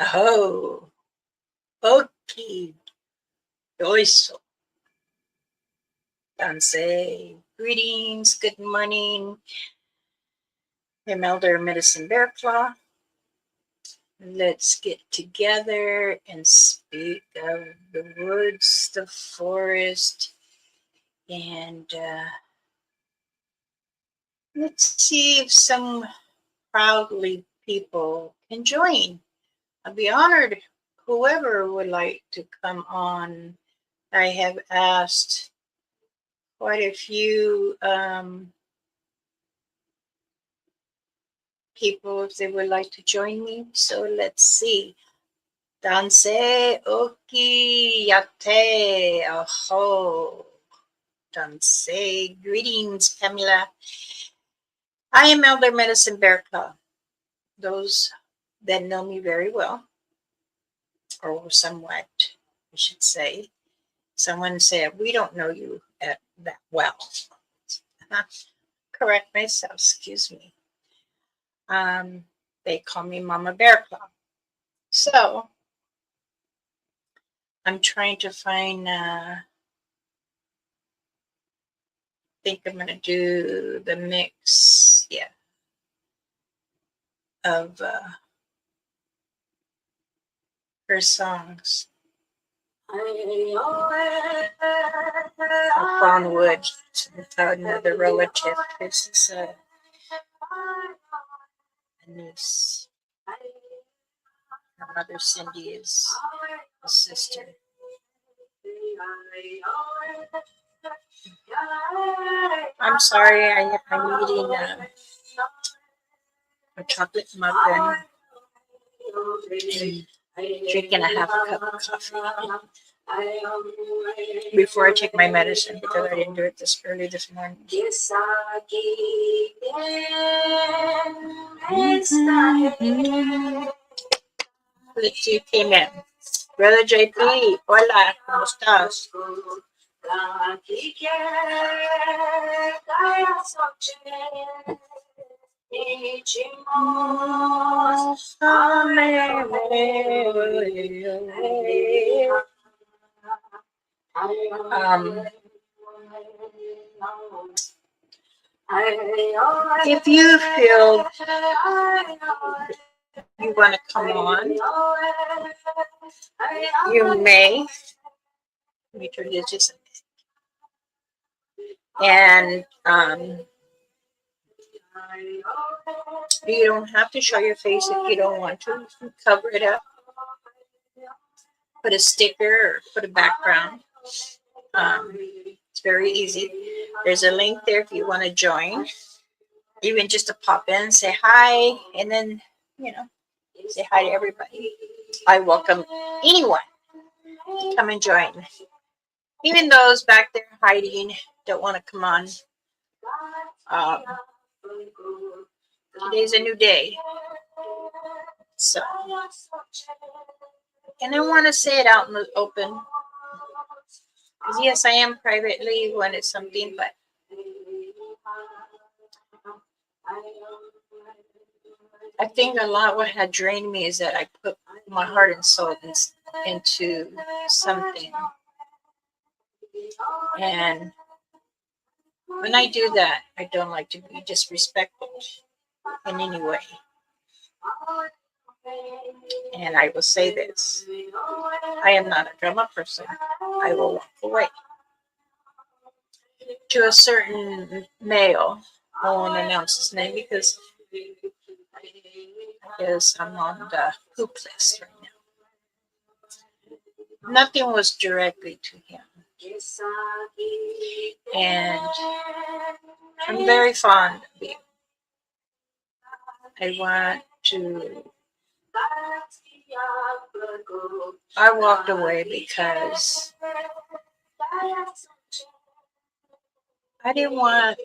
Oh, okay. Yoiso. Tansei. Greetings. Good morning. I'm Elder Medicine Bear Claw. Let's get together and speak of the woods, the forest, and let's see if some proudly people can join. I'd be honored whoever would like to come on. I have asked quite a few people if they would like to join me. So let's see. Danse oki yate aho. Danse. Greetings, Pamela. I am Elder Medicine Bear Claw. Those that know me very well, or somewhat, I should say. Someone said, we don't know you that well. Correct myself, excuse me. They call me Mama Bear Claw. So I'm trying to find, think I'm going to do the mix, of her songs. I found wood without another relative. This is a niece. Her mother Cindy is a sister. I'm sorry, I'm eating a chocolate muffin and drinking a half a cup of coffee before I take my medicine because I didn't do it this early this morning. Let's see who came in. Brother JP, hola, ¿cómo estás? If you feel you want to come on, you may. Let me turn this just a minute. And you don't have to show your face if you don't want to. You can cover it up. Put a sticker or put a background. It's very easy. There's a link there if you want to join. Even just to pop in, say hi, and then, say hi to everybody. I welcome anyone to come and join. Even those back there hiding, don't want to come on. Today's a new day. So, and I want to say it out in the open. Because yes, I am privately when it's something, but I think a lot what had drained me is that I put my heart and soul into something. And when I do that, I don't like to be disrespected in any way. And I will say this. I am not a drama person. I will walk away. To a certain male, I won't announce his name because I guess I'm on the hoop list right now. Nothing was directly to him. And I'm very fond of him. I walked away because I didn't want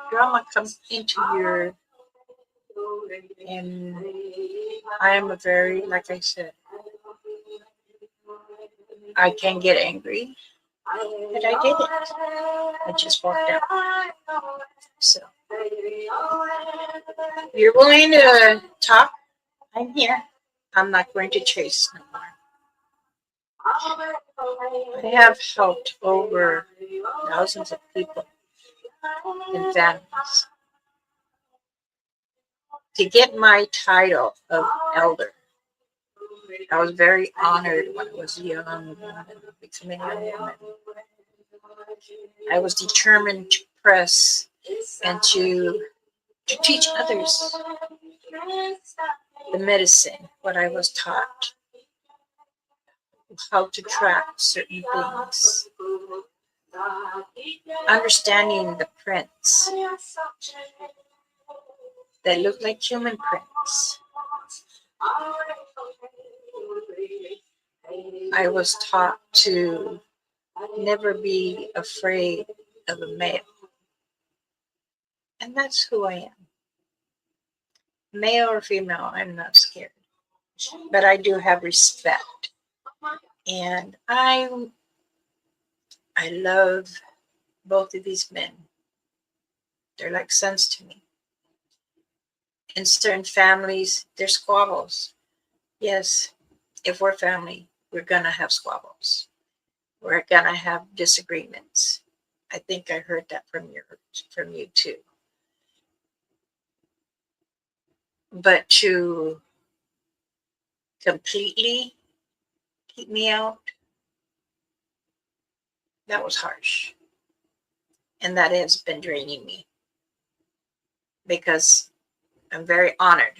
drama come into your, and I am a very, like I said, I can get angry, but I didn't. I just walked out. So, if you're willing to talk, I'm here. I'm not going to chase no more. I have helped over thousands of people and families. To get my title of elder, I was very honored when I was young, becoming a young woman. I was determined to press and to teach others the medicine, what I was taught, how to track certain things, understanding the prints that look like human prints. I was taught to never be afraid of a male. And that's who I am. Male or female, I'm not scared. But I do have respect. And I love both of these men. They're like sons to me. In certain families, there's squabbles. Yes, if we're family, we're gonna have squabbles. We're gonna have disagreements. I think I heard that from you too. But to completely keep me out, that was harsh. And that has been draining me because I'm very honored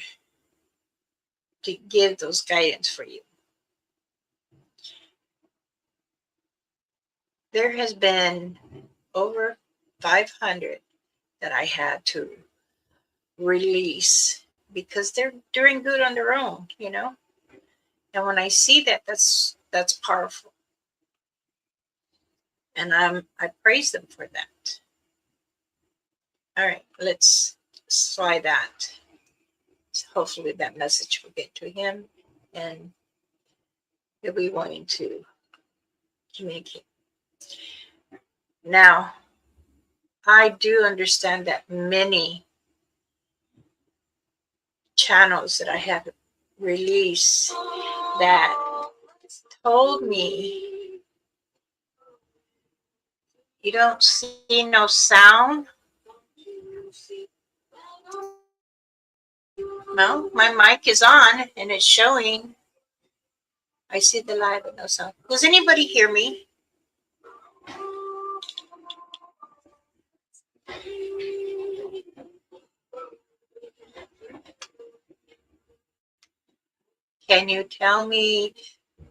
to give those guidance for you. There has been over 500 that I had to release because they're doing good on their own, you know. And when I see that, that's powerful, and I praise them for that. All right, let's try that. Hopefully, that message will get to him, and he'll be wanting to communicate. Now, I do understand that many channels that I have released that told me you don't see no sound. No, my mic is on and it's showing. I see the live but no sound. Does anybody hear me? Can you tell me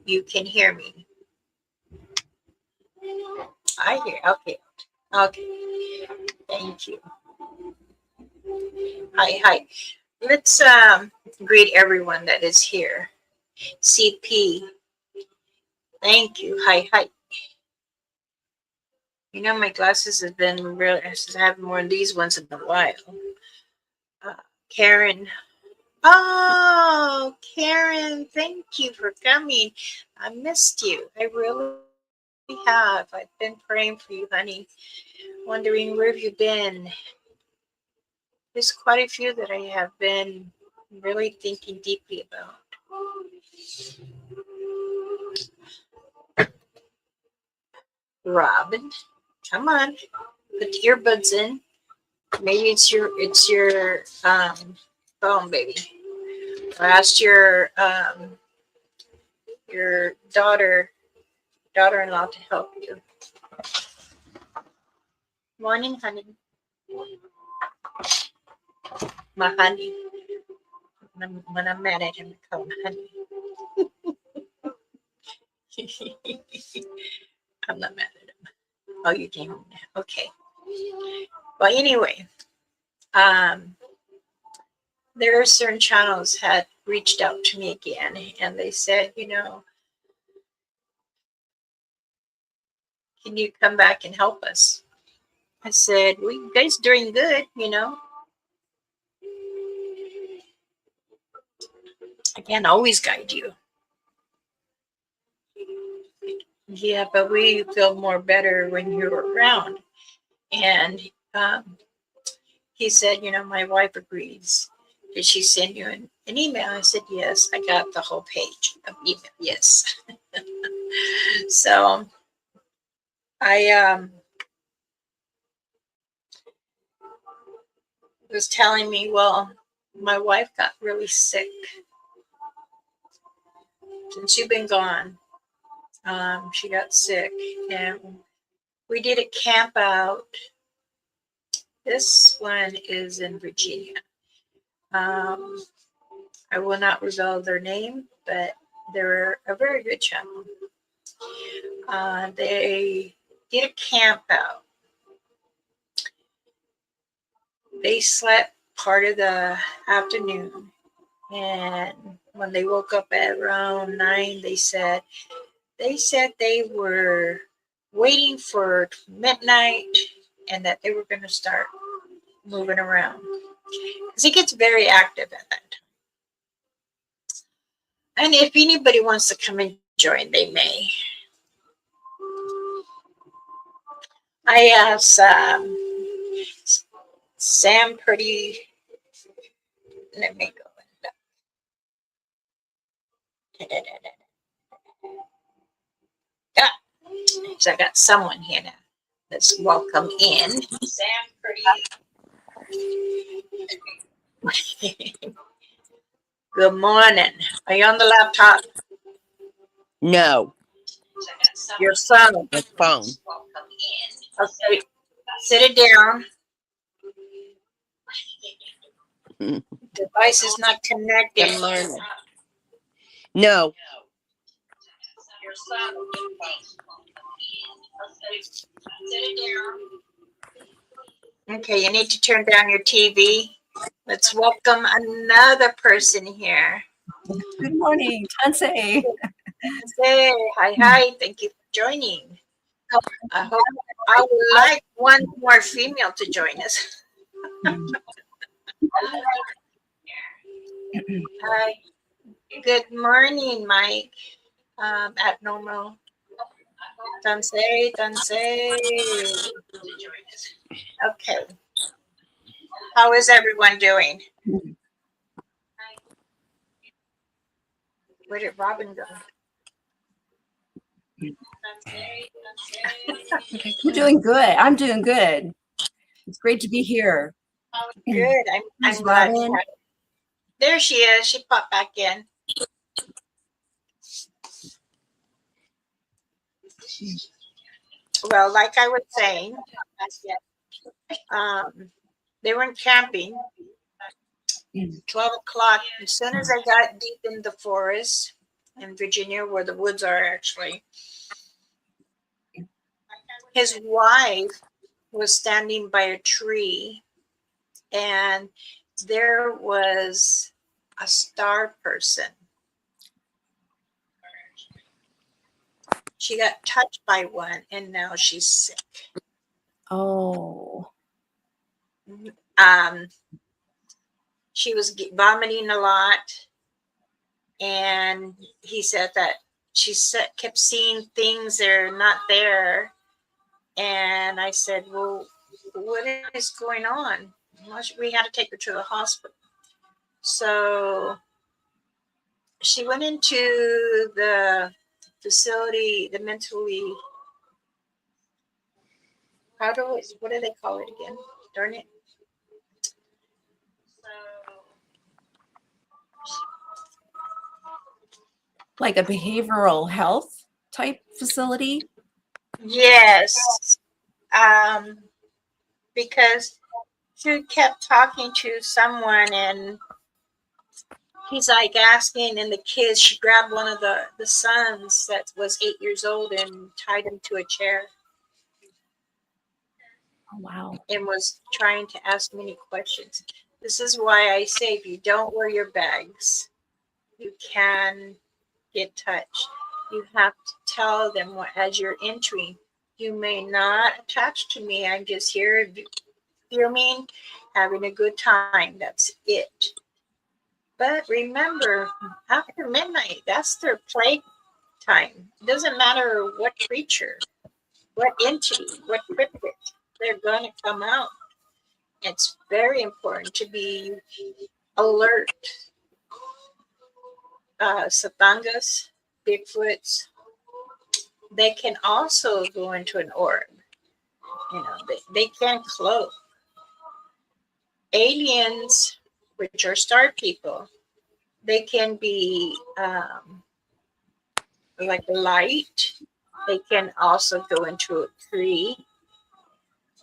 you can hear me? I hear. Okay. Okay. Thank you. Hi. Let's greet everyone that is here. CP. Thank you. Hi. You know, my glasses have been really, I haven't worn these ones in a while. Karen. Oh, Karen, thank you for coming. I missed you. I really have. I've been praying for you, honey. Wondering where have you been. There's quite a few that I have been really thinking deeply about. Robin, come on. Put the earbuds in. Maybe it's your phone, baby. I asked your daughter-in-law to help you. Morning, honey. My honey. When I'm mad at him, I call him honey. I'm not mad at him. Oh, you came home now. Okay. Well, anyway, there are certain channels had reached out to me again, and they said, you know, can you come back and help us? I said, well, you guys doing good, you know. I can't always guide you. Yeah, but we feel more better when you're around. And he said, you know, my wife agrees. did she send you an email? I said, yes, I got the whole page of email. Yes. So I was telling me, well, my wife got really sick since you've been gone. She got sick, and we did a camp out. This one is in Virginia. I will not reveal their name, but they're a very good channel. They did a camp out. They slept part of the afternoon, and when they woke up at around 9, they said they were waiting for midnight and that they were going to start moving around because it gets very active at that time. And if anybody wants to come and join, they may. I asked Sam pretty. Let me go. Yeah, so I got someone here now. Let's welcome in Sam pretty. Good morning. Are you on the laptop? No. Your phone. The phone. Okay. Sit it down. Device is not connected. Good morning. No. Your phone. Sit it down. Okay, you need to turn down your TV. Let's welcome another person here. Good morning, TANSI. Hey, hi. Thank you for joining. I would like one more female to join us. Hi. Good morning, Mike. At normal. Tansei. Okay. How is everyone doing? Where did Robin go? You're doing good. I'm doing good. It's great to be here. Good. I'm glad. There she is. She popped back in. Well, like I was saying, they went camping. 12 o'clock. As soon as I got deep in the forest in Virginia, where the woods are actually, his wife was standing by a tree, and there was a star person. She got touched by one, and now she's sick. Oh. She was vomiting a lot, and he said that she kept seeing things that are not there. And I said, well, what is going on? We had to take her to the hospital. So she went into the facility, the mentally, what do they call it again? Darn it. Like a behavioral health type facility? Yes. Because she kept talking to someone, and he's like asking, and the kids, she grabbed one of the sons that was 8 years old and tied him to a chair. Oh, wow. And was trying to ask many questions. This is why I say if you don't wear your bags, you can get touched. You have to tell them as you're entering, you may not attach to me. I'm just here filming, having a good time. That's it. But remember, after midnight, that's their play time. It doesn't matter what creature, what entity, what cryptid, they're going to come out. It's very important to be alert Satangas, Bigfoots. They can also go into an orb. They can cloak. Aliens, which are star people, they can be like light. They can also go into a tree,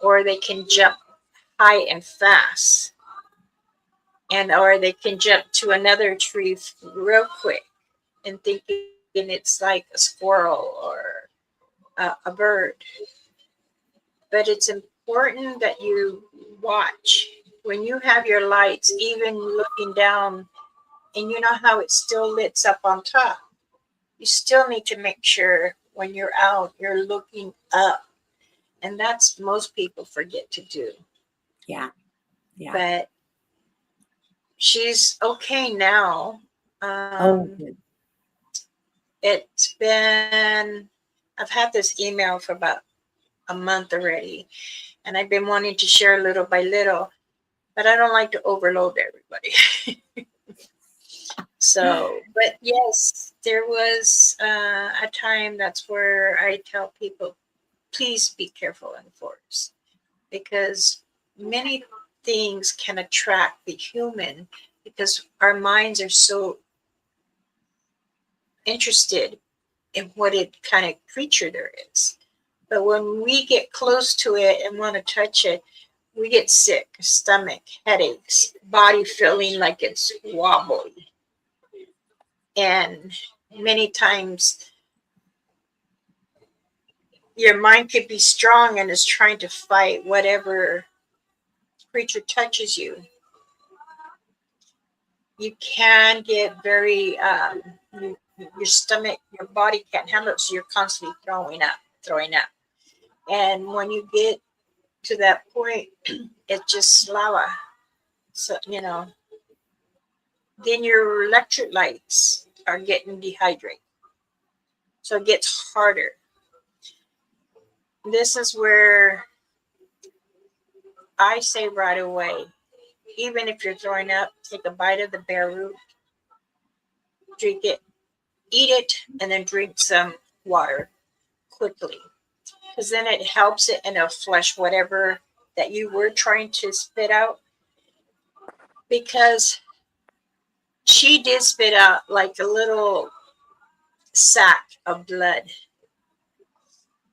or they can jump high and fast, and or they can jump to another tree real quick and thinking it's like a squirrel or a bird. But it's important that you watch when you have your lights, even looking down, and you know how it still lights up on top. You still need to make sure when you're out, you're looking up. And that's most people forget to do. Yeah. Yeah. But she's okay now. Good. It's been, I've had this email for about a month already, and I've been wanting to share little by little, but I don't like to overload everybody. So, but yes, there was a time that's where I tell people, please be careful in the forest, because many things can attract the human because our minds are so interested in what it kind of creature there is. But when we get close to it and want to touch it, we get sick, stomach, headaches, body feeling like it's wobbly. And many times your mind could be strong and is trying to fight whatever creature touches you. You can get very, your stomach, your body can't handle it, so you're constantly throwing up. And when you get to that point, it's just lava. So, then your electrolytes are getting dehydrated. So it gets harder. This is where I say right away, even if you're throwing up, take a bite of the bare root, drink it, eat it, and then drink some water quickly. Because then it helps it and it'll flush whatever that you were trying to spit out. Because she did spit out like a little sack of blood.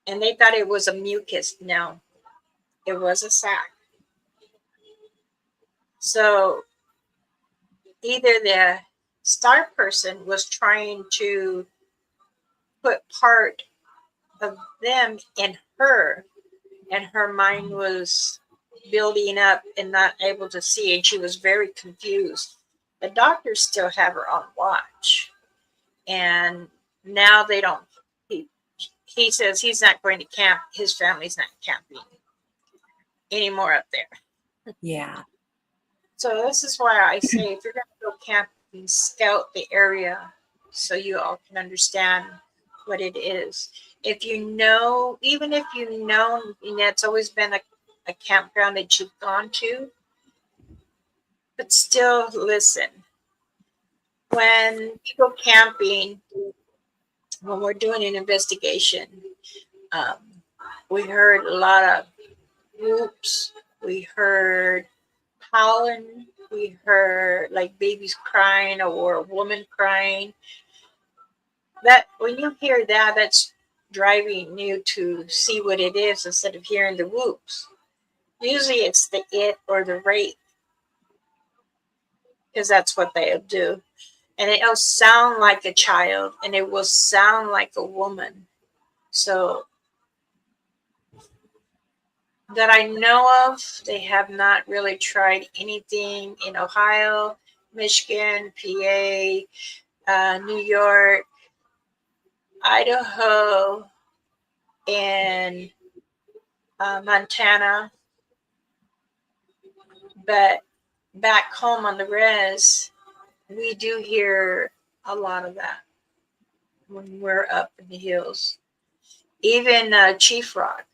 And they thought it was a mucus. No, it was a sack. So either the star person was trying to put part of them in her, and her mind was building up and not able to see, and she was very confused. The doctors still have her on watch, and now they don't. He says he's not going to camp. His family's not camping anymore up there. Yeah. So this is why I say, if you're going to go camping, scout the area so you all can understand what it is. If you know, even if you know, and it's always been a campground that you've gone to, but still listen. When you go camping, when we're doing an investigation, um, we heard a lot of whoops. We heard howling. We heard like babies crying or a woman crying. That when you hear that, that's driving you to see what it is instead of hearing the whoops. Usually it's the it or the rape, because that's what they'll do. And it'll sound like a child and it will sound like a woman. So that I know of, they have not really tried anything in Ohio, Michigan, PA, New York, Idaho, and Montana. But back home on the res, we do hear a lot of that when we're up in the hills. Even Chief Rock,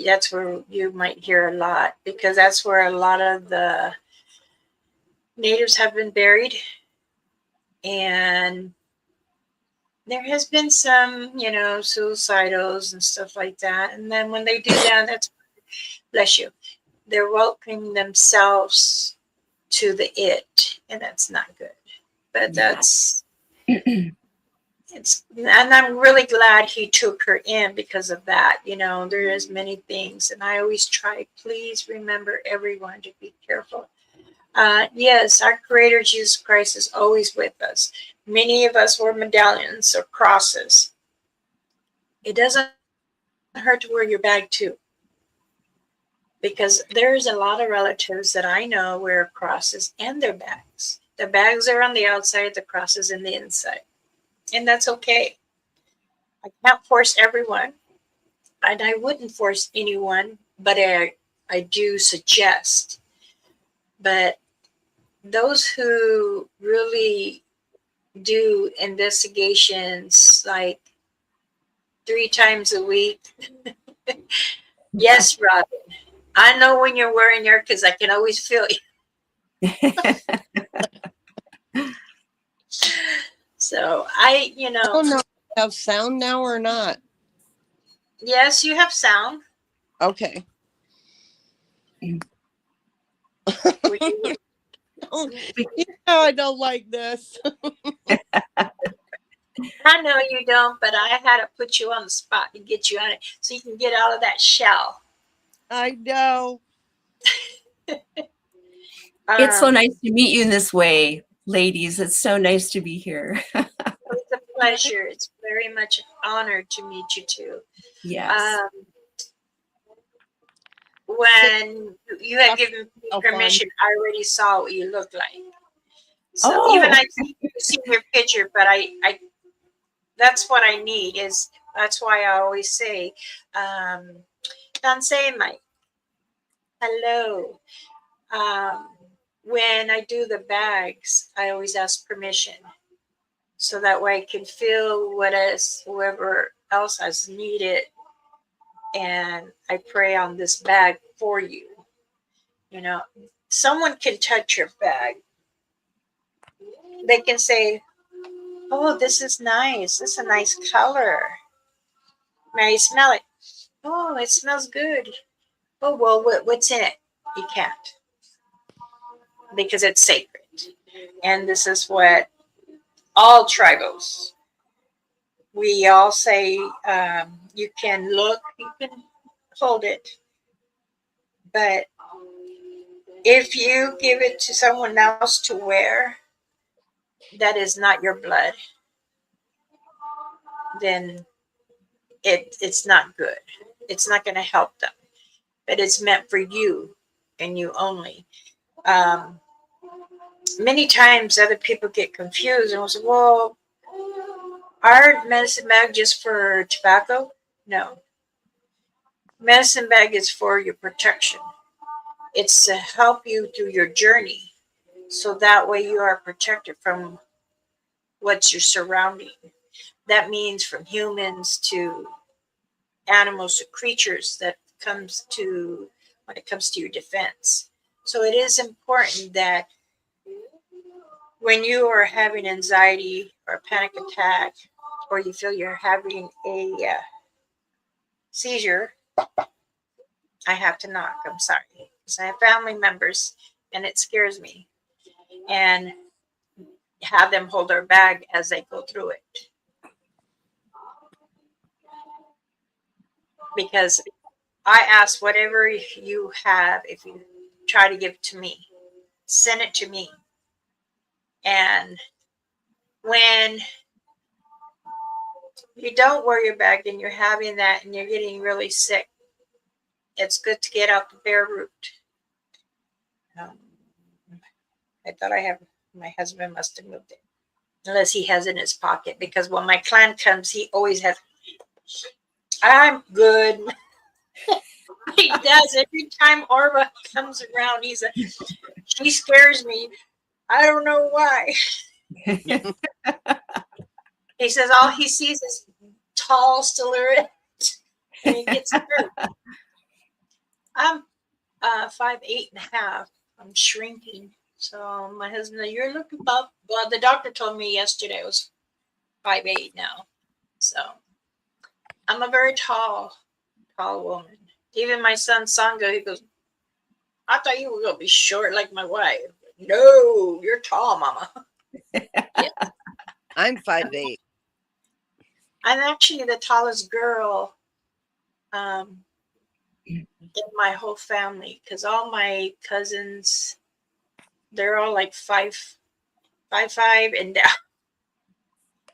that's where you might hear a lot, because that's where a lot of the natives have been buried, and there has been some, suicidals and stuff like that. And then when they do that, that's, bless you, they're welcoming themselves to the it, and that's not good. But that's and I'm really glad he took her in because of that. There is many things, and I always try, please remember everyone to be careful. Yes, our Creator Jesus Christ is always with us. Many of us wear medallions or crosses. It doesn't hurt to wear your bag too, because there's a lot of relatives that I know wear crosses and their bags. The bags are on the outside, the crosses in the inside, and that's okay. I can't force everyone, and I wouldn't force anyone, but I do suggest. But those who really do investigations like 3 times a week, yes, Robin, I know when you're wearing your, because I can always feel you. So I don't know if I have sound now or not. Yes, you have sound. Okay. Oh, I don't like this. I know you don't, but I had to put you on the spot to get you on it so you can get out of that shell. I know. It's so nice to meet you in this way, ladies. It's so nice to be here. It's a pleasure. It's very much an honor to meet you too. Yes. When you had given me permission, I already saw what you looked like. So even I see your picture, but I that's what I need. That's why I always say, TANSI, Mike. Hello. When I do the bags, I always ask permission, so that way I can feel whoever else has needed, and I pray on this bag for you. Someone can touch your bag. They can say, "Oh, this is nice. This is a nice color. May I smell it? Oh, it smells good. Oh, well, what's in it? You can't, because it's sacred." And this is what all tribals, we all say, you can look, you can hold it, but if you give it to someone else to wear that is not your blood, then it's not good. It's not going to help them. But it's meant for you and you only. Many times other people get confused and will say, well, are medicine bag just for tobacco? No. Medicine bag is for your protection. It's to help you through your journey, so that way you are protected from what's your surrounding. That means from humans to animals to creatures, that comes to when it comes to your defense. So it is important that when you are having anxiety or a panic attack, or you feel you're having a seizure, I have to knock. I'm sorry, because I have family members and it scares me. And have them hold their bag as they go through it. Because I ask, whatever you have, if you try to give it to me, send it to me. And when you don't wear your bag and you're having that and you're getting really sick, it's good to get out the bare root. I thought my husband must have moved it. Unless he has it in his pocket, because when my client comes, he always has, I'm good. He does. Every time Orva comes around, she scares me. I don't know why. He says all he sees is tall silhouette, and he gets hurt. I'm 5'8.5". I'm shrinking. So my husband, you're looking about, well, the doctor told me yesterday I was 5'8" now. So I'm a very tall woman. Even my son Sangha, he goes, I thought you were going to be short like my wife. No, you're tall, mama. Yeah. I'm 5'8". I'm actually the tallest girl in my whole family because all my cousins, they're all like 5'5" and down.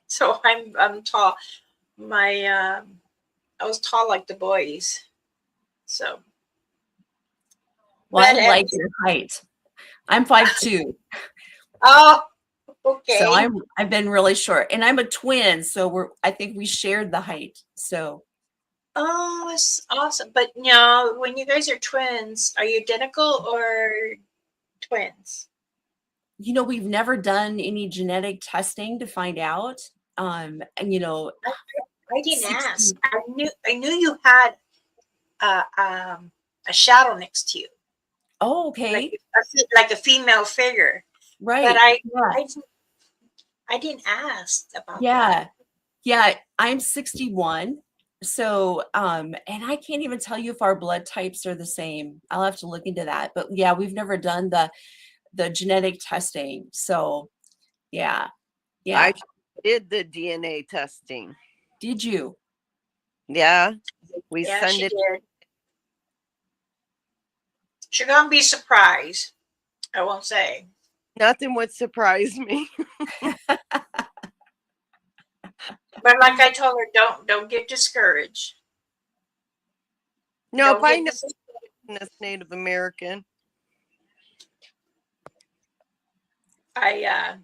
So I'm tall. My I was tall like the boys. So Well, I but like your height. I'm 5'2". oh, okay. So I've been really short, and I'm a twin, so I think we shared the height. So Oh, it's awesome. But you know, when you guys are twins, are you identical or twins? you know, we've never done any genetic testing to find out. And you know, I didn't 60 ask. I knew you had a shadow next to you, Oh, okay. like a female figure. But Right. Yeah. I didn't ask about Yeah. that. Yeah. I'm 61. So, and I can't even tell you if our blood types are the same. I'll have to look into that. But yeah, we've never done the genetic testing. So yeah. Yeah. I did the DNA testing. Did you? Yeah. We Yeah, send she it. did. She's gonna be surprised. I won't say. Nothing would surprise me. But like I told her, don't get discouraged. No, Don't if I get know discouraged. this Native American. I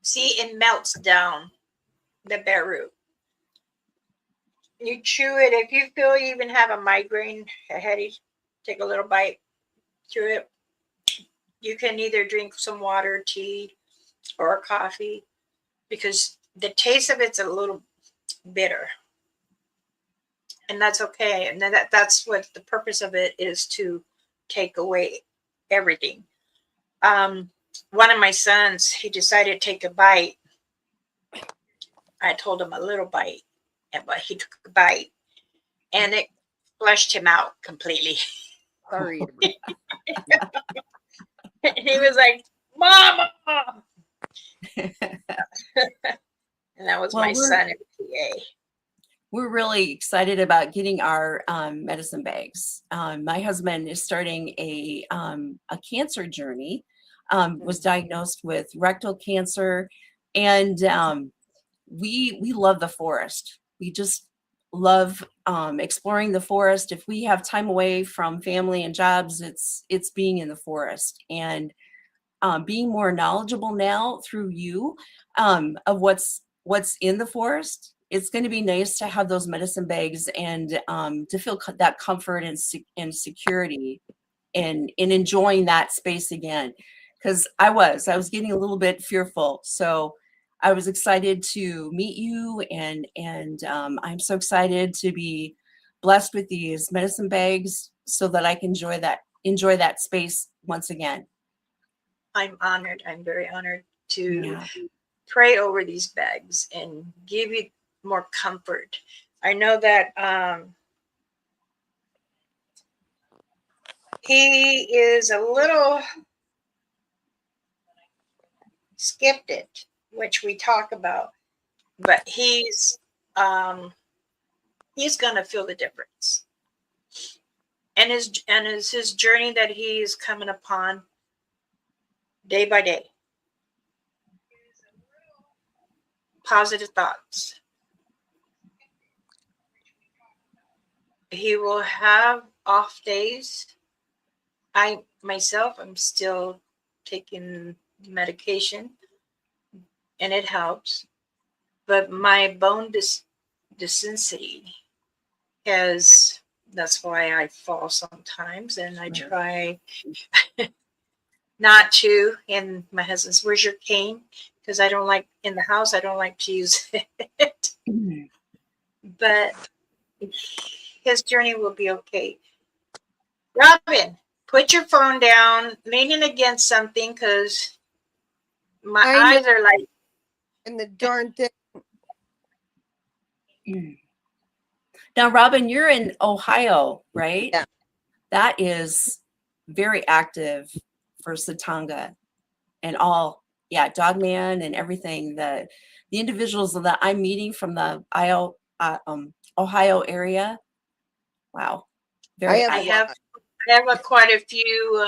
see it melts down the bare root. You chew it. If you feel you even have a migraine, a headache, take a little bite, chew it. You can either drink some water, tea, or coffee because the taste of it's a little bitter. And that's okay. And that's what the purpose of it is, to take away everything. One of my sons, he decided to take a bite. I told him a little bite, but he took a bite and it flushed him out completely. Sorry. He was like, Mama. And that was Well, my son in PA. we're really excited about getting our medicine bags. My husband is starting a cancer journey. Was diagnosed with rectal cancer, and we love the forest. We just love exploring the forest. If we have time away from family and jobs, it's being in the forest and being more knowledgeable now through you of what's in the forest. It's going to be nice to have those medicine bags and to feel that comfort and security and in enjoying that space again. Because I was getting a little bit fearful. So I was excited to meet you, and I'm so excited to be blessed with these medicine bags so that I can enjoy that space once again. I'm honored. I'm very honored to Yeah. pray over these bags and give you more comfort. I know that he is a little skipped it, which we talk about, but he's gonna feel the difference. And his journey that he's coming upon day by day. Positive thoughts. He will have off days. I'm still taking medication and it helps. But my bone density that's why I fall sometimes and I try not to. And my husband's, where's your cane? Because I don't like, in the house, I don't like to use it. But his journey will be okay. Robin, Put your phone down, leaning against something, because my I know, eyes are like, and the darn thing. Now, Robin, you're in Ohio, right? Yeah. That is very active for Satanga and all, yeah, Dogman and everything. The individuals that I'm meeting from the Ohio area, wow, I very have I a active. have lot. quite a few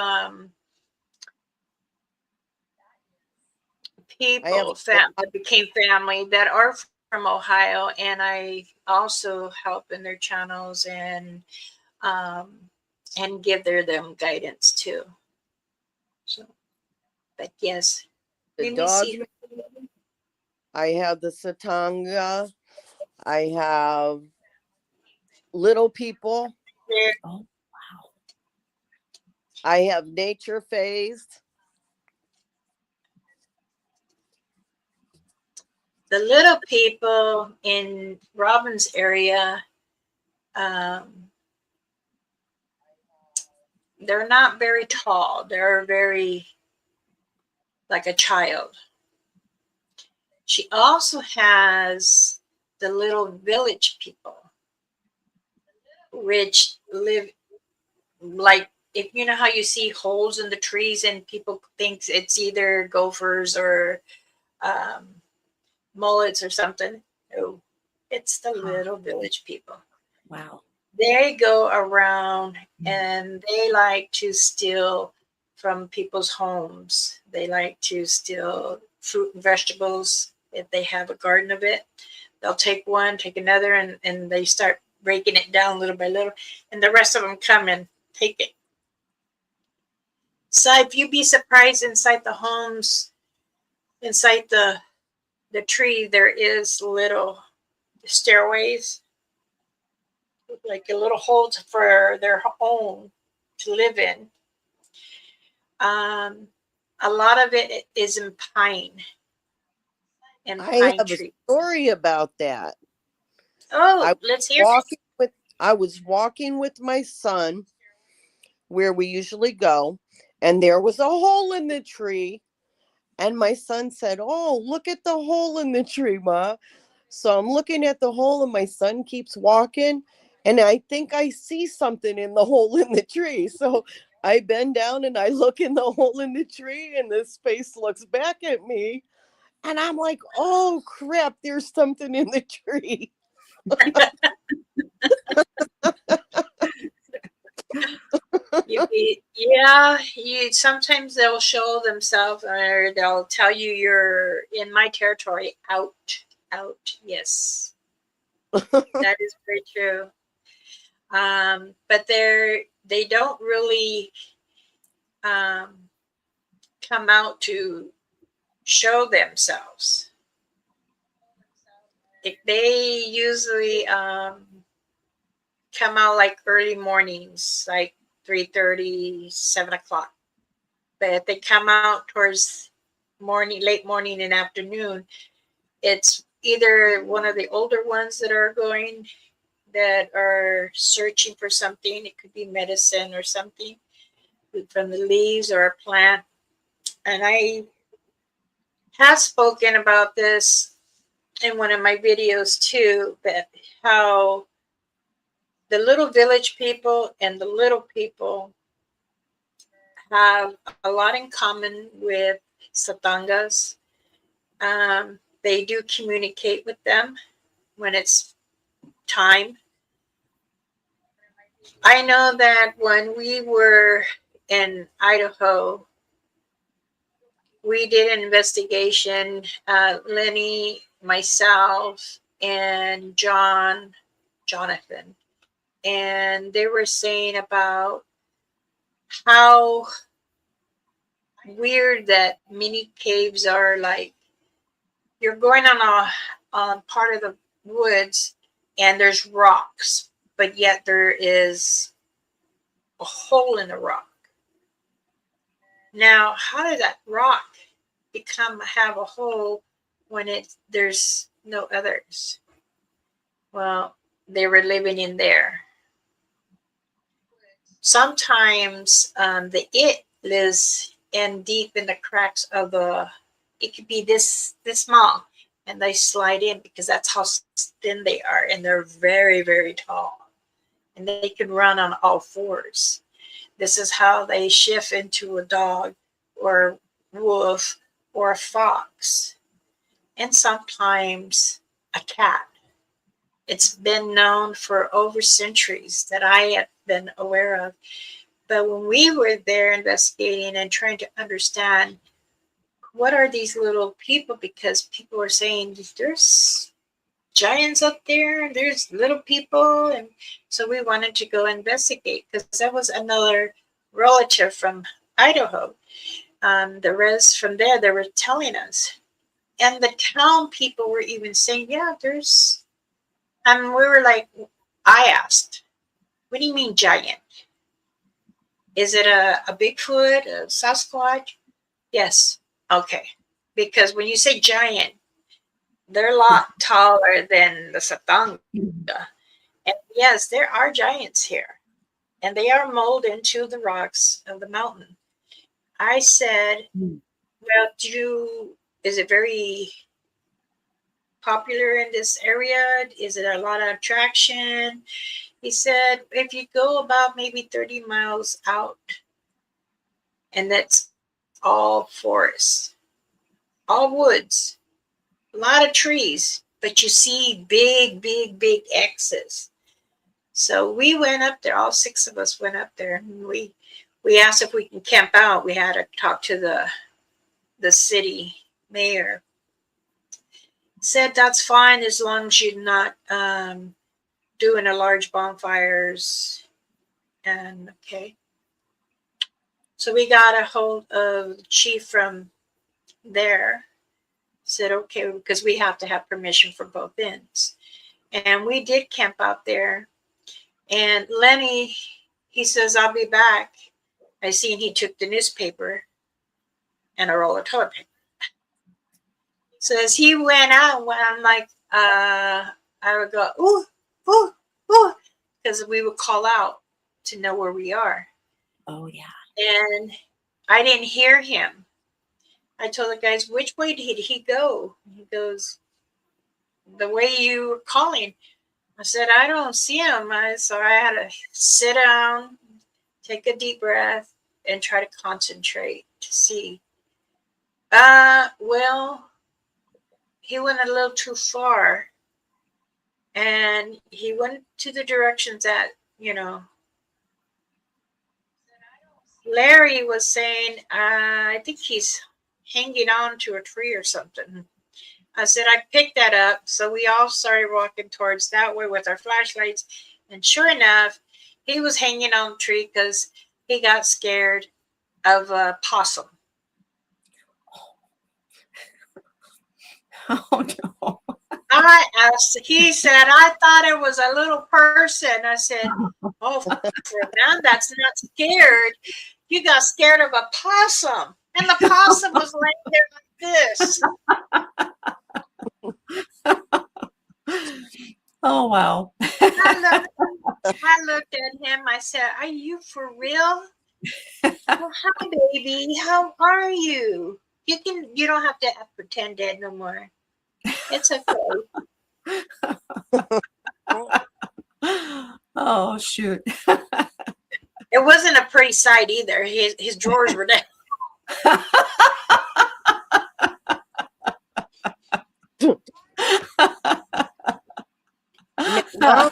I have people a lot. that became family that are from Ohio, and I also help in their channels um, and give them guidance too. So, but yes, The let me see. dog. I have the Satanga. I have little people. There, Oh, wow. I have nature phased. the little people in Robin's area, um, they're not very tall. They're very like a child. She also has the little village people, which live like, if you know how you see holes in the trees and people think it's either gophers or um, mullets or something. No, it's the little village people. Wow. They go around and they like to steal from people's homes. They like to steal fruit and vegetables if they have a garden of it. They'll take one, take another, and they start breaking it down little by little, and the rest of them come and take it. So if you'd be surprised, inside the homes, inside the tree, there is little stairways, like a little holes for their own to live in. Um, a lot of it is in pine and I pine have a tree. story about that. I Oh, was let's hear it. walking with I was walking with my son where we usually go, and there was a hole in the tree. And my son said, "Oh, look at the hole in the tree, Ma." So I'm looking at the hole, and my son keeps walking, and I think I see something in the hole in the tree. So I bend down and I look in the hole in the tree, and this face looks back at me. And I'm like, "Oh, crap, there's something in the tree." Yeah, you sometimes they'll show themselves or they'll tell you you're in my territory. Out, out. Yes, that is very true. But they don't really um, come out to show themselves. They usually come out like early mornings, like 3:30, 7 o'clock. But if they come out towards late morning and afternoon, it's either one of the older ones that are going, that are searching for something. It could be medicine or something from the leaves or a plant. And I have spoken about this in one of my videos too, that how the little village people and the little people have a lot in common with Satangas. They do communicate with them when it's time. I know that when we were in Idaho, we did an investigation. Lenny, myself, and Jonathan, and they were saying about how weird that mini caves are. Like, you're going on part of the woods and there's rocks, but yet there is a hole in the rock. Now, how did that rock have a hole when there's no others? Well, they were living in there. Sometimes the it lives in deep in the cracks of the. It could be this small, and they slide in because that's how thin they are, and they're very very tall, and they can run on all fours. This is how they shift into a dog, or wolf, or a fox, and sometimes a cat. It's been known for over centuries that I have been aware of. But when we were there investigating and trying to understand what are these little people, because people were saying there's giants up there, there's little people, and so we wanted to go investigate because that was another relative from Idaho. The res from there, they were telling us, and the town people were even saying, "Yeah, there's." And we were like, I asked, "What do you mean giant? Is it a Bigfoot, a Sasquatch?" Yes. Okay. Because when you say giant, they're a lot taller than the Satanga. And yes, there are giants here. And they are molded into the rocks of the mountain. I said, well, is it very popular in this area? Is it a lot of attraction? He said, if you go about maybe 30 miles out, and that's all forest, all woods, a lot of trees, but you see big, big, big X's. So we went up there, all six of us went up there, and we asked if we can camp out. We had to talk to the city mayor. Said that's fine as long as you're not doing a large bonfires. And okay. So we got a hold of the chief from there. Said okay, because we have to have permission for both ends. And we did camp out there. And Lenny, he says, I'll be back. I seen he took the newspaper and a roll of toilet paper. So as he went out, when I'm like, I would go, ooh, ooh, ooh, because we would call out to know where we are. Oh, yeah. And I didn't hear him. I told the guys, which way did he go? He goes, the way you were calling. I said, I don't see him. So I had to sit down, take a deep breath, and try to concentrate to see. Well, he went a little too far, and he went to the directions that, Larry was saying, I think he's hanging on to a tree or something. I said, I picked that up. So we all started walking towards that way with our flashlights. And sure enough, he was hanging on a tree because he got scared of a possum. Oh, no. I asked, he said, I thought it was a little person. I said, oh, Fernand, that's not scared. You got scared of a possum. And the possum was laying there like this. Oh, wow. I looked at him. I said, are you for real? Well, hi, baby. How are you? You don't have to pretend dead no more. It's okay. Oh, shoot. It wasn't a pretty sight either. His drawers were there. Now,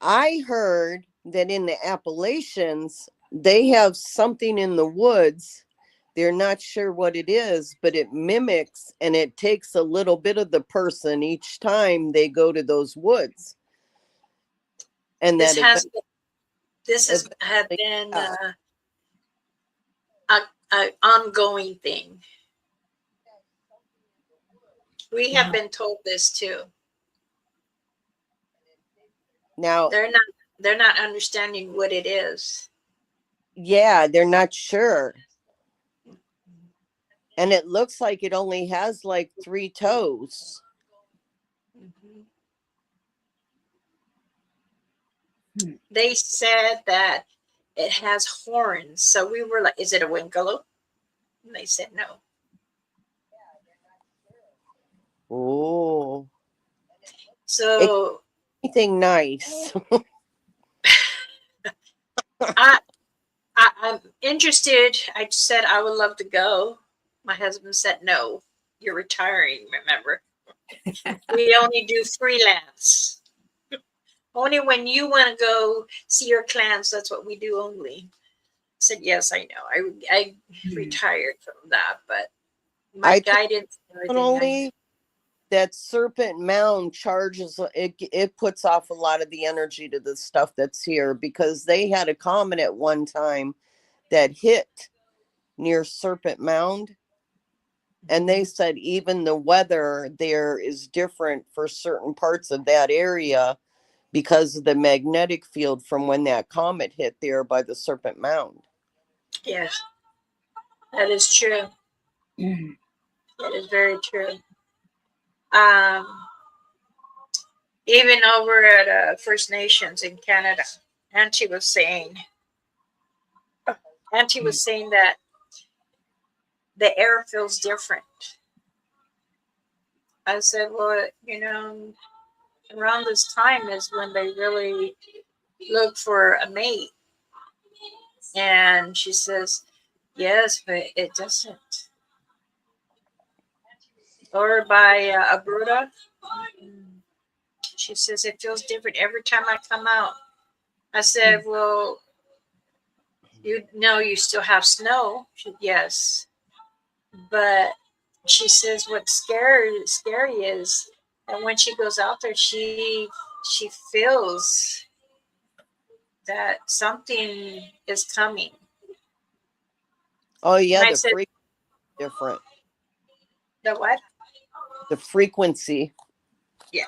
I heard that in the Appalachians, they have something in the woods. They're not sure what it is, but it mimics and it takes a little bit of the person each time they go to those woods. And This that has been an ongoing thing. We have been told this too. now they're not understanding what it is. Yeah, they're not sure. And it looks like it only has like 3 toes. They said that it has horns. So we were like, is it a wingalo? And they said no. Oh, So anything nice. I, I'm interested. I said I would love to go. My husband said no. You're retiring, remember? We only do freelance. Only when you want to go see your clans, that's what we do only. I said, yes, I know. I retired from that, but my I told guidance and everything, only that Serpent Mound charges it puts off a lot of the energy to the stuff that's here, because they had a comet at one time that hit near Serpent Mound, and they said even the weather there is different for certain parts of that area because of the magnetic field from when that comet hit there by the Serpent Mound. yes, that is true. That is very true. Um, even over at First Nations in Canada, Auntie was saying, that the air feels different. I said, well, around this time is when they really look for a mate. And she says, yes, but it doesn't. Or by Abruzza, she says, it feels different every time I come out. I said, well, you know, you still have snow. She said, yes. But she says what's scary is that when she goes out there, she feels that something is coming. Oh yeah, And I the said, frequency different. the what? The frequency Yeah.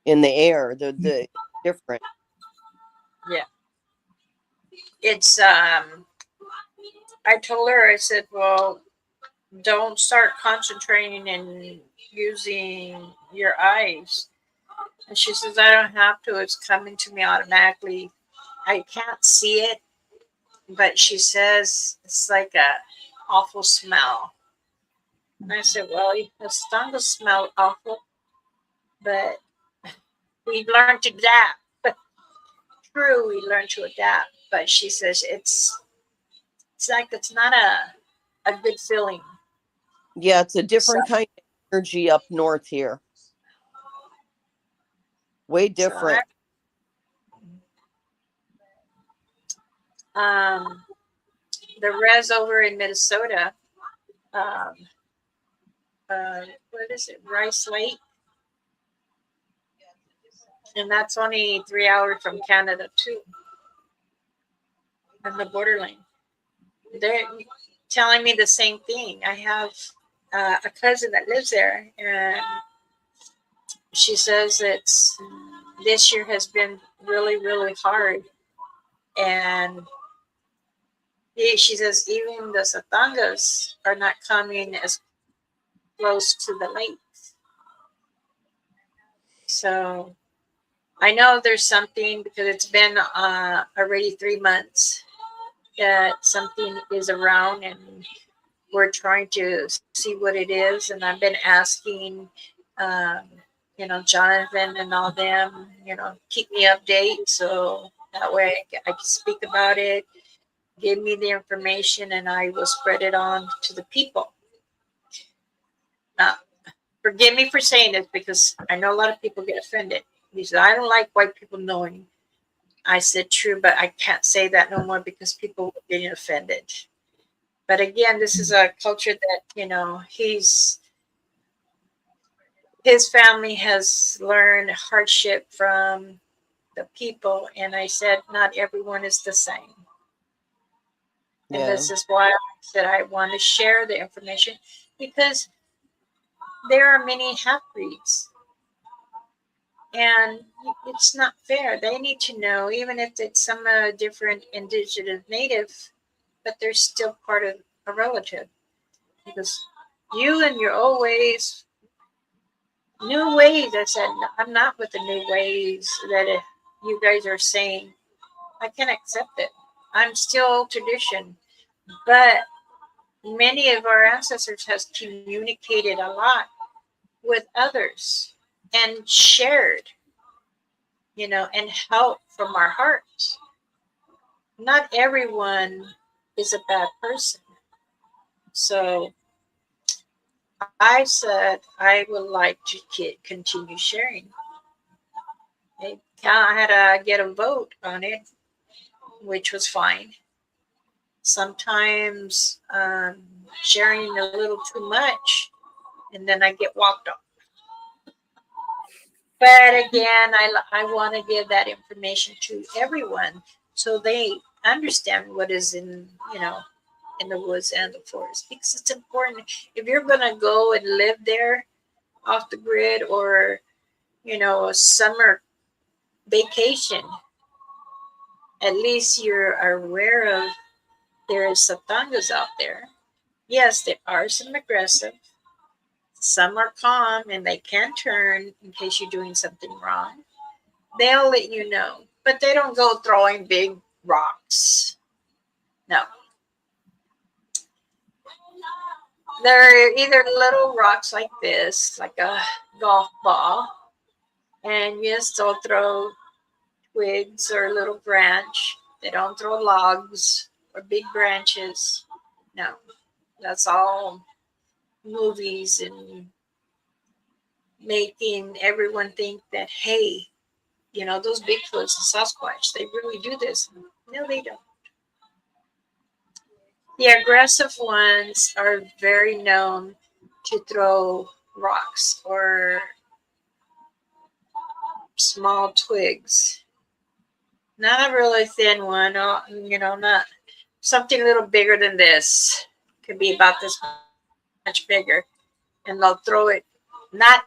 in the air, the different. Yeah. It's I told her, I said, well, don't start concentrating and using your eyes. And she says, I don't have to. It's coming to me automatically. I can't see it, but she says it's like a awful smell. And I said, well, the stung smell awful, but we learned to adapt. True, we learned to adapt. But she says it's like it's not a good feeling. Yeah, it's a So, different kind of energy up north here. Way so different. the res over in Minnesota, um, what is it, Rice Lake? And that's only 3 hours from Canada too, on the borderline. They're telling me the same thing. I have a cousin that lives there, and she says it's this year has been really, really hard. And she says even the Satangas are not coming as close to the lakes. So I know there's something because it's been already 3 months that something is around, and we're trying to see what it is. And I've been asking, um, Jonathan and all them, keep me updated so that way I can speak about it, give me the information, and I will spread it on to the people. Now, forgive me for saying this because I know a lot of people get offended. He said, I don't like white people knowing. I said, true, but I can't say that no more because people are getting offended. But again, this is a culture that, his family has learned hardship from the people. And I said, not everyone is the same. And Yeah. this is why I said I want to share the information, because there are many half-breeds. And it's not fair. They need to know, even if it's some different indigenous native, but they're still part of a relative. Because you and your old ways, new ways, I said, I'm not with the new ways that you guys are saying. I can accept it. I'm still tradition, but many of our ancestors has communicated a lot with others and shared, and help from our hearts. Not everyone is a bad person. So I said I would like to continue sharing. I had to get a vote on it, which was fine. Sometimes sharing a little too much, and then I get walked off. But again, I want to give that information to everyone so they understand what is in the woods and the forest, because it's important. If you're going to go and live there off the grid, or a summer vacation, at least you're aware of there is satangas out there. Yes, there are some aggressive, some are calm, and they can turn in case you're doing something wrong. They'll let you know, but they don't go throwing big rocks. No, they're either little rocks like this, like a golf ball, and yes, they'll throw twigs or a little branch. They don't throw logs or big branches. No, that's all movies and making everyone think that, hey, those Bigfoots and Sasquatch, they really do this. No, they don't. The aggressive ones are very known to throw rocks or small twigs. Not a really thin one, not something a little bigger than this. Could be about this much bigger. And they'll throw it not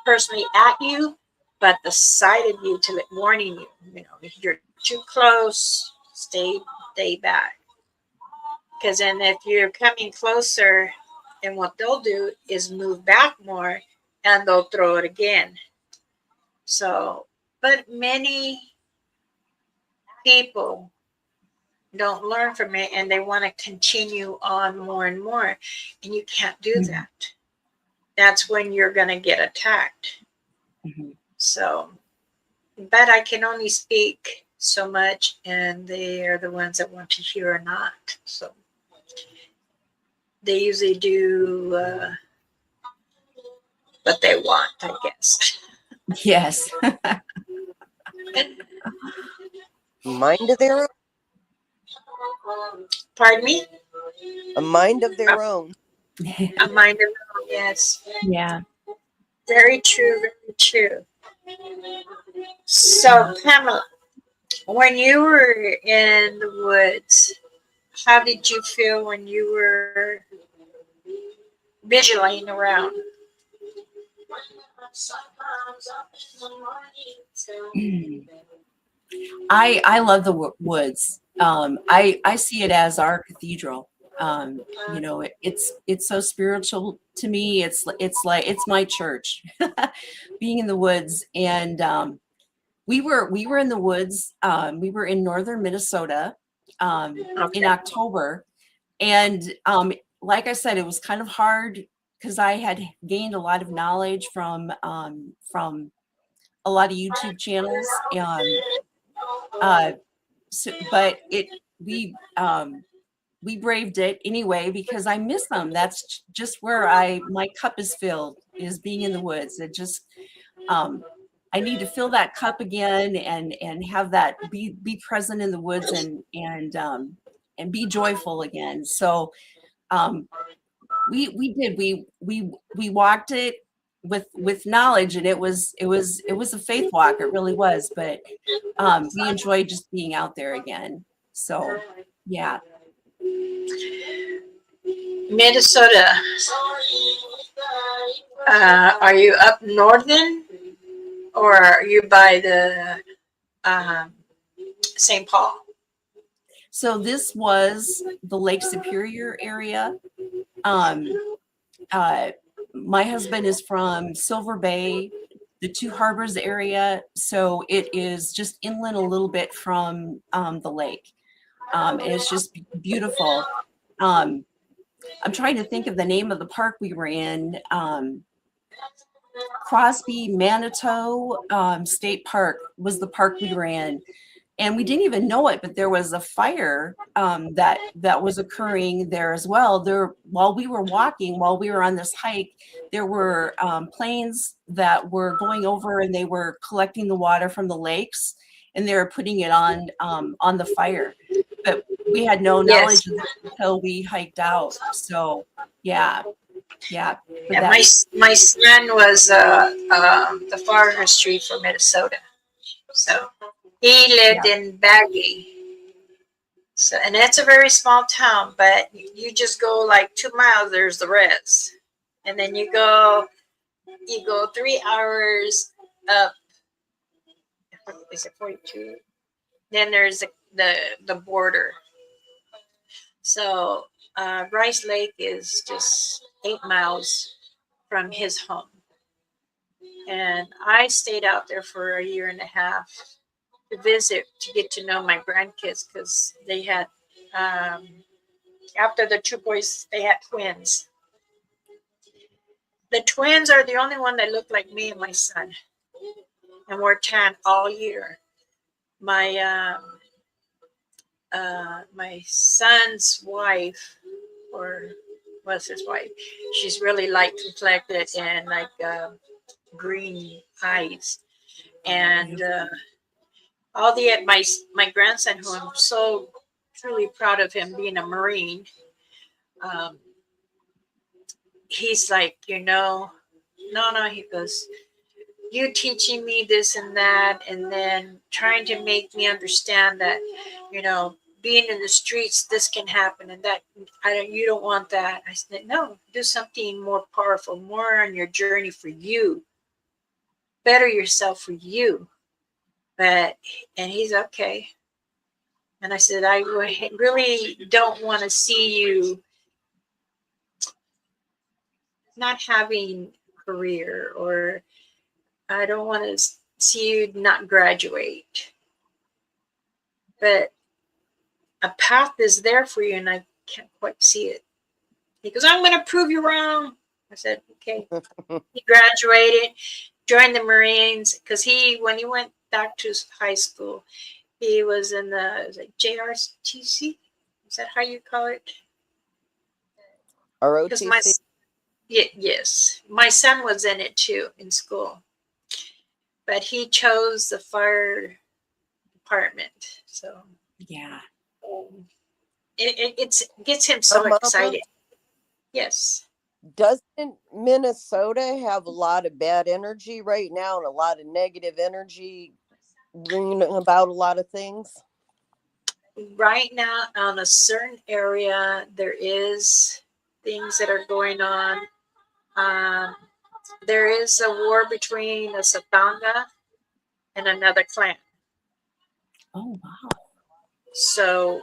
personally at you, but the side of you, to warning you. If you're too close, stay back. Because then if you're coming closer, and what they'll do is move back more, and they'll throw it again. So, but many people don't learn from it, and they want to continue on more and more, and you can't do that. That's when you're going to get attacked. So, but I can only speak so much, and they are the ones that want to hear or not. So they usually do what they want, I guess. Yes. Mind of their own. Pardon me? A mind of their own. A mind of their own, yes. Yeah. Very true, very true. So, Pamela, when you were in the woods, how did you feel when you were visualizing around? I love the woods. I see it as our cathedral. It's so spiritual to me. It's like it's my church. Being in the woods, and we were in the woods. We were in northern Minnesota in October, and like I said, it was kind of hard because I had gained a lot of knowledge from a lot of YouTube channels, and but we braved it anyway because I miss them. That's just where my cup is filled, is being in the woods. It just I need to fill that cup again and have that be present in the woods and be joyful again. So we did we walked it with knowledge, and it was a faith walk. It really was, but we enjoyed just being out there again. So yeah. Minnesota. Are you up northern, or are you by the St. Paul? So this was the Lake Superior area. My husband is from Silver Bay, the Two Harbors area, so it is just inland a little bit from the lake. and it's just beautiful. I'm trying to think of the name of the park we were in. Crosby Manitou State Park was the park we were in, and we didn't even know it, but there was a fire that was occurring there as well. There, while we were walking, while we were on this hike, there were planes that were going over, and they were collecting the water from the lakes, and they were putting it on the fire. But we had no knowledge Yes. of it until we hiked out. So yeah, yeah. But And that my son was the forestry for Minnesota, so he lived yeah, in Bagley. So, and it's a very small town, but you just go like 2 miles. There's the res, and then you go 3 hours up. Is it 42? Then there's the border. So Rice Lake is just 8 miles from his home. And I stayed out there for a year and a half to visit, to get to know my grandkids, because they had, after the two boys, they had twins. The twins are the only one that look like me and my son, and we're tan all year. My my son's wife, or was his wife, she's really light complected and like green eyes, and all the my grandson, who I'm so truly proud of him being a Marine, um, he's like, no, he goes, you teaching me this and that, and then trying to make me understand that, being in the streets, this can happen, and that you don't want that. I said, no, do something more powerful, more on your journey for you, better yourself for you. But and he's okay. And I said, I really don't want to see you not having a career, or I don't want to see you not graduate. But a path is there for you, and I can't quite see it. He goes, I'm going to prove you wrong. I said, okay. He graduated, joined the Marines, because when he went back to high school, he was in the JRTC. Is that how you call it? Because ROTC. yes, my son was in it too in school, but he chose the fire department. So yeah. it gets him so Mama, excited. Yes. doesn't Minnesota have a lot of bad energy right now and a lot of negative energy bringing about a lot of things? Right now, on a certain area, there is things that are going on. Um, there is a war between a Satanga and another clan. Oh wow. So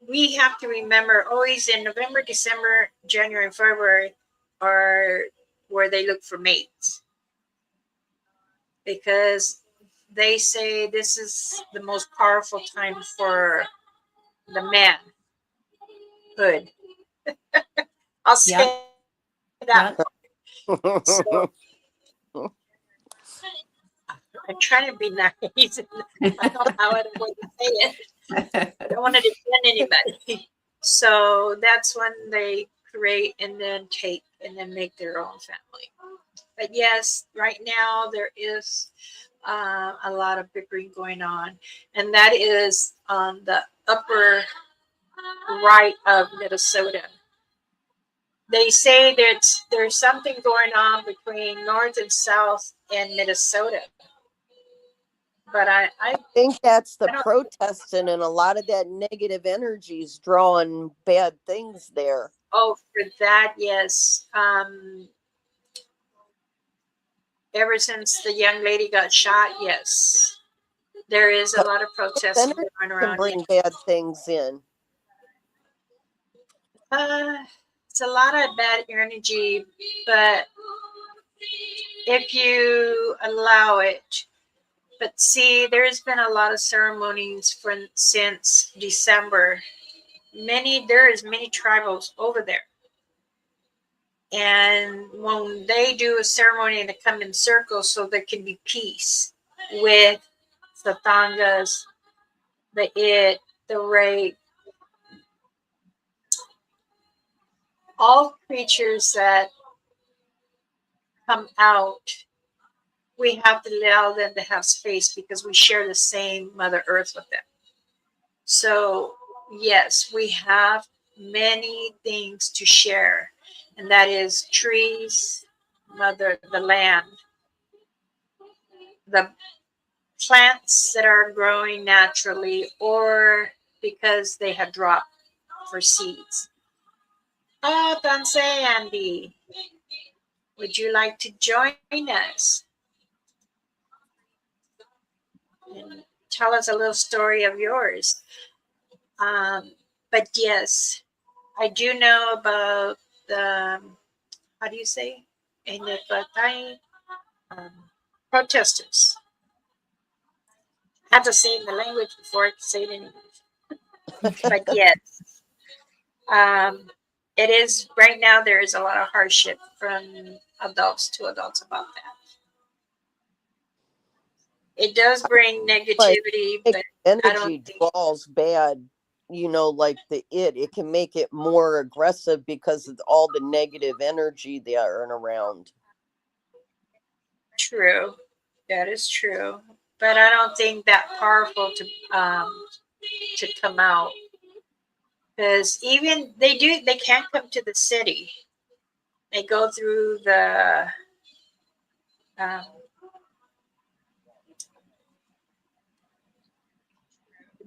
we have to remember, always in November, December, January, and February are where they look for mates, because they say this is the most powerful time for the manhood. I'll Yep. say that. Yep. So I'm trying to be nice. I don't know how I want to say it. I don't want to defend anybody. So that's when they create and then take and then make their own family. But yes, right now there is a lot of bickering going on, and that is on the upper right of Minnesota. They say that there's something going on between north and south in Minnesota, but I think that's the don't. protesting, and a lot of that negative energy is drawing bad things there. Oh, for that, yes. Ever since the young lady got shot, yes, there is a lot of protesting Energy going can around. bring bad things in. Uh, it's a lot of bad energy, but if you allow it, But see, there's been a lot of ceremonies since December. There is many tribals over there. And when they do a ceremony, they come in circles so there can be peace with the Tangas, the It, the Rape, all creatures that come out. We have to allow them to have space because we share the same Mother Earth with them. So, yes, we have many things to share, and that is trees, the land, the plants that are growing naturally or because they have dropped for seeds. Ah, Tanse Andy, would you like to join us and tell us a little story of yours? But yes, I do know about the, how do you say? Enepatai, um, protesters. I have to say it in the language before I can say it in English. But yes, um, it is right now. There is a lot of hardship from adults to adults about that. It does bring Like negativity, like, but I don't energy think draws bad, like the it can make it more aggressive because of all the negative energy they are around. true. That is true, but I don't think that powerful to come out because even they can't come to the city. They go through um,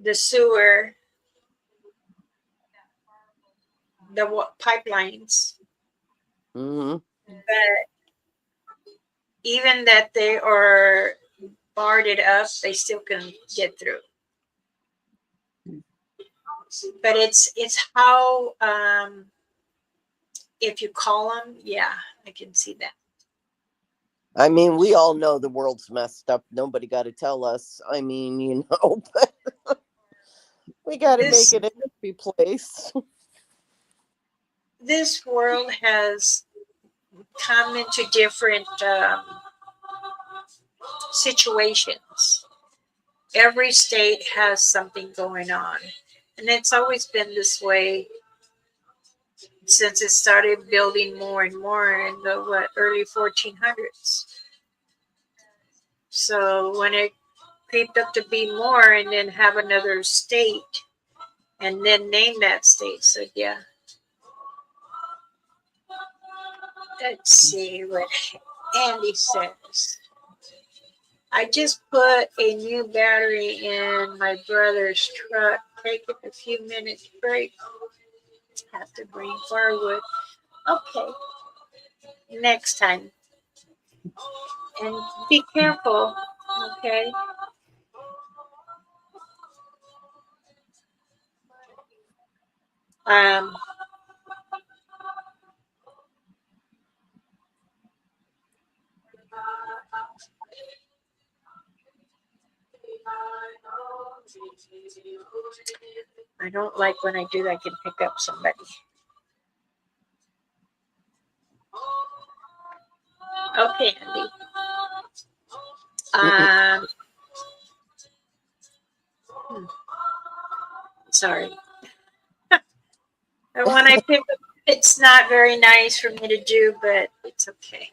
the sewer, the pipelines, Hmm. but even that they are barred it up, they still can get through. But it's how if you call them, yeah, I can see that. I mean, we all know the world's messed up. Nobody got to tell us. I mean, but we got to make This it a happy place. this world has come into different situations. Every state has something going on, and it's always been this way since it started building more and more in the early 1400s. So when it creeped up to be more, and then have another state, and then name that state. So yeah, let's see what Andy says. I just put a new battery in my brother's truck. Take a few minutes break. Have to bring firewood. Okay, next time. And be careful. Okay. Um, I don't like when I do that. I can pick up somebody. Okay, Andy. Um, hmm, sorry. And when I pick up, it's not very nice for me to do, but it's okay.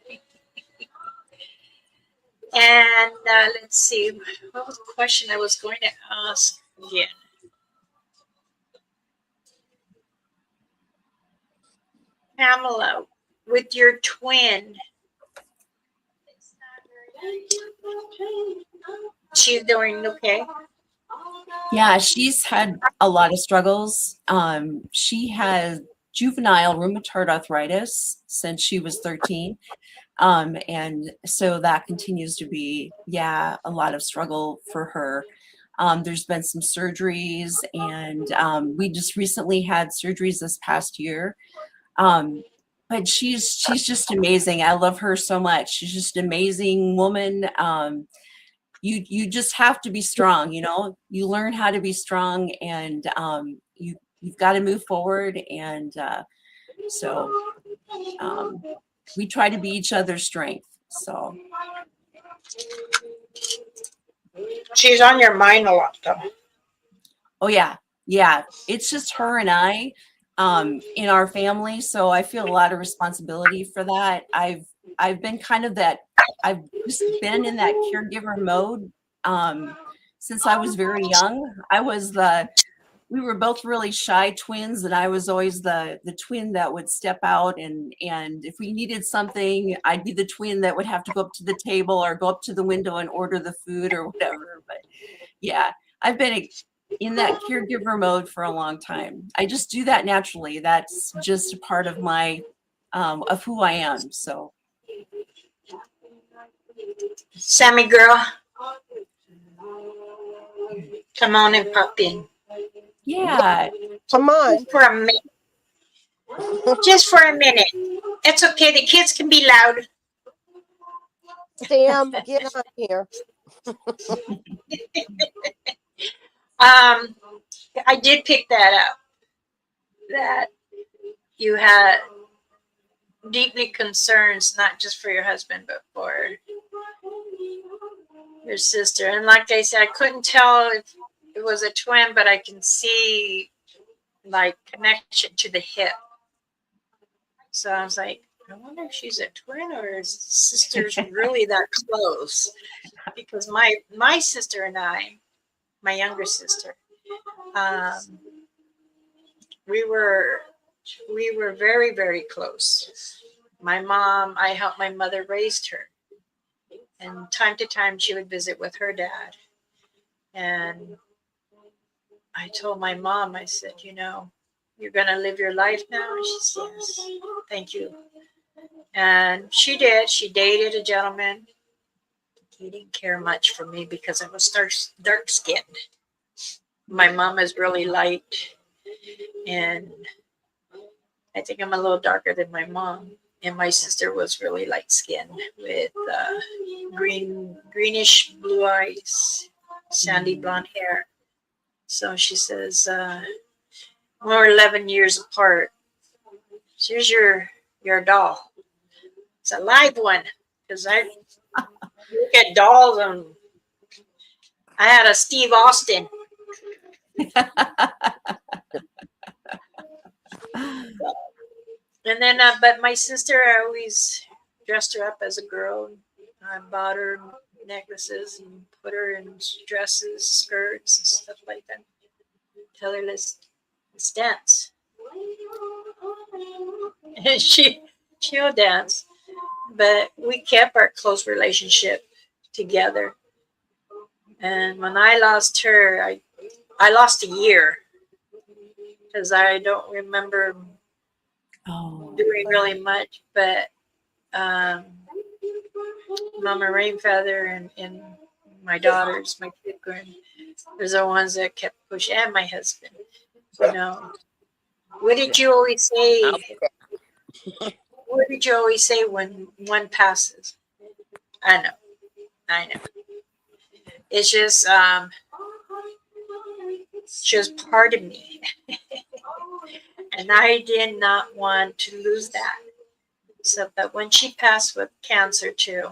And let's see, what was the question I was going to ask again? Pamela, with your twin, she's doing okay? Yeah, she's had a lot of struggles. She has juvenile rheumatoid arthritis since she was 13. And so that continues to be, yeah, a lot of struggle for her. There's been some surgeries, and we just recently had surgeries this past year. Um, but she's just amazing. I love her so much. She's just an amazing woman. you just have to be strong, you know, you learn how to be strong, and you've got to move forward. And so we try to be each other's strength. So She's on your mind a lot, though. oh yeah, yeah, it's just her and I in our family, so I feel a lot of responsibility for that. I've been kind of that, I've just been in that caregiver mode since I was very young. We were both really shy twins, and I was always the twin that would step out, and if we needed something, I'd be the twin that would have to go up to the table or go up to the window and order the food or whatever. But yeah, I've been in that caregiver mode for a long time. I just do that naturally. That's just a part of my of who I am. So Sammy girl, come on and pop in. yeah. Come on. For a minute. Just for a minute. It's okay. The kids can be loud. Sam, get on here. I did pick that up. That you had deeply concerns, not just for your husband, but for your sister. And like I said, I couldn't tell if it was a twin, but I can see like connection to the hip. So I was like, I wonder if she's a twin or his sister's really that close. Because my sister and I, my younger sister, we were very, very close. My mom, I helped my mother raised her. And time to time she would visit with her dad. And I told my mom, I said, you know, you're gonna live your life now? And she said, yes, thank you. And she did. She dated a gentleman. He didn't care much for me because I was dark skinned. My mom is really light, and I think I'm a little darker than my mom. And my sister was really light skinned with greenish blue eyes, sandy blonde hair. So she says, we're 11 years apart. Here's your doll. It's a live one. Because I look at dolls, and I had a Steve Austin. And then, but my sister, I always dressed her up as a girl. I bought her necklaces and put her in dresses, skirts, and stuff like that. Tell her, let's dance. And she'll dance. But we kept our close relationship together. And when I lost her, I lost a year because I don't remember doing really much. But Mama Rainfeather and my daughters, my children, they're the ones that kept pushing, and my husband. You know, what did you always say? What did you always say when one passes? I know. It's just part of me. And I did not want to lose that. So, but when she passed with cancer too,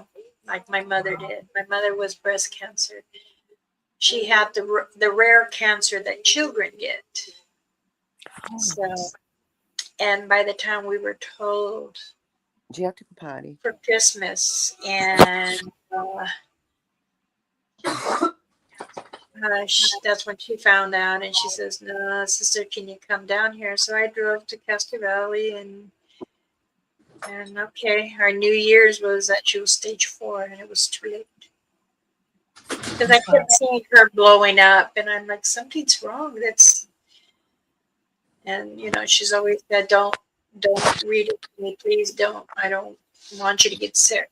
like my mother did, my mother was breast cancer. She had the rare cancer that children get. So, and by the time we were told Do you have to go potty? for Christmas, and that's when she found out, and she says, "No, sister, can you come down here?" So I drove to Castro Valley, and okay, our New Year's was that she was stage 4, and it was too late because I kept seeing her blowing up, and I'm like, something's wrong. And you know, she's always said, "Don't read it to me, please don't. I don't want you to get sick."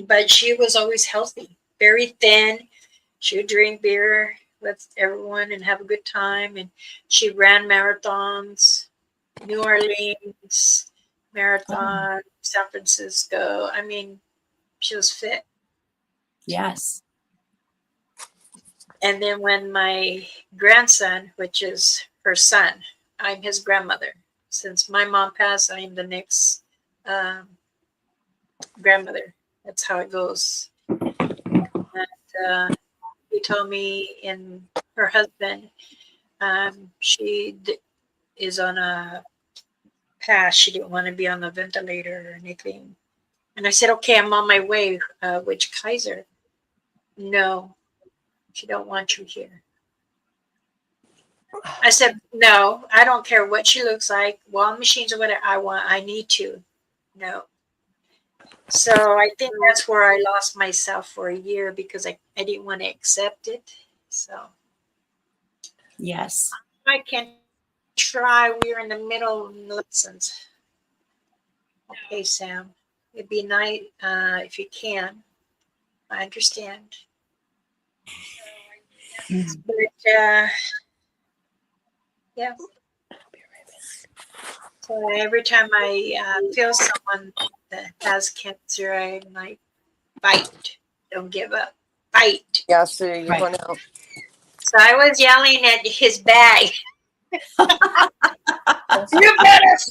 But she was always healthy, very thin. She would drink beer with everyone and have a good time. And she ran marathons, New Orleans marathon, San Francisco. I mean, she was fit. Yes. And then when my grandson, which is her son, I'm his grandmother. Since my mom passed, I'm the next grandmother. That's how it goes. And he told me in her husband, is on a pass. She didn't want to be on the ventilator or anything. And I said, okay, I'm on my way. Which Kaiser? No, she don't want you here. I said, no, I don't care what she looks like, wall machines or whatever. I need to. No. So I think that's where I lost myself for a year because I didn't want to accept it. So Yes. I can try. We're in the middle of lessons. Okay, Sam. It'd be nice if you can. I understand. Mhm. But yeah. So every time I feel someone that has cancer, I'm like, fight. Don't give up. Fight. Yeah, so you're Right. going out. So I was yelling at his bag. You better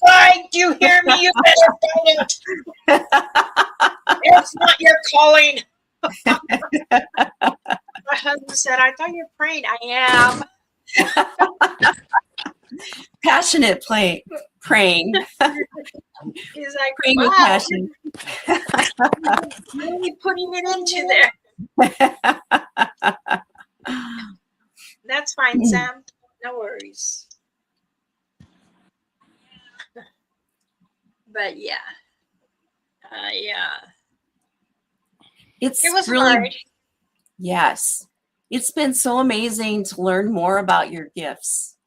fight. Do you hear me? You better fight it. It's not your calling. My husband said, I thought you were praying. I am. Passionate praying He's like, with wow, passion. you're really putting it into there. That's fine, Sam. No worries. But yeah. Yeah. It's It was really, hard. yes. It's been so amazing to learn more about your gifts.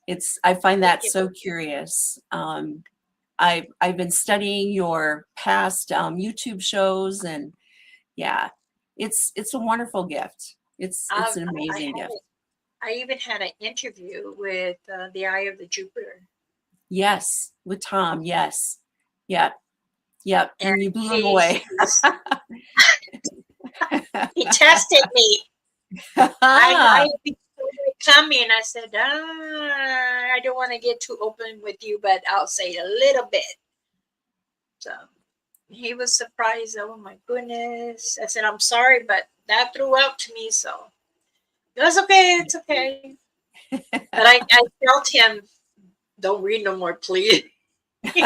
I find that so curious. I've been studying your past YouTube shows, and yeah, it's a wonderful gift. It's an amazing gift. I even had an interview with the Eye of the Jupiter. Yes, with Tom. Yes, yep, yep. And you blew him he, away. he tested me. I coming. I said, I don't want to get too open with you, but I'll say a little bit. So he was surprised. Oh my goodness. I said, I'm sorry, but that threw out to me. So that's okay. It's okay. But I felt him, don't read no more, please. He's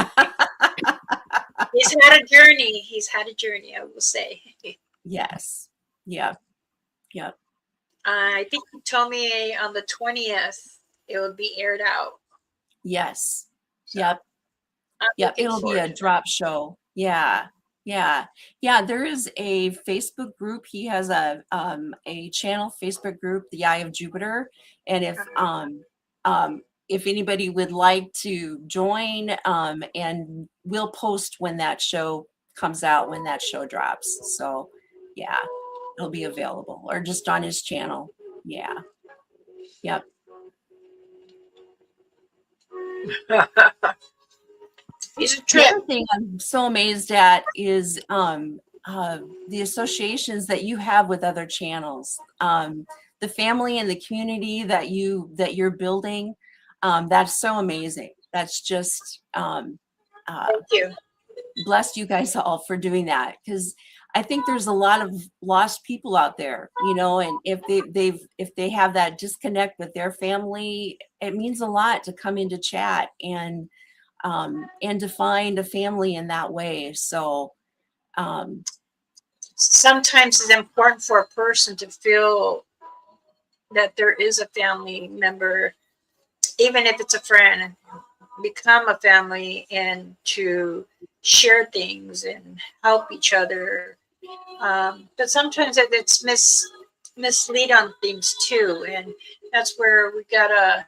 had a journey. He's had a journey, I will say. Yes. Yep. Yep. I think he told me on the 20th it would be aired out. Yes. So Yep. I'm Yep. looking It'll be forward a to drop show. Yeah. Yeah. Yeah. There is a Facebook group. He has a channel Facebook group, The Eye of Jupiter. And if anybody would like to join, and we'll post when that show comes out, when that show drops. So yeah, it'll be available, or just on his channel. Yeah. Yep. that. He's a The trip. other thing I'm so amazed at is the associations that you have with other channels, the family and the community that you're building. That's so amazing. That's just Thank you. bless you guys all for doing that, because I think there's a lot of lost people out there, and if they have that disconnect with their family, it means a lot to come into chat and to find a family in that way. So Sometimes it's important for a person to feel that there is a family member, even if it's a friend, become a family and to share things and help each other. But sometimes it's mislead on things too. And that's where we gotta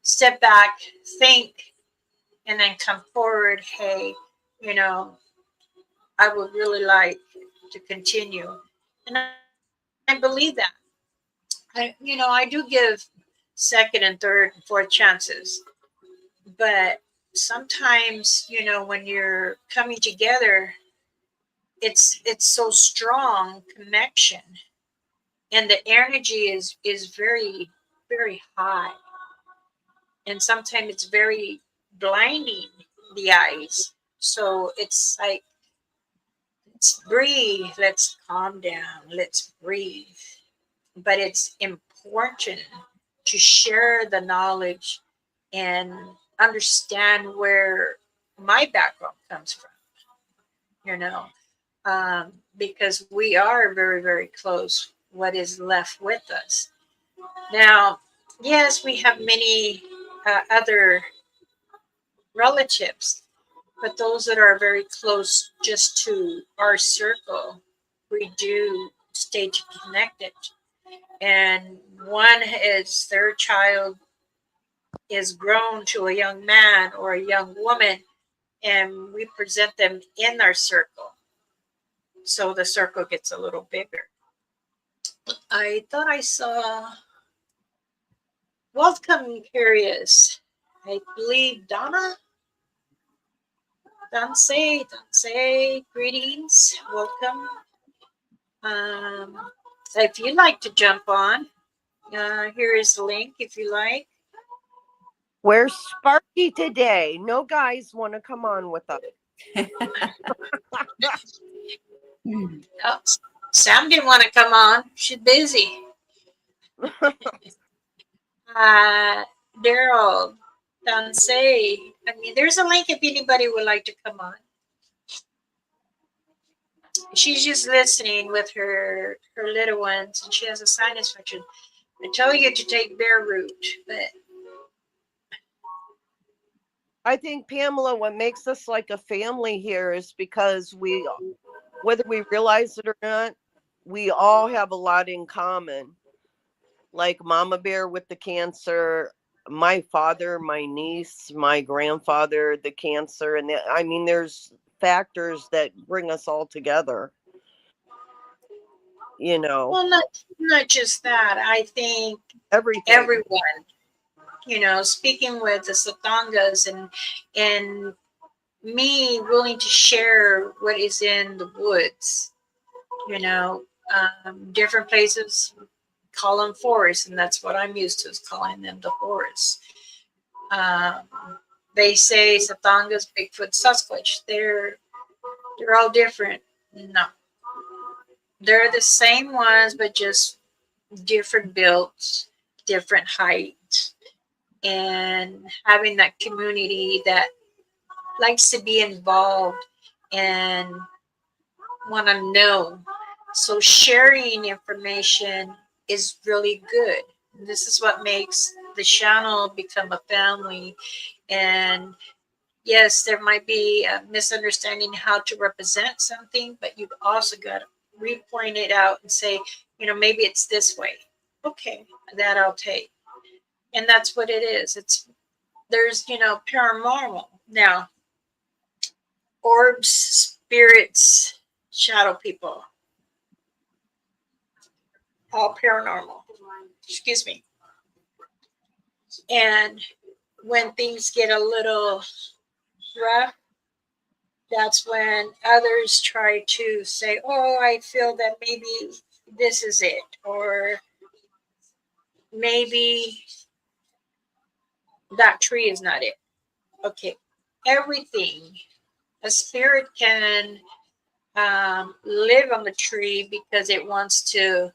step back, think, and then come forward. Hey, you know, I would really like to continue. And I believe that. I do give second and third and fourth chances, but sometimes, when you're coming together, it's so strong connection. and the energy is very, very high, and sometimes it's very blinding the eyes. So it's like, let's breathe, let's calm down, let's breathe. But it's important to share the knowledge and understand where my background comes from, you know, because we are very, very close. What is left with us now? Yes, we have many other relatives, but those that are very close just to our circle, we do stay connected. And one is their child is grown to a young man or a young woman, and we present them in our circle. So the circle gets a little bigger. I thought I saw welcome curious. I believe Donna. Danse, greetings, welcome. If you'd like to jump on, here is the link if you like. Where's Sparky today? No guys want to come on with us. Oh, Sam didn't want to come on. She's busy. Daryl, Danse. I mean, there's a link if anybody would like to come on. She's just listening with her little ones, and she has a sinus infection. I tell you to take bear root, but I think, Pamela, what makes us like a family here is because we, whether we realize it or not, we all have a lot in common. Like Mama Bear with the cancer, my father, my niece, my grandfather, the cancer. And I mean, there's factors that bring us all together. You know, well, not just that. I think everything. everyone, speaking with the Satangas and me willing to share what is in the woods, different places call them forests, and that's what I'm used to, is calling them the forests. Um, they say Satangas, Bigfoot, Sasquatch. They're all different. No, they're the same ones, but just different builds, different height, and having that community that likes to be involved and want to know. So sharing information is really good. This is what makes the channel become a family. And yes, there might be a misunderstanding how to represent something, but you've also got to re-point it out and say, maybe it's this way. Okay, that I'll take. And that's what it is. There's paranormal. Now, orbs, spirits, shadow people, all paranormal. Excuse me. And when things get a little rough, that's when others try to say, oh, I feel that maybe this is it, or maybe that tree is not it. Okay, everything. A spirit can live on the tree because it wants to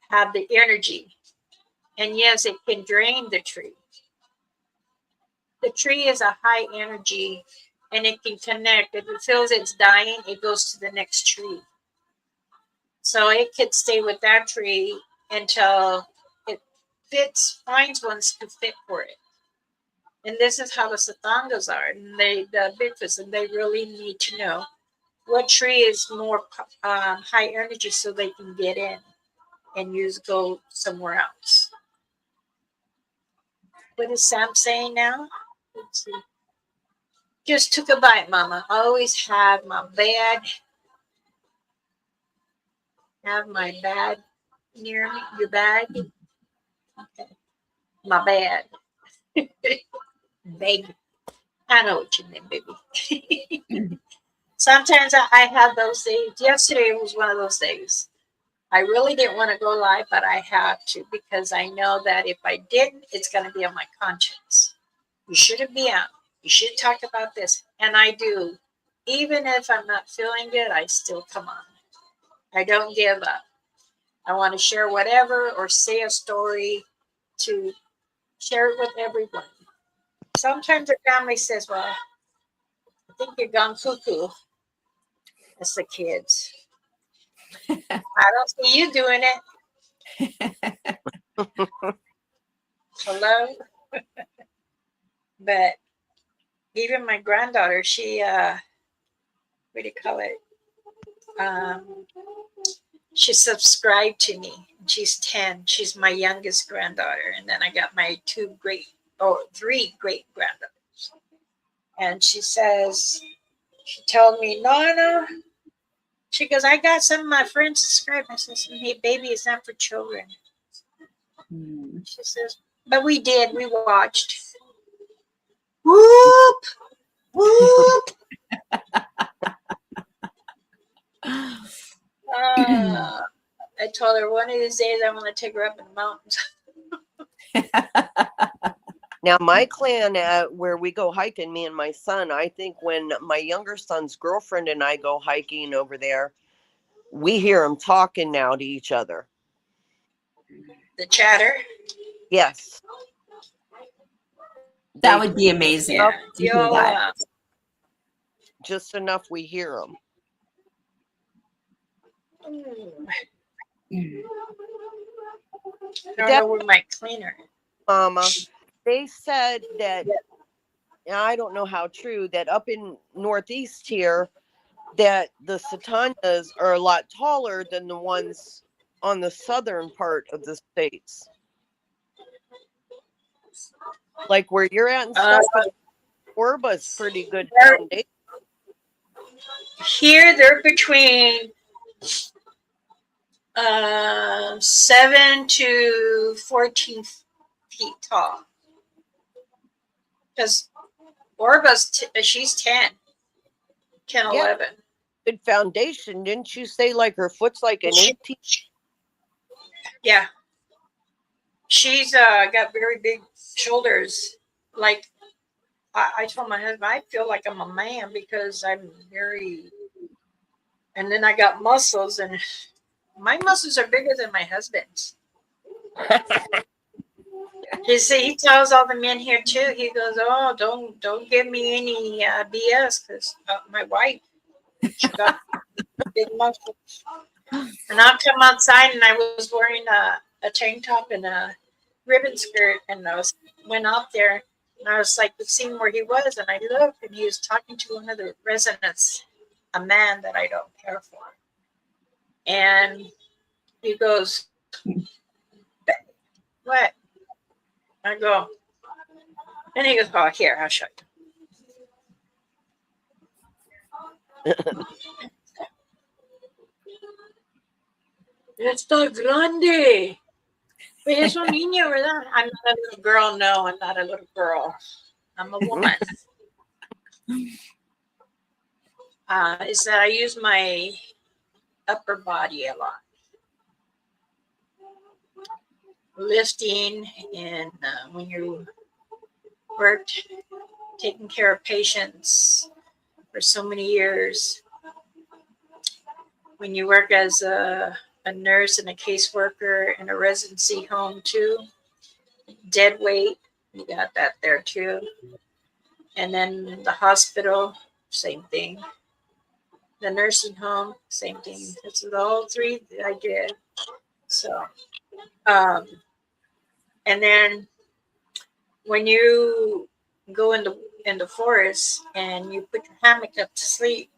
have the energy. And yes, it can drain the tree. The tree is a high energy and it can connect. If it feels it's dying, it goes to the next tree. So it could stay with that tree until it finds ones to fit for it. And this is how the Satangas are, and the Bigfoots, and they really need to know what tree is more high energy so they can get in and go somewhere else. What is Sam saying now? Let's see. Just took a bite, Mama. I always have my bag near me. Your bag? Okay. My bag. Bag. I know what you mean, baby. Sometimes I have those days. Yesterday was one of those days. I really didn't want to go live, but I had to because I know that if I didn't, it's going to be on my conscience. You shouldn't be out. You should talk about this. And I do. Even if I'm not feeling good, I still come on. I don't give up. I want to share whatever or say a story to share it with everyone. Sometimes the family says, well, I think you're gone cuckoo. That's the kids. I don't see you doing it. Hello? But even my granddaughter, she, what do you call it? She subscribed to me. She's 10. She's my youngest granddaughter. And then I got my three great granddaughters. And she says, she told me, Nana, she goes, I got some of my friends subscribed. I says, hey, baby, it's not for children. She says, but we did. We watched. Whoop, whoop. I told her one of these days I want to take her up in the mountains. Now, my clan, where we go hiking, me and my son, I think when my younger son's girlfriend and I go hiking over there, we hear them talking now to each other. The chatter. Yes. That would be amazing. Enough, to hear that. just enough we hear them. I don't know where my cleaner. Mama, they said that, and I don't know how true, that up in Northeast here, that the Satanas are a lot taller than the ones on the southern part of the states. Like where you're at and stuff, but Orba's pretty good foundation. Here they're between 7 to 14 feet tall. Because Orba's, she's 10, 11. Good foundation. Didn't you say like her foot's like an 18? Yeah. She's got very big shoulders. Like I told my husband, I feel like I'm a man because I'm very, and then I got muscles, and my muscles are bigger than my husband's. He tells all the men here too. He goes, "Oh, don't give me any BS, because my wife, she got big muscles." And I'll come outside, and I was wearing a tank top and a ribbon skirt, and I went out there, and I was like seeing where he was, and I looked, and he was talking to one of the residents, a man that I don't care for, and he goes, "What?" I go, and he goes, "Oh, here, I'll show you." Está grande. Pero es un niño, ¿verdad? I'm not a little girl. No, I'm not a little girl. I'm a woman. Is that I use my upper body a lot. Lifting, and when you worked taking care of patients for so many years, when you work as a nurse and a caseworker in a residency home too, dead weight, you got that there too. And then the hospital, same thing. The nursing home, same thing. This is all three that I did. So, and then when you go in the forest and you put your hammock up to sleep,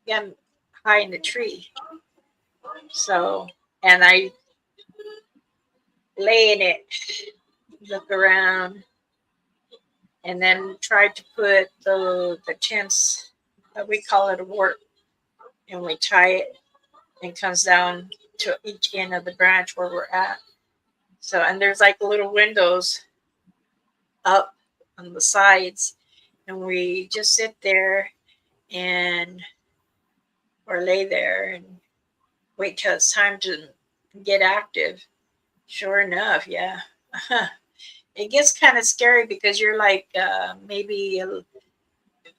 I'm high in the tree. So, and I lay in it, look around, and then try to put the tents, we call it a warp, and we tie it, and it comes down to each end of the branch where we're at. So, and there's like little windows up on the sides, and we just sit there and or lay there and wait till it's time to get active. Sure enough, yeah. It gets kind of scary because you're like maybe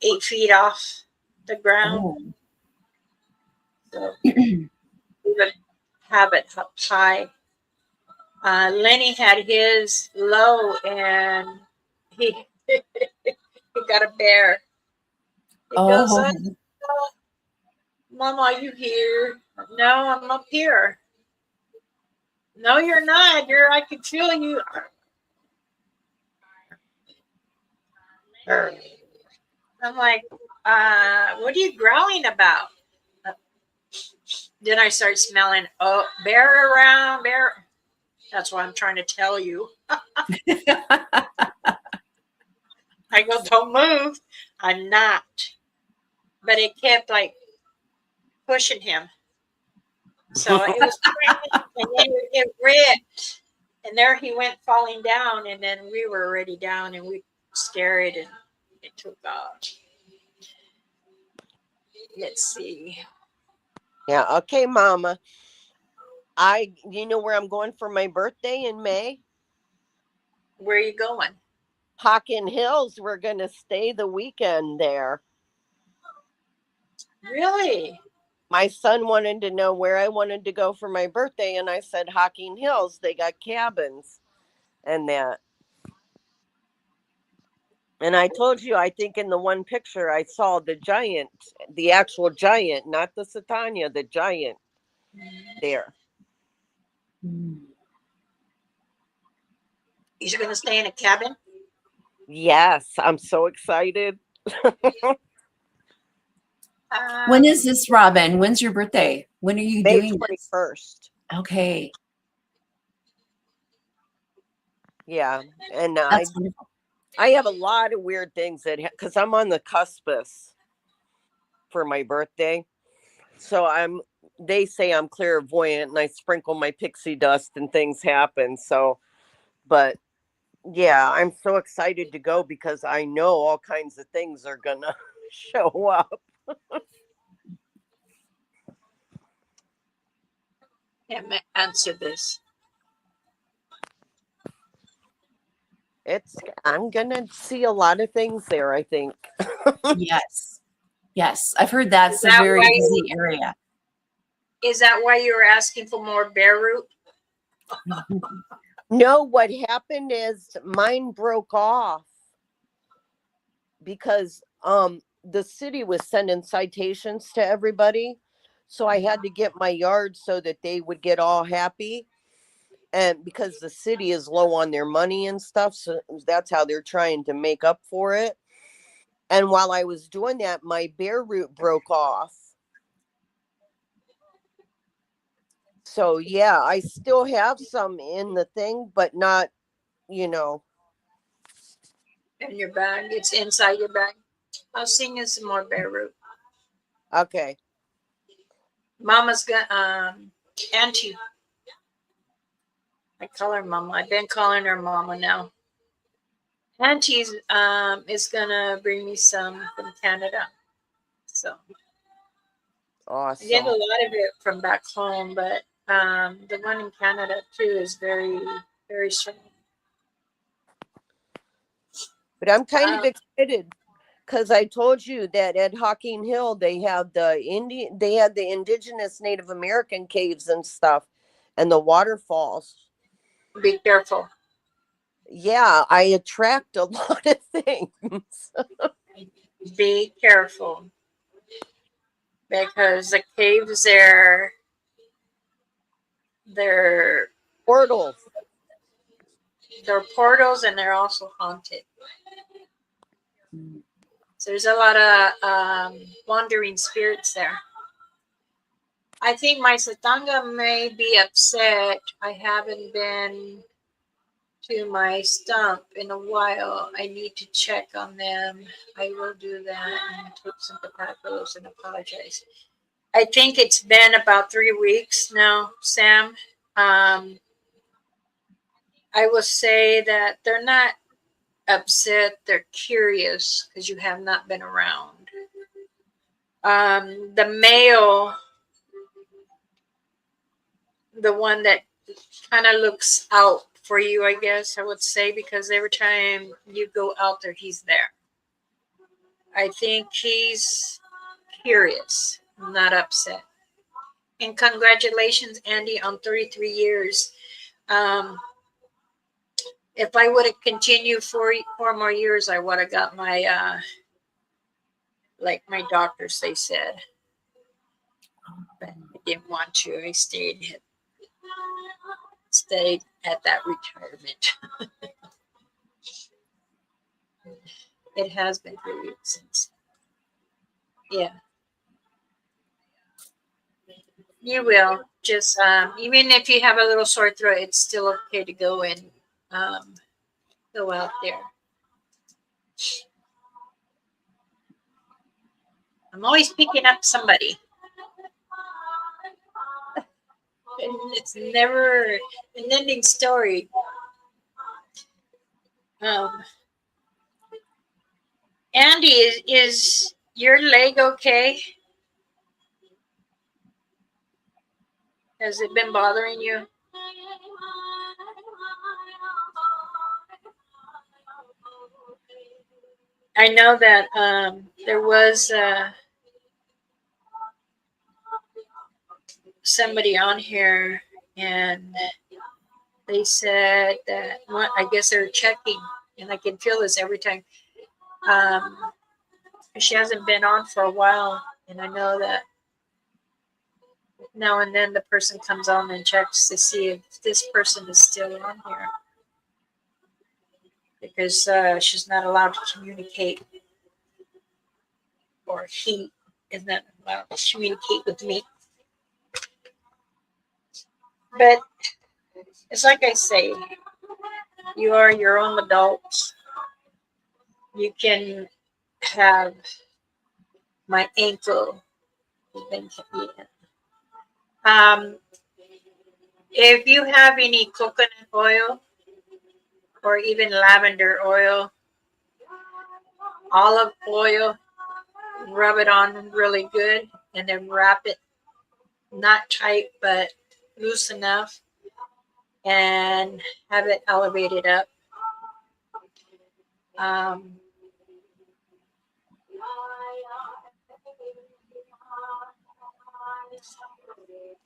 8 feet off the ground. Oh. So you would have it up high. Lenny had his low, and he he got a bear. He goes, Oh. Mom, are you here? No, I'm up here. No, you're not. I can feel you. I'm like, what are you growling about? Then I start smelling, oh, bear around, bear. That's what I'm trying to tell you. I go, don't move. I'm not. But it kept like pushing him. So it was crazy. And then it ripped. And there he went falling down. And then we were already down and we scared and it took off. Let's see. Yeah. Okay, Mama. You know where I'm going for my birthday in May? Where are you going? Hockin Hills. We're going to stay the weekend there. Really? My son wanted to know where I wanted to go for my birthday, and I said Hocking Hills. They got cabins and that. And I told you, I think in the one picture I saw the giant, the actual giant, not the Satania, the giant there. You're going to stay in a cabin? Yes, I'm so excited. When is this, Robin? When's your birthday? When are you May doing this? 21st. Okay. Yeah, and That's wonderful. I have a lot of weird things because I'm on the cuspus for my birthday. So they say I'm clairvoyant and I sprinkle my pixie dust and things happen. So, but yeah, I'm so excited to go because I know all kinds of things are gonna show up. Can't answer this. I'm gonna see a lot of things there, I think. Yes. Yes. I've heard that's Is a that very why busy area. Is that why you were asking for more bear root? No, what happened is mine broke off because the city was sending citations to everybody. So I had to get my yard so that they would get all happy. And because the city is low on their money and stuff, so that's how they're trying to make up for it. And while I was doing that, my bear root broke off. So yeah, I still have some in the thing, but not, you know. In your bag? It's inside your bag. I'll sing you some more bear root. Okay. Mama's got Auntie. I call her Mama. I've been calling her Mama now. Auntie's is gonna bring me some from Canada. So I get a Awesome. lot of it from back home, but the one in Canada too is very, very strong. But I'm kind of excited because I told you that at Hocking Hill they have they had the indigenous Native American caves and stuff and the waterfalls. Be careful. Yeah, I attract a lot of things. Be careful. Because the caves there, they're Portals. they're portals and they're also haunted. So there's a lot of wandering spirits there. I think my Satanga may be upset. I haven't been to my stump in a while. I need to check on them. I will do that and take some potatoes and apologize. I think it's been about 3 weeks now, Sam. I will say that they're not upset, they're curious because you have not been around. The male the one that kind of looks out for you, I guess I would say, because every time you go out there, he's there. I think he's curious, not upset. And congratulations, Andy, on 33 years. Um, if I would have continued four more years, I would have got my, like my doctors, they said. But I didn't want to. I stayed at that retirement. It has been 3 weeks since. Yeah, you will. Just even if you have a little sore throat, it's still okay to go and um, go out there. I'm always picking up somebody. And it's never an ending story. Um, Andy, is your leg okay? Has it been bothering you? I know that there was somebody on here, and they said that, well, I guess they're checking, and I can feel this every time. Um, she hasn't been on for a while, and I know that now and then the person comes on and checks to see if this person is still on here, because she's not allowed to communicate, or he is not allowed to communicate with me. But it's like I say, you are your own adult. You can have my ankle has been eaten. If you have any coconut oil or even lavender oil, olive oil, rub it on really good and then wrap it not tight but loose enough and have it elevated up. Um,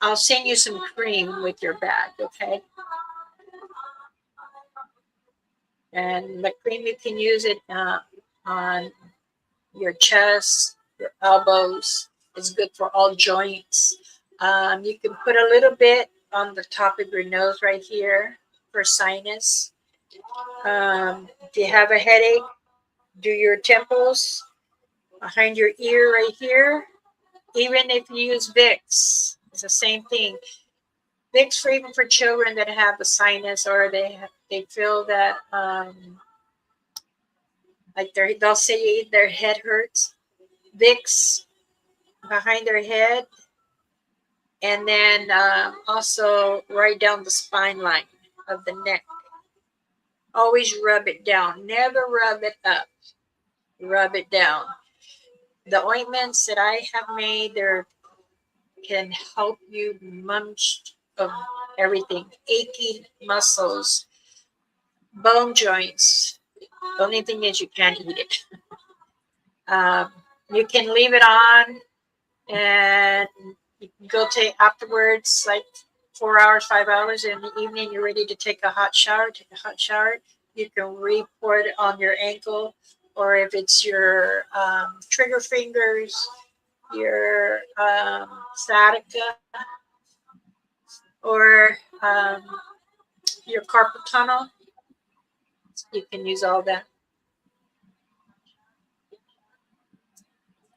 I'll send you some cream with your bag, okay? And the cream, you can use it on your chest, your elbows. It's good for all joints. You can put a little bit on the top of your nose right here for sinus. If you have a headache, do your temples, behind your ear right here. Even if you use Vicks, it's the same thing. Vicks for even for children that have a sinus, or they feel that like they'll say their head hurts. Vicks behind their head, and then also right down the spine line of the neck. Always rub it down. Never rub it up. Rub it down. The ointments that I have made, they can help you munch of everything. Achy muscles, bone joints. The only thing is you can't eat it. Um, you can leave it on and you can go take afterwards, like 4 hours, 5 hours in the evening. You're ready to take a hot shower. Take a hot shower. You can re-pour it on your ankle, or if it's your trigger fingers, your sciatica, or your carpal tunnel. You can use all that.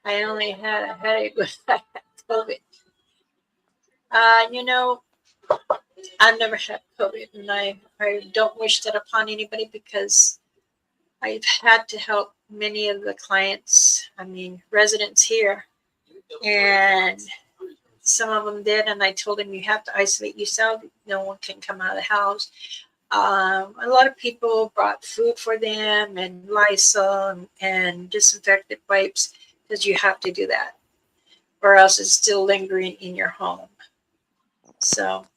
I only had a headache when I had COVID. You know, I've never had COVID, and I don't wish that upon anybody, because I've had to help many of the clients, residents here, and some of them did, and I told them, you have to isolate yourself. No one can come out of the house. A lot of people brought food for them and Lysol and disinfectant wipes, because you have to do that, or else it's still lingering in your home. So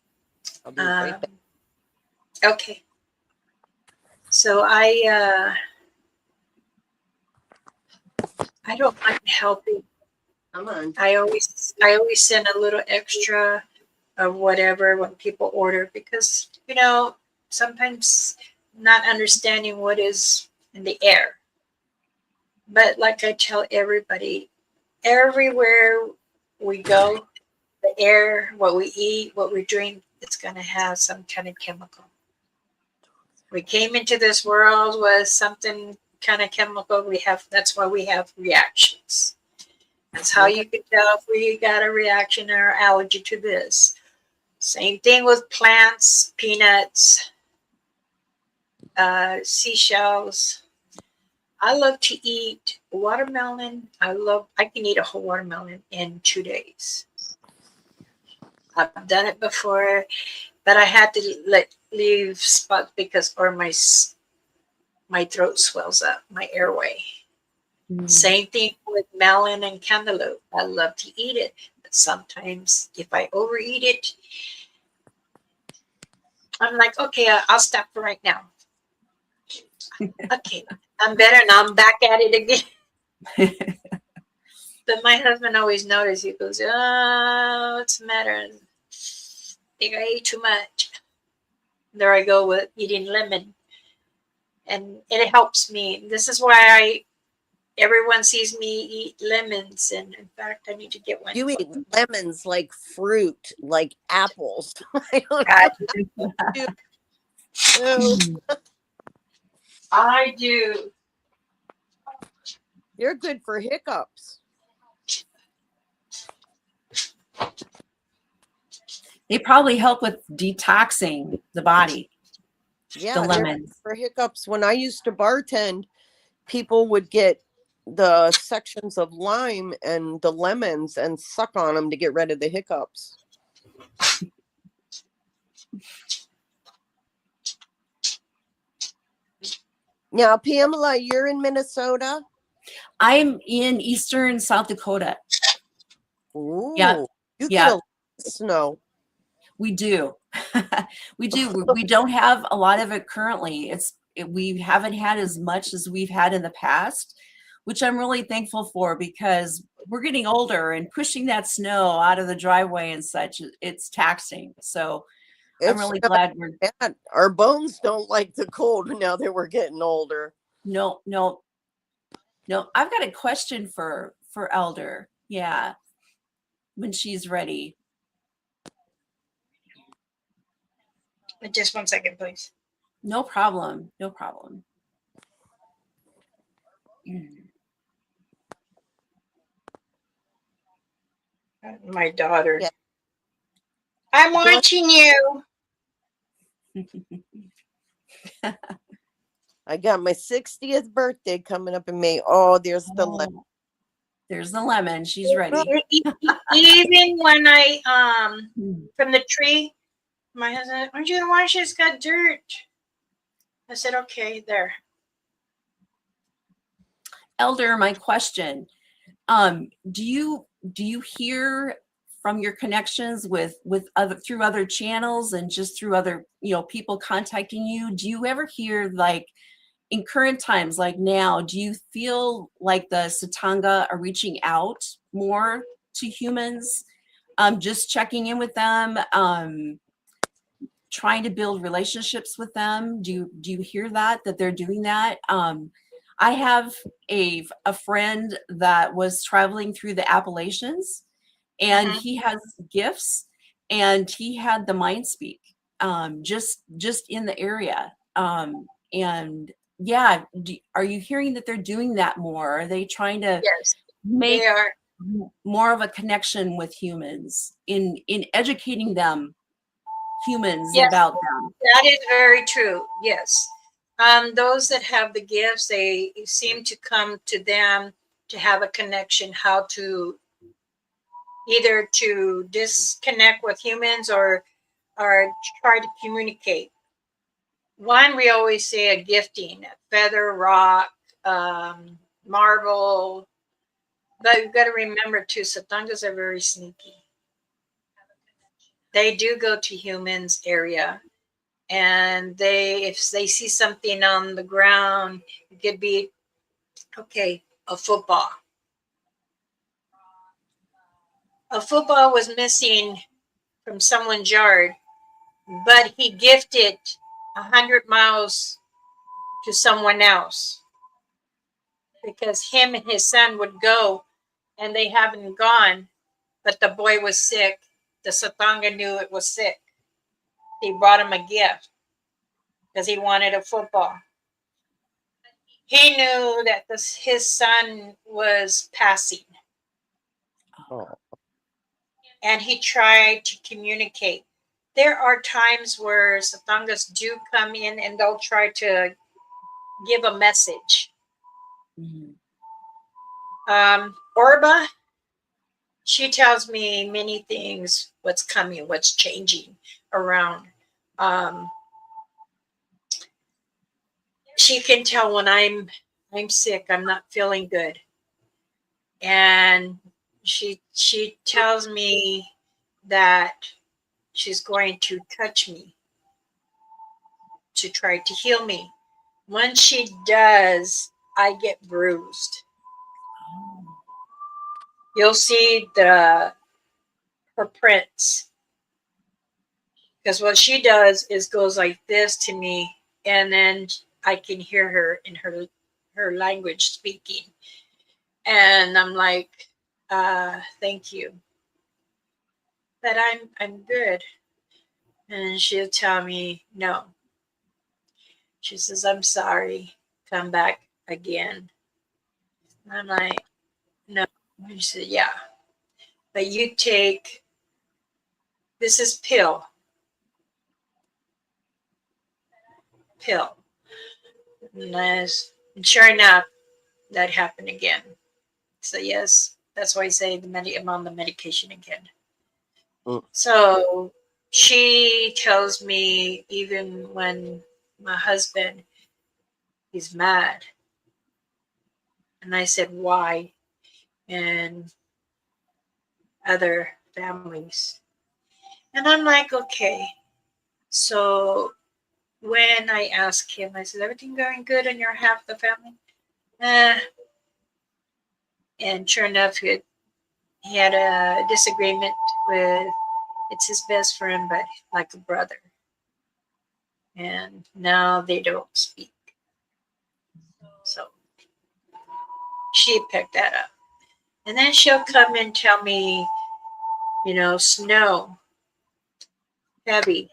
I'll be right Um, back. okay. So I don't mind helping. Come on. I always send a little extra of whatever when people order because sometimes not understanding what is in the air. But like I tell everybody, everywhere we go, the air, what we eat, what we drink, it's going to have some kind of chemical. We came into this world with something kind of chemical. That's why we have reactions. That's how Okay. you can tell if we got a reaction or allergy to this. Same thing with plants, peanuts, seashells. I love to eat watermelon. I can eat a whole watermelon in 2 days. I've done it before, but I had to leave spots because or my throat swells up, my airway. Same thing with melon and cantaloupe. I love to eat it, but sometimes if I overeat it, I'm like, okay, I'll stop for right now. Okay, I'm better now. I'm back at it again. But my husband always notices. He goes, "Oh, what's the matter? I think I ate too much." There I go with eating lemon, and it helps me. This is why everyone sees me eat lemons, and in fact, I need to get one. You eat lemons like fruit, like apples. I don't I know. Ew. I do. You're good for hiccups. They probably help with detoxing the body, the Yeah, they're good lemons. for hiccups. When I used to bartend, people would get the sections of lime and the lemons and suck on them to get rid of the hiccups. Now, Pamela, you're in Minnesota? I'm in eastern South Dakota. Yeah, Ooh, you get yeah, a lot of snow. we do. We do. We don't have a lot of it currently. We haven't had as much as we've had in the past, which I'm really thankful for because we're getting older and pushing that snow out of the driveway and such, it's taxing. So I'm It's really not glad we're bad. Our bones don't like the cold now that we're getting older. no, no, no. I've got a question for Elder. Yeah, when she's ready. Just 1 second, please. No problem. No problem. My daughter. Yeah. I'm Go ahead. watching you. I got my 60th birthday coming up in May. Oh, there's the lemon. Oh, there's the lemon. She's ready. Even when I Hmm. from the tree, my husband, aren't you gonna wash it? It's got dirt. I said, okay, there. Elder, my question. Do you hear from your connections with other through other channels and just through other people contacting you? Do you ever hear like in current times like now? Do you feel like the Satanga are reaching out more to humans, just checking in with them, trying to build relationships with them? Do you hear that they're doing that? I have a friend that was traveling through the Appalachians, and Mm-hmm. he has gifts, and he had the mind speak, just in the area, and yeah. Are you hearing that they're doing that more? Are they trying to Yes, they make are. more of a connection with humans in educating them, humans, Yes, about them? that is very true. Yes. Those that have the gifts, they seem to come to them to have a connection, how to either to disconnect with humans or try to communicate. One, we always say a gifting, a feather, rock, marble. But you've got to remember too, Satangas are very sneaky. they do go to humans area, and if they see something on the ground, it could be, okay, a football. A football was missing from someone's yard, but he gifted 100 miles to someone else because him and his son would go, and they haven't gone, but the boy was sick. The Satanga knew it was sick. He brought him a gift because he wanted a football. He knew that his son was passing, Oh, and he tried to communicate. There are times where Satangas do come in and they'll try to give a message. Mhm. Orba, she tells me many things, what's coming, what's changing around. She can tell when I'm sick, I'm not feeling good. And she tells me that she's going to touch me to try to heal me. When she does, I get bruised. Oh. You'll see her prints, because what she does is goes like this to me, and then I can hear her in her language speaking, and I'm like, thank you, but I'm good. And she'll tell me no. She says, I'm sorry, come back again. And I'm like, no. And she said, yeah, but you take, this is pill. And sure enough, that happened again. So yes, that's why I say I'm on the medication again. mm. So she tells me, even when my husband, he's mad. And I said, why? And other families. And I'm like, okay. So when I asked him, I said, everything going good on your half of the family? And sure enough, he had a disagreement with, it's his best friend, but like a brother. And now they don't speak. So she picked that up. And then she'll come and tell me, snow heavy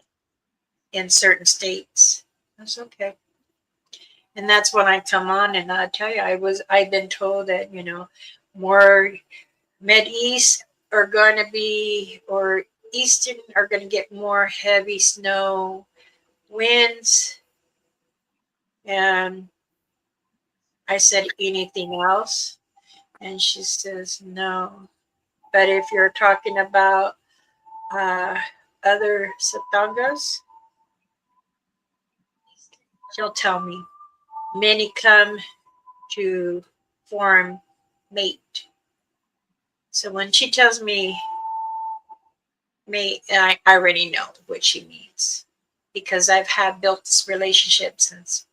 in certain states. That's okay. And that's when I come on and I tell you, I've been told that, more Med East are going to be, or Eastern are going to get more heavy snow winds. And I said, anything else? And she says, no. But if you're talking about uh, other Satangas, she'll tell me. Many come to form mate. So when she tells me mate, I already know what she means, because I've had built this relationship since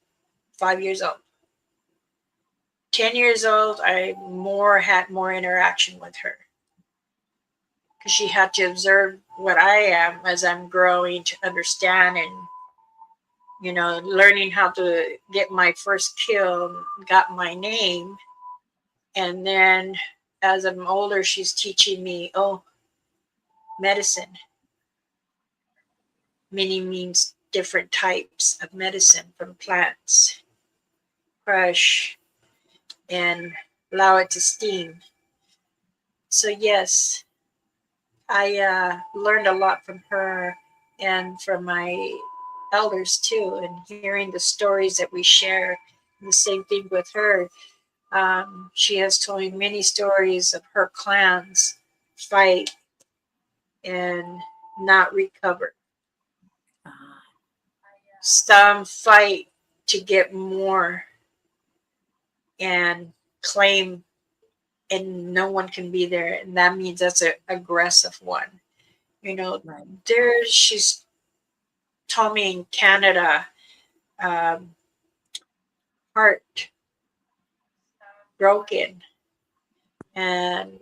5 years old. 10 years old, I had more interaction with her, because she had to observe what I am as I'm growing to understand, and learning how to get my first kill, got my name. And then as I'm older, she's teaching me, medicine. Many means different types of medicine from plants. Crush and allow it to steam. So yes, I learned a lot from her and from my elders too, and hearing the stories that we share. The same thing with her. She has told me many stories of her clans fight and not recover. Ah. Some fight to get more and claim, and no one can be there. And that means that's an aggressive one. You know, Right. she's told me in Canada, um, heart broken and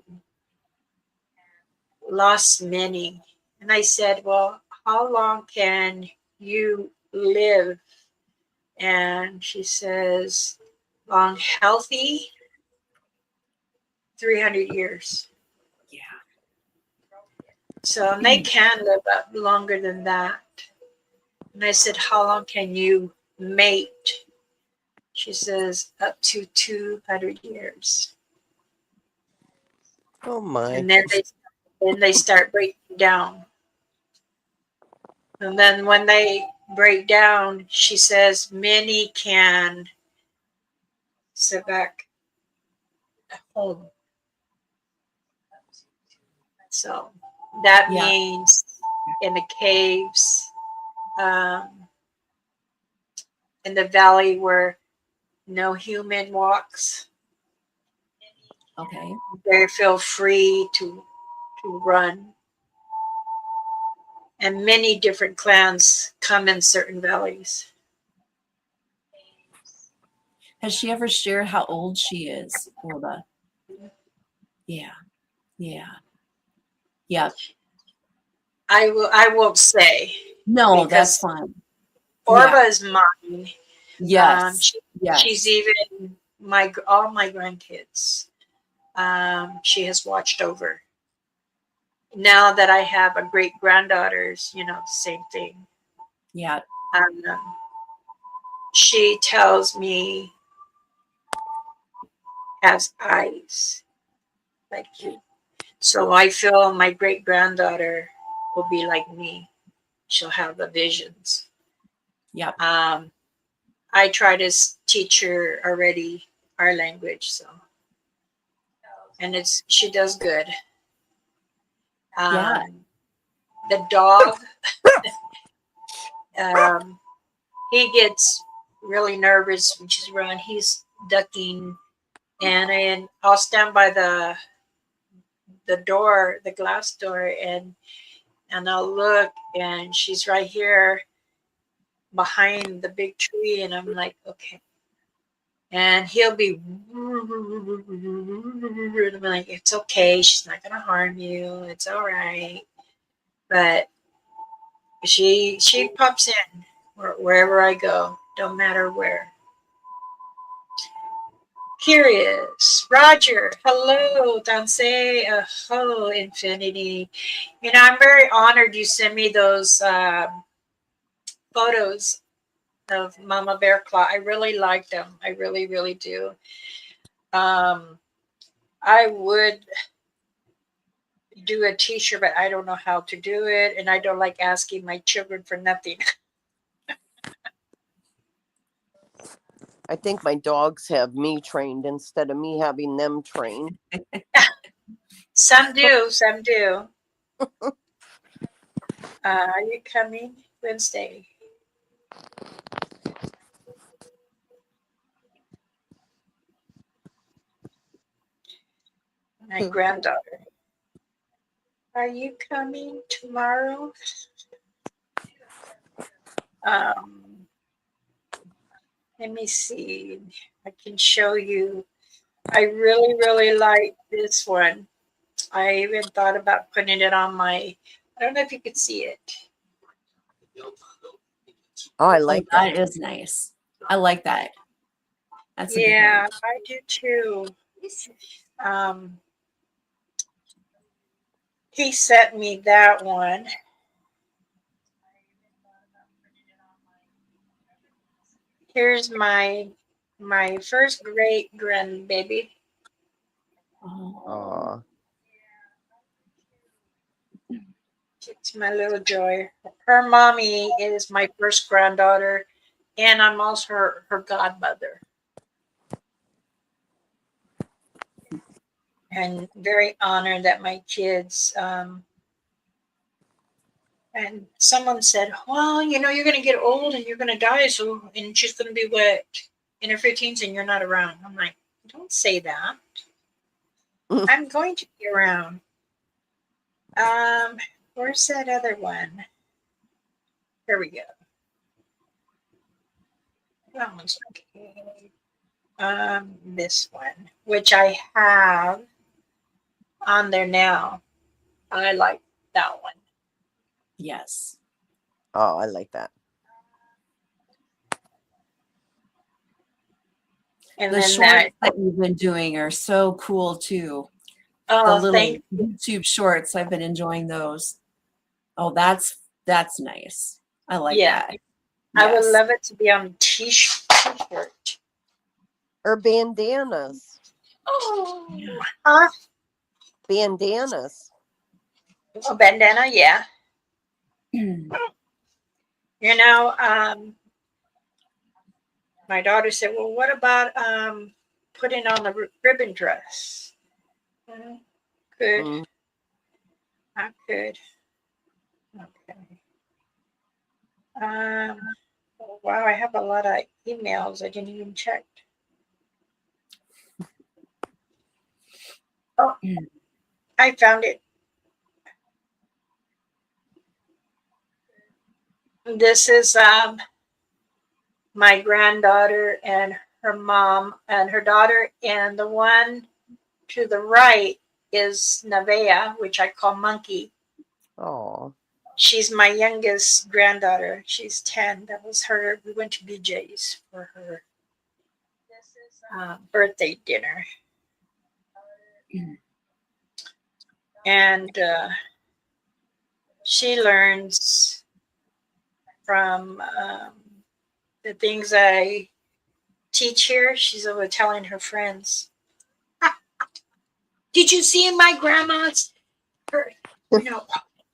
lost many. And I said, well, how long can you live? And she says, long, healthy, 300 years. Yeah. So and they can live up longer than that. And I said, how long can you mate? She says, up to 200 years. Oh my. And then they start breaking down. And then when they break down, she says, many can sit back at home. So that Yeah. means in the caves, um, in the valley where no human walks, Okay. they feel free to run. And many different clans come in certain valleys. Has she ever shared how old she is, Orba? Yeah. Yeah. Yeah. I won't say No, that's because fine. Yeah. Orba is mine. Yes. She's Yes. even all my grandkids. She has watched over. Now that I have a great granddaughters, same thing. Yeah. Um, she tells me has eyes like you. So I feel my great granddaughter will be like me. She'll have the visions. Yep. I try to teach her already our language, so and she does good. Yeah. The dog, um, he gets really nervous when she's around. He's ducking, and I'll stand by the door, the glass door, and I'll look, and she's right here behind the big tree, and I'm like, okay. And he'll be, and I'm like, it's okay. She's not gonna harm you. It's all right. But she pops in wherever I go. Don't matter where. Curious. Roger. Hello, Danse. Hello, Infinity. I'm very honored you sent me those photos of Mama Bear Claw. I really like them. I really, really do. I would do a t-shirt, but I don't know how to do it. And I don't like asking my children for nothing. I think my dogs have me trained instead of me having them trained. Some do, some do. Are you coming Wednesday? My granddaughter. Are you coming tomorrow? Um, Let me see. I can show you. I really, really like this one. I even thought about putting it on I don't know if you could see it. Oh, I Oh, like that. that is nice. I like that. That's a good Yeah, one. I do too. Um, he sent me that one. Here's my first great grandbaby. Oh. Aw. It's my little joy. Her mommy is my first granddaughter, and I'm also her godmother. And very honored that my kids. And someone said, "Well, you're going to get old and you're going to die, so and she's going to be what in her 15s, and you're not around." I'm like, "Don't say that. I'm going to be around." Um, Where's that other one? Here we go. That one's okay. This one, which I have on there now. I like that one. Yes. Oh, I like that. And The then shorts that. that you've been doing are so cool too. The Oh, little thank. YouTube shorts, I've been enjoying those. Oh, that's nice. I like Yeah, that. I would Yes. love it to be on t-shirt. Or bandanas. Oh, Yeah. huh? Bandanas. A bandana, yeah. You know, my daughter said, "Well, what about putting on the ribbon dress?" Good, Mm. I could. Okay. Wow, I have a lot of emails I didn't even check. Oh, I found it. This is my granddaughter and her mom and her daughter, and the one to the right is Nevaeh, which I call Monkey. Oh. She's my youngest granddaughter. She's 10. That was her. We went to BJ's for her birthday dinner. And she learns from the things I teach here. She's over telling her friends, "Did you see my grandma's?" Her,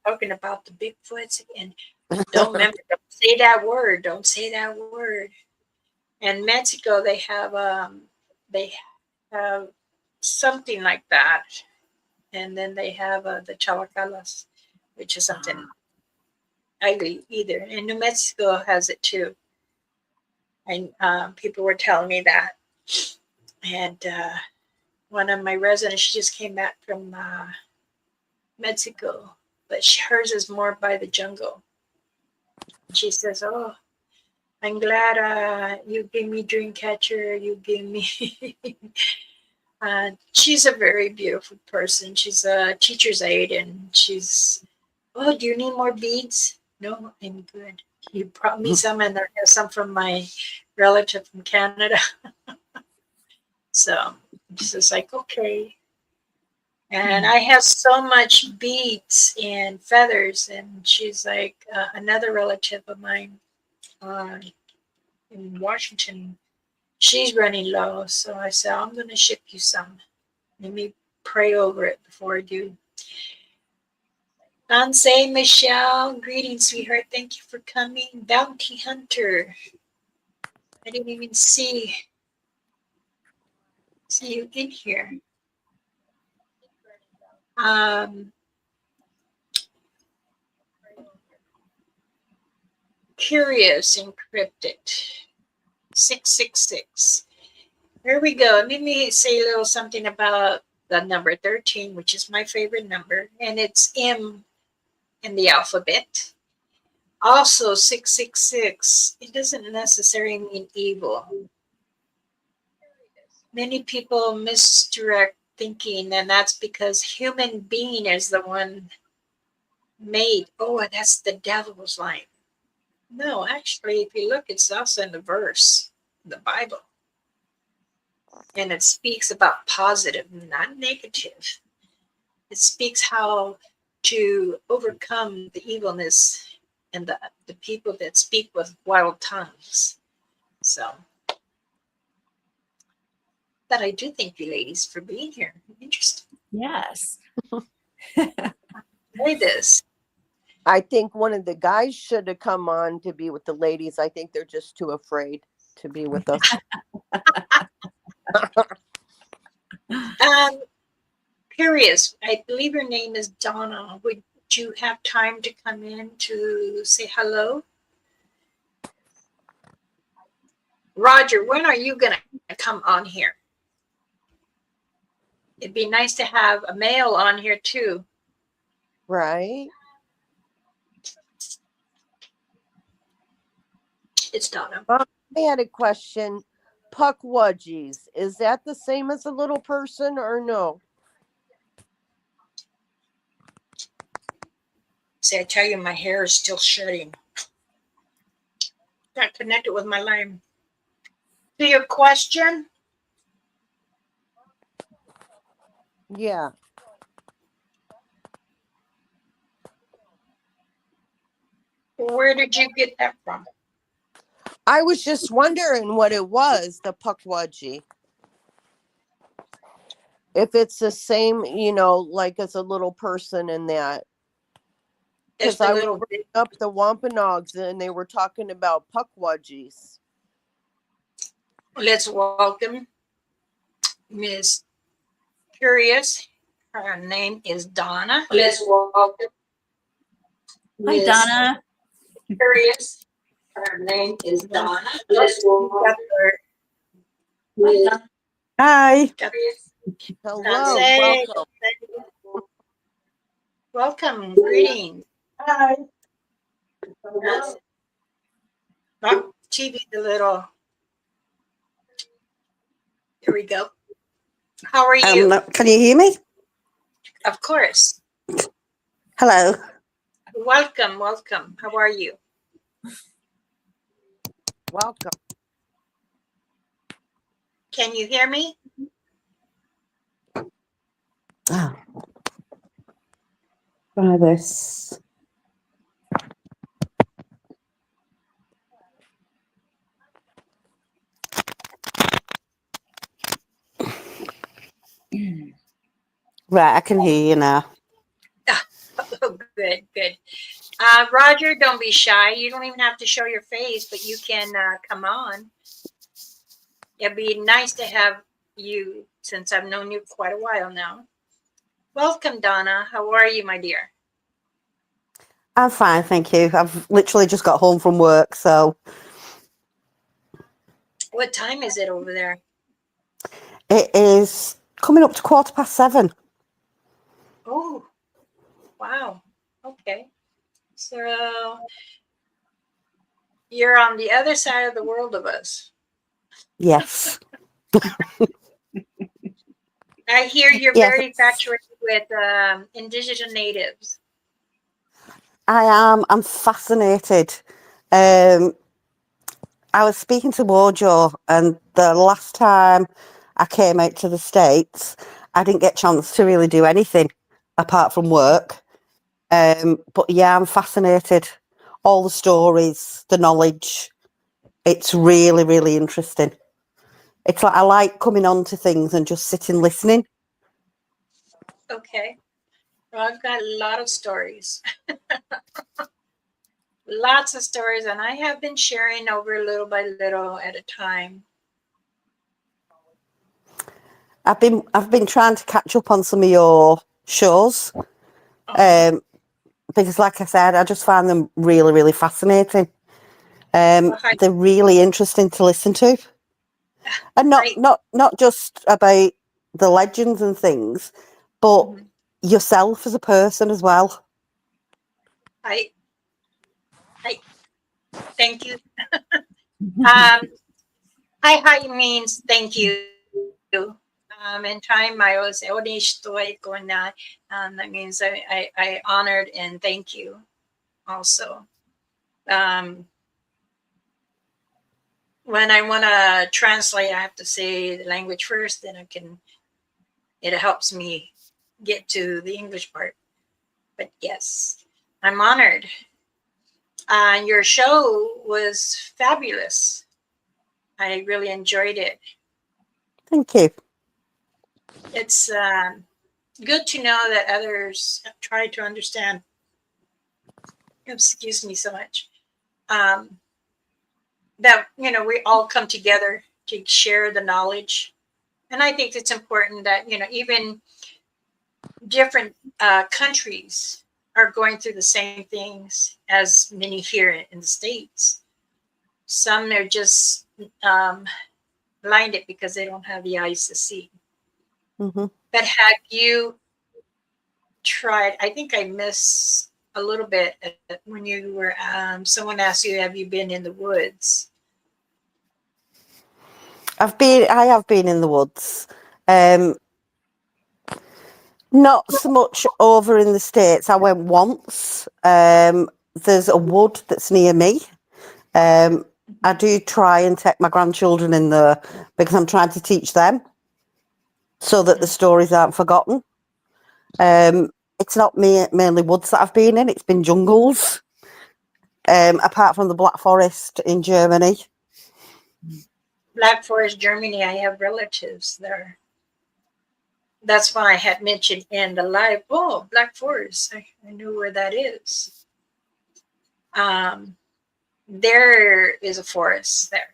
talking about the Bigfoots and don't remember. Don't say that word. Don't say that word. In Mexico, they have something like that, and then they have the chalacalas, which is something ugly either. And New Mexico has it too. And people were telling me that. And one of my residents, she just came back from Mexico, but hers is more by the jungle. She says, "Oh, I'm glad you gave me Dreamcatcher. You gave me." She's a very beautiful person. She's a teacher's aide, and she's. "Oh, do you need more beads?" "No, I'm good. You brought me some, and I have some from my relative from Canada." So she's like, "Okay." And I have so much beads and feathers, and she's like, another relative of mine uh, in Washington, she's running low. So I said, "I'm going to ship you some. Let me pray over it before I do." Nancy, Michelle, greetings, sweetheart. Thank you for coming. Bounty Hunter, I didn't even see you in here. Curious Encrypted 666. Here we go. Let me say a little something about the number 13, which is my favorite number, and it's M in the alphabet. Also, 666, it doesn't necessarily mean evil. Many people misdirect thinking, and that's because human being is the one made. Oh, that's the devil's line. No, actually, if you look, it's also in the verse, the Bible. And it speaks about positive, not negative. It speaks how to overcome the evilness and the people that speak with wild tongues. So, but I do thank you ladies for being here. Interesting. Yes. Play this. I think one of the guys should have come on to be with the ladies. I think they're just too afraid to be with us. Curious. I believe your name is Donna. Would you have time to come in to say hello? Roger, when are you going to come on here? It'd be nice to have a male on here too. Right? It's Donna. I had a question. Puckwudgies, is that the same as a little person or no? See, I tell you, my hair is still shedding. Got connected with my line. To your question, Yeah. where did you get that from? I was just wondering what it was, the puckwudgie. If it's the same, like as a little person in that. It's Because the I was little bringing up the Wampanoags and they were talking about puckwudgies. Let's welcome Miss Curious. Her name is Donna. Let's welcome Hi, Miss Donna. Curious. Her name is Donna. Let's welcome Miss Hi. Curious. Hello, Say, welcome. welcome, greetings. Hi. Oh, TV, the little. Here we go. How are you? Can you hear me? Of course. Hello. Welcome, welcome. How are you? Welcome. Can you hear me? Oh. Try this. Right, I can hear you now. Oh, good, good. Roger, don't be shy. You don't even have to show your face, but you can come on. It'd be nice to have you since I've known you quite a while now. Welcome, Donna. How are you, my dear? I'm fine, thank you. I've literally just got home from work, so What time is it over there? it is coming up to 7:15. Oh, wow. Okay. So you're on the other side of the world of us. Yes. I hear you're Yes, very infatuated with indigenous natives. I am. I'm fascinated. Um, I was speaking to Wojo, and the last time I came out to the States, I didn't get a chance to really do anything apart from work. But yeah, I'm fascinated. All the stories, the knowledge. It's really, really interesting. It's like I like coming on to things and just sitting listening. Okay. Well, I've got a lot of stories. Lots of stories, and I have been sharing over little by little at a time. I've been trying to catch up on some of your shows. Because like I said, I just find them really, really fascinating. Well, They're really interesting to listen to. And I, not just about the legends and things, but mhm. yourself as a person as well. I, I thank you. Hi means thank you. In time, I was going that. That means I honored and thank you also. When I want to translate, I have to say the language first, then it helps me get to the English part. But yes, I'm honored. Your show was fabulous. I really enjoyed it. Thank you. It's good to know that others have tried to understand. Excuse me so much. That we all come together to share the knowledge, and I think it's important that even different countries are going through the same things as many here in the States. Some are just blinded because they don't have the eyes to see. Hmm. But have you tried? I think I missed a little bit when you were, someone asked you, have you been in the woods? I have been in the woods. Not so much over in the States. I went once. There's a wood that's near me. I do try and take my grandchildren in there because I'm trying to teach them so that the stories aren't forgotten. It's not mainly woods that I've been in. It's been jungles, apart from the Black Forest in Germany. Black Forest, Germany, I have relatives there. That's why I had mentioned in the live, oh, Black Forest. I knew where that is. There is a forest there.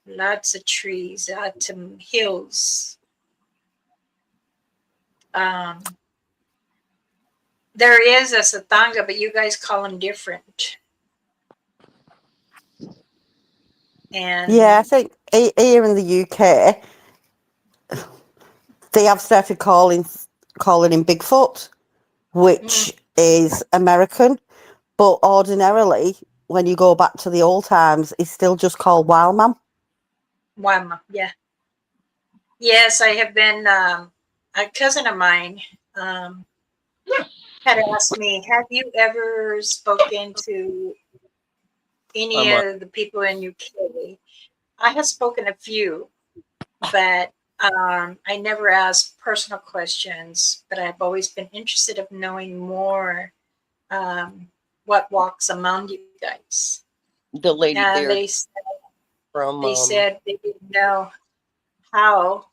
Lots of trees, lots of hills. There is a Satanga, but you guys call them different. And Yeah, I think here in the UK, they have started calling him Bigfoot, which is American. But ordinarily, when you go back to the old times, he's still just called Wild Man. Wama, yeah. Yes, I have been, a cousin of mine had asked me, have you ever spoken to any of the people in UK? I have spoken a few, but I never asked personal questions, but I've always been interested of knowing more what walks among you guys. The lady there They from said they didn't know how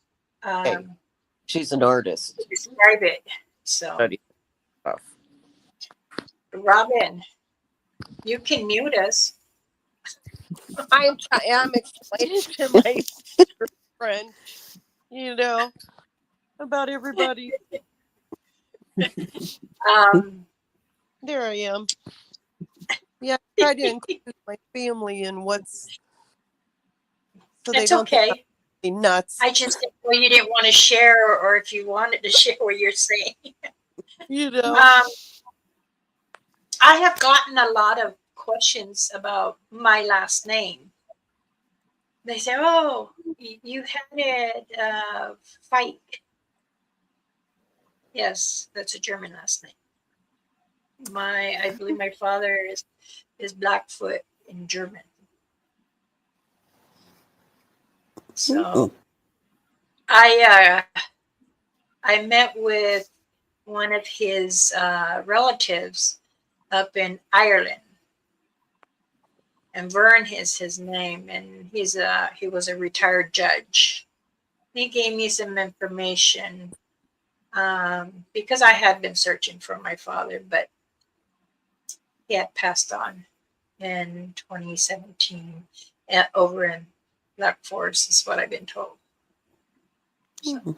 she's an artist. to describe it. So, Study stuff. Robin, you can mute us. I'm explaining to my friend, about everybody. There I am. Yeah, I try to include my family in what's so they It's don't think okay. I'm nuts. I just didn't know you didn't want to share, or if you wanted to share what you're saying. I have gotten a lot of questions about my last name. They say, "Oh, you had it, Fike." Yes, that's a German last name. I believe my father is Blackfoot in German. So I met with one of his relatives up in Ireland, and Vern is his name, and he was a retired judge. He gave me some information because I had been searching for my father, but he had passed on in 2017 over in Black Forest, is what I've been told. So,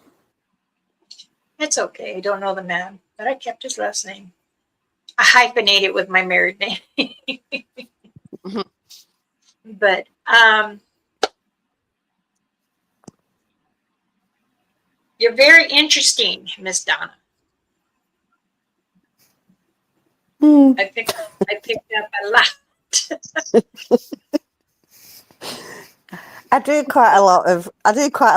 it's okay. I don't know the man, but I kept his last name. I hyphenate it with my married name. But you're very interesting, Miss Donna. I picked up a lot. I do quite a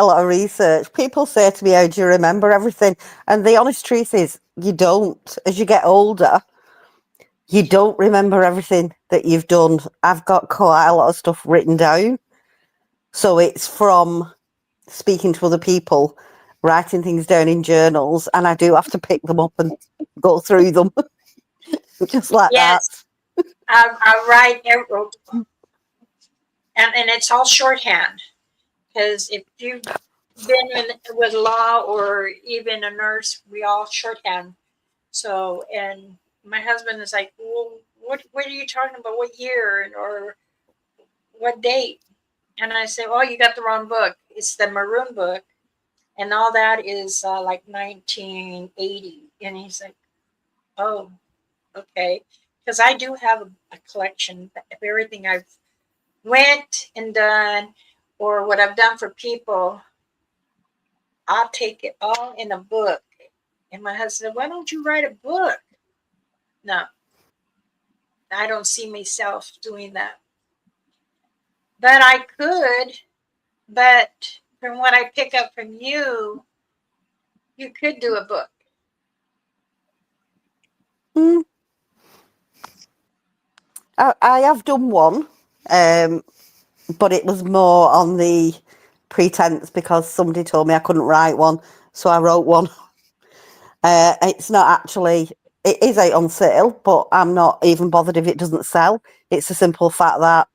lot of research. People say to me, "How do you remember everything?" And the honest truth is, you don't. As you get older, you don't remember everything that you've done. I've got quite a lot of stuff written down, so it's from speaking to other people, writing things down in journals, and I do have to pick them up and go through them, just like Yes, that. I write and it's all shorthand, because if you've been with law or even a nurse, we all shorthand. So, and my husband is like, well, what are you talking about? What year or what date? And I say, oh, you got the wrong book. It's the maroon book, and all that is like 1980. And he's like, oh, okay, because I do have a collection of everything I've went and done, or what I've done for people. I'll take it all in a book. And my husband said, why don't you write a book? No, I don't see myself doing that. But I could, but from what I pick up from you, you could do a book. Mm, I have done one, but it was more on the pretense because somebody told me I couldn't write one, so I wrote one. It's not actually, it is out on sale, but I'm not even bothered if it doesn't sell. It's a simple fact that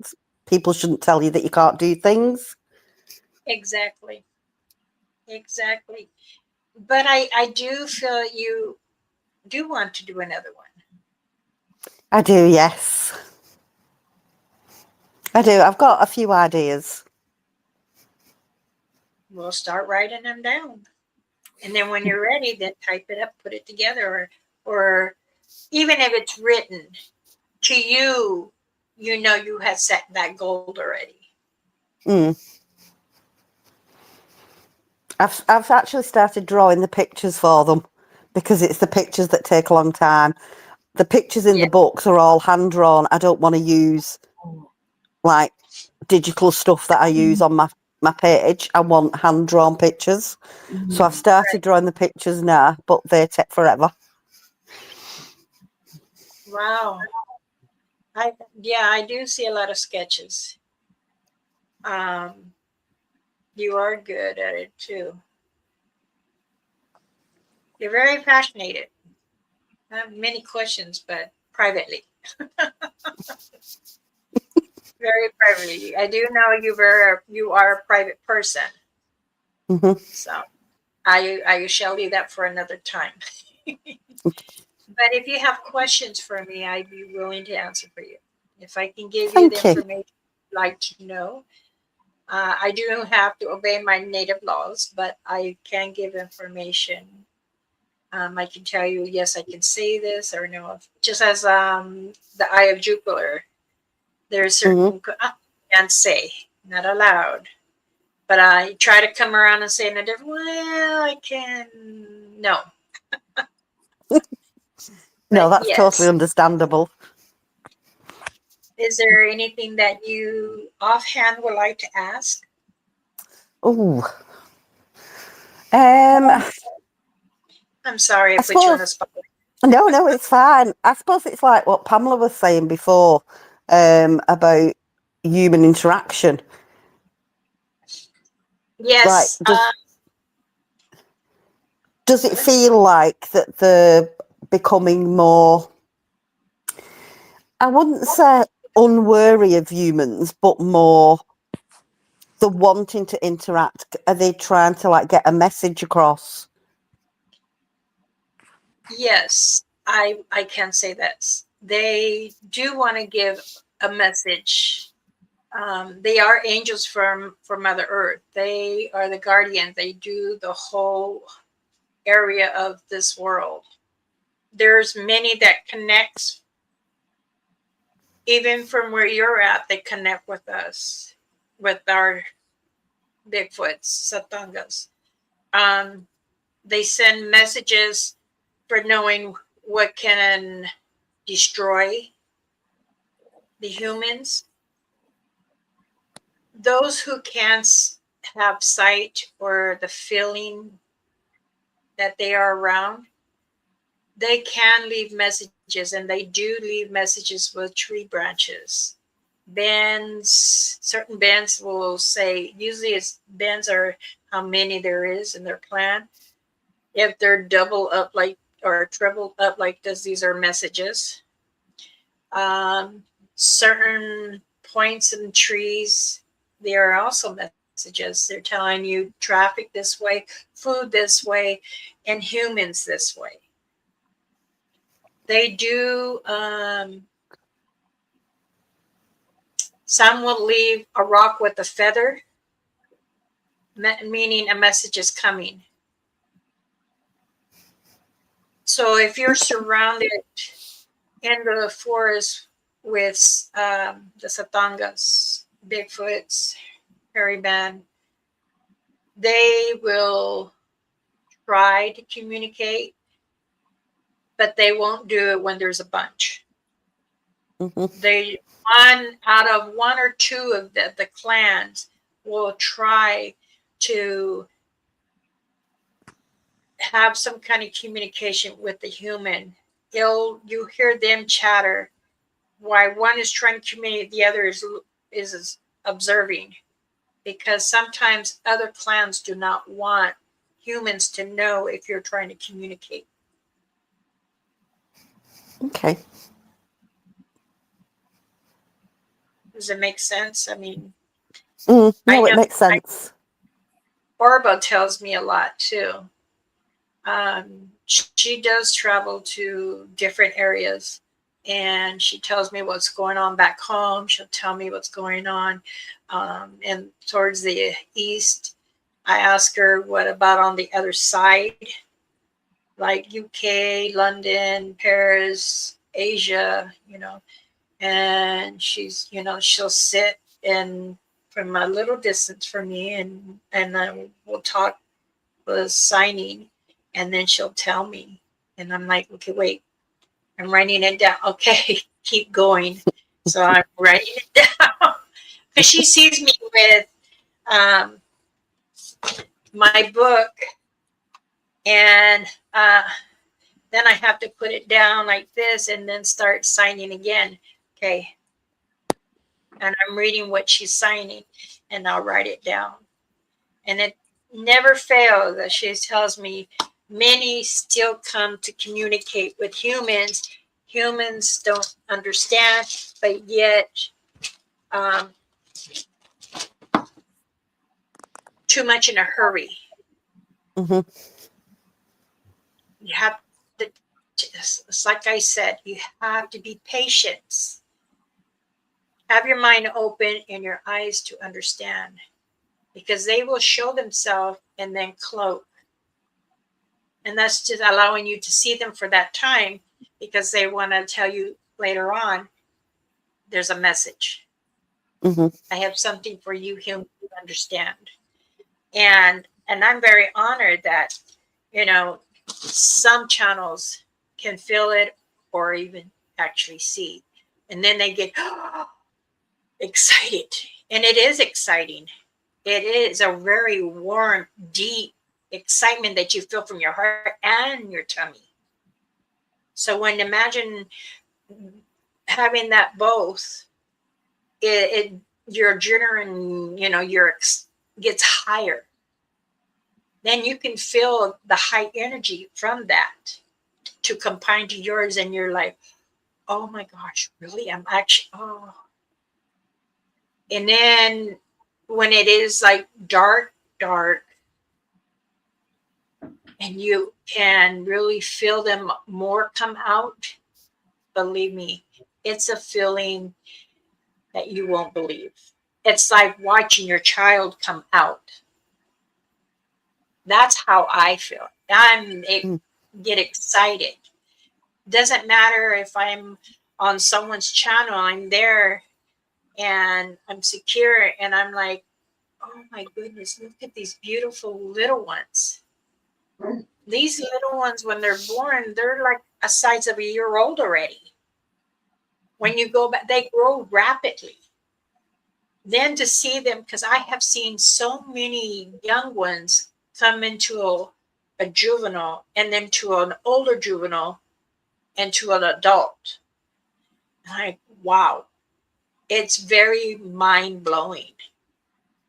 people shouldn't tell you that you can't do things. Exactly. Exactly. But I do feel you do want to do another one. I do, yes. I do. I've got a few ideas. We'll start writing them down. And then when you're ready, then type it up, put it together, or even if it's written to you, you know you have set that goal already. Mm. I've actually started drawing the pictures for them because it's the pictures that take a long time. The pictures in Yeah. the books are all hand drawn. I don't want to use like digital stuff that I use on my page. I want hand drawn pictures. So I've started Right. drawing the pictures now, but they take forever. Wow. I do see a lot of sketches. Um, you are good at it too. You're very passionate. I have many questions, but privately. Very privately. I do know you are a private person. Hmm. So I shall leave that for another time. But if you have questions for me, I'd be willing to answer for you. If I can give you the Thank you. information you'd like to know, I do have to obey my native laws, but I can give information. I can tell you, yes, I can say this or no. Just as the Eye of Jupiter, there's Hmm. certain can't say, not allowed. But I try to come around and say in a different way. Well, I can no, No, but that's totally yes. understandable. Is there anything that you offhand would like to ask? Oh, um, I'm sorry I I put you on the suppose spot. no, it's fine. I suppose it's like what Pamela was saying before, about human interaction. Like, Yes. does it Go ahead. feel like that they're becoming more, I wouldn't say unwary of humans, but more the wanting to interact? Are they trying to like get a message across? Yes, I can say this. They do want to give a message. They are angels from Mother Earth. They are the guardians. They do the whole area of this world. There's many that connects even from where you're at. They connect with us, with our Bigfoots, Satangas. Um, they send messages for knowing what can destroy the humans. Those who can't have sight or the feeling that they are around, they can leave messages, and they do leave messages with tree branches. Bands, certain bands will say, usually it's bands are how many there is in their clan. If they're double up like or triple up like this, these are messages. Certain points in trees, they are also messages. They're telling you traffic this way, food this way, and humans this way. They do. Some will leave a rock with a feather, meaning a message is coming. So if you're surrounded in the forest with the Satangas, Bigfoots, hairy man, they will try to communicate, but they won't do it when there's a bunch. Mhm. They, one out of one or two of the clans will try to have some kind of communication with the human. You hear them chatter while one is trying to communicate, the other is observing, because sometimes other clans do not want humans to know if you're trying to communicate. Okay. Does it make sense? I mean, No, I it know makes sense. Orba tells me a lot too. She does travel to different areas, and she tells me what's going on back home. She'll tell me what's going on. And towards the east, I ask her, what about on the other side? Like UK, London, Paris, Asia, and she's, she'll sit and from a little distance from me, and we'll talk the signing, and then she'll tell me, and I'm like, okay, wait, I'm writing it down. Okay, keep going. So I'm writing it down because she sees me with um, my book, and then I have to put it down like this and then start signing again. Okay. And I'm reading what she's signing, and I'll write it down. And it never fails that she tells me many still come to communicate with humans. Humans don't understand, but yet too much in a hurry. Hmm. You have to, it's like I said, you have to be patient. Have your mind open and your eyes to understand, because they will show themselves and then cloak. And that's just allowing you to see them for that time, because they want to tell you later on, there's a message. Hmm. I have something for you, him, to understand. And I'm very honored that, some channels can feel it or even actually see. And then they get excited. And it is exciting. It is a very warm, deep excitement that you feel from your heart and your tummy. So when imagine having that both, it your adrenaline, gets higher. Then you can feel the high energy from that to combine to yours, and you're like, oh my gosh, really? I'm actually, oh. And then when it is like dark, dark, and you can really feel them more come out, believe me, it's a feeling that you won't believe. It's like watching your child come out. That's how I feel. Get excited. Doesn't matter if I'm on someone's channel, I'm there and I'm secure, and I'm like, oh my goodness, look at these beautiful little ones. These little ones, when they're born, they're like a size of a year old already. When you go back, they grow rapidly. Then to see them, because I have seen so many young ones come into a juvenile, and then to an older juvenile, and to an adult. Like, wow, it's very mind blowing.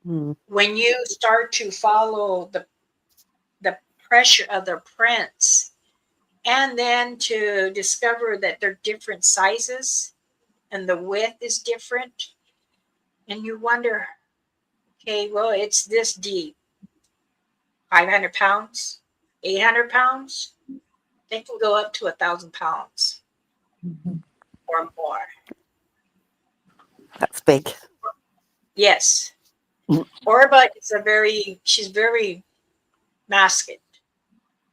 Mm. When you start to follow the pressure of the prints, and then to discover that they're different sizes and the width is different, and you wonder, okay, well, it's this deep, 500 pounds, 800 pounds, they can go up to 1,000 pounds or more. That's big. Yes. Mm. Orba is she's very masculine,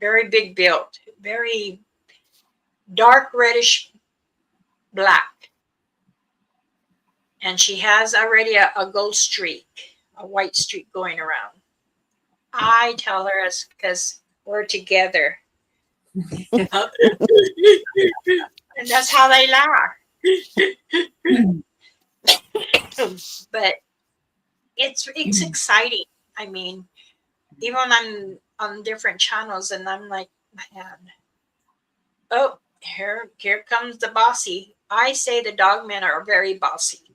very big built, very dark reddish black. And she has already a gold streak, a white streak going around. I tell her, because we're together, And that's how they laugh. But it's exciting. I mean, even when I'm on different channels and I'm like, man, oh, here comes the bossy. I say the dog men are very bossy.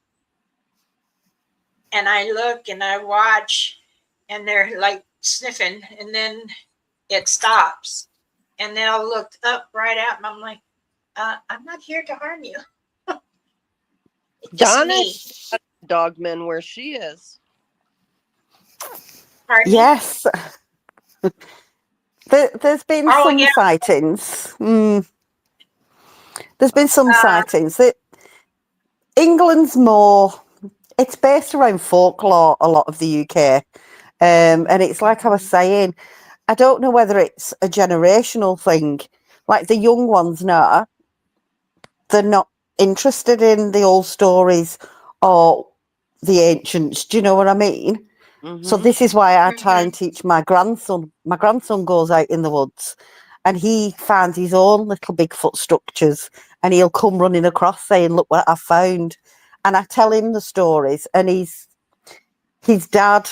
And I look and I watch and they're like sniffing and then it stops. And then I'll look up right at them. I'm like, I'm not here to harm you. It's just Donna, me. dogman where she is. Pardon me? Yes. There's been Oh, some yeah. sightings. There's been some Uh, sightings. England's more, it's based around folklore, a lot of the UK. And it's like I was saying, I don't know whether it's a generational thing. Like the young ones now, they're not interested in the old stories or the ancients. Do you know what I mean? So Mm-hmm. this is why I try mhm. and teach my grandson. My grandson goes out in the woods and he finds his own little Bigfoot structures and he'll come running across saying, look what I found. And I tell him the stories and his dad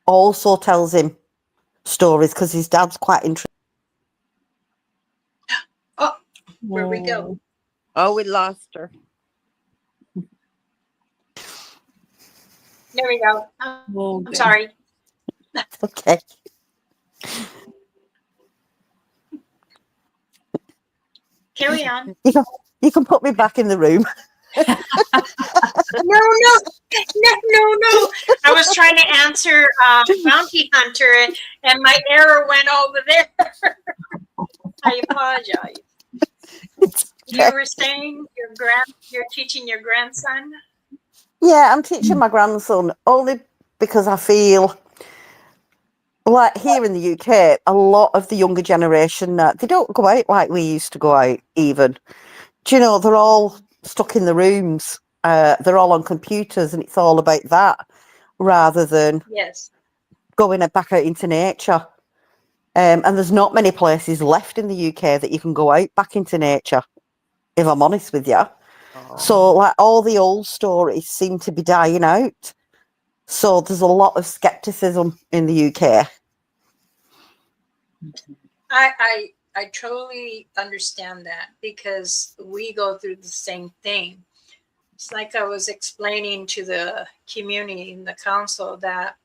also tells him stories because his dad's quite interested. Oh, where we go? Oh, we lost her. There we go. Oh, I'm good. sorry. Okay. Carry on. You can put me back in the room. No, no. I was trying to answer Bounty Hunter and my error went over there. I apologize. It's You okay. were saying you're teaching your grandson? Yeah, I'm teaching my grandson only because I feel like here in the UK, a lot of the younger generation, they don't go out like we used to go out even. Do you know, they're all stuck in the rooms. They're all on computers and it's all about that rather than Yes. going back out into nature. And there's not many places left in the UK that you can go out back into nature, if I'm honest with you. So, like, all the old stories seem to be dying out. So, there's a lot of skepticism in the UK. I totally understand that because we go through the same thing. It's like I was explaining to the community in the council that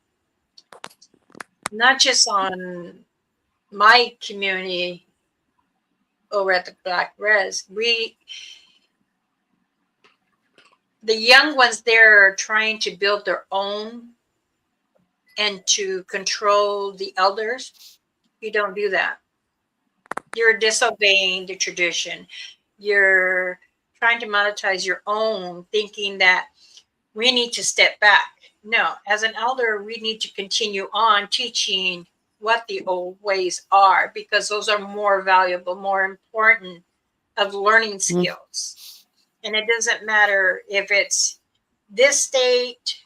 not just on my community over at the Black Res, the young ones there are trying to build their own and to control the elders. You don't do that. You're disobeying the tradition. You're trying to monetize your own, thinking that we need to step back. No, as an elder, we need to continue on teaching what the old ways are because those are more valuable, more important of learning skills. And it doesn't matter if it's this state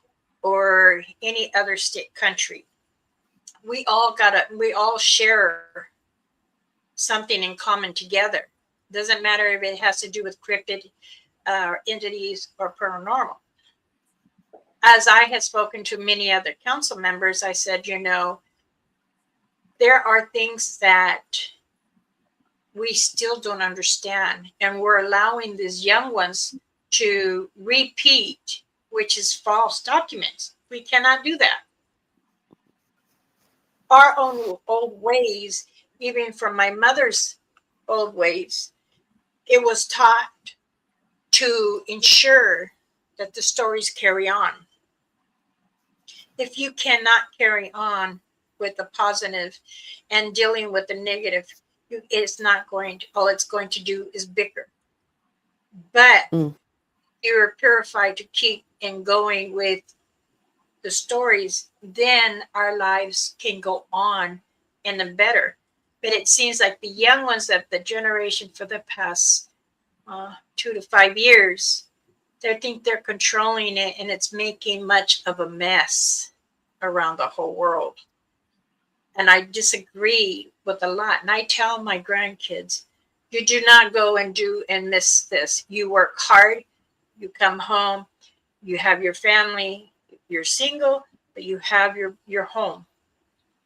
or any other state country. We all share something in common together. Doesn't matter if it has to do with cryptid entities or paranormal. As I had spoken to many other council members, I said, there are things that we still don't understand, and we're allowing these young ones to repeat, which is false documents. We cannot do that. Our own old ways, even from my mother's old ways, it was taught to ensure that the stories carry on. If you cannot carry on with the positive and dealing with the negative, it's not going to, all it's going to do is bicker. But you're purified to keep and going with the stories, then our lives can go on in the better. But it seems like the young ones of the generation for the past 2 to 5 years, they think they're controlling it and it's making much of a mess around the whole world. and I disagree with a lot. And I tell my grandkids, you do not go and do and miss this. You work hard, you come home, you have your family, you're single, but you have your home.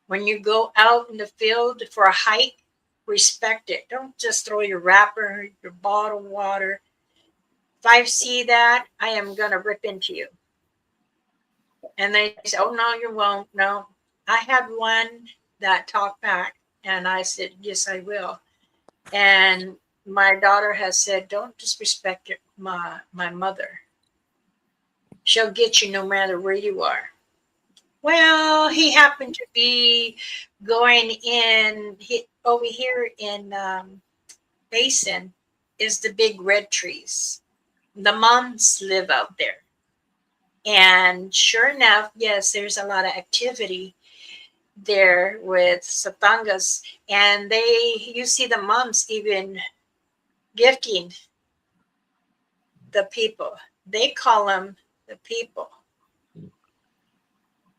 When you go out in the field for a hike, respect it. Don't just throw your wrapper, your bottle of water. If I see that, I am going to rip into you. And they say, oh, no, you won't. No. I had one that talked back, and I said, yes, I will. And my daughter has said, don't disrespect my mother. She'll get you no matter where you are. Well, he happened to be going over here in Basin is the big red trees. The moms live out there. And sure enough, yes, there's a lot of activity there with satangas. And you see the moms even gifting the people. They call them the people.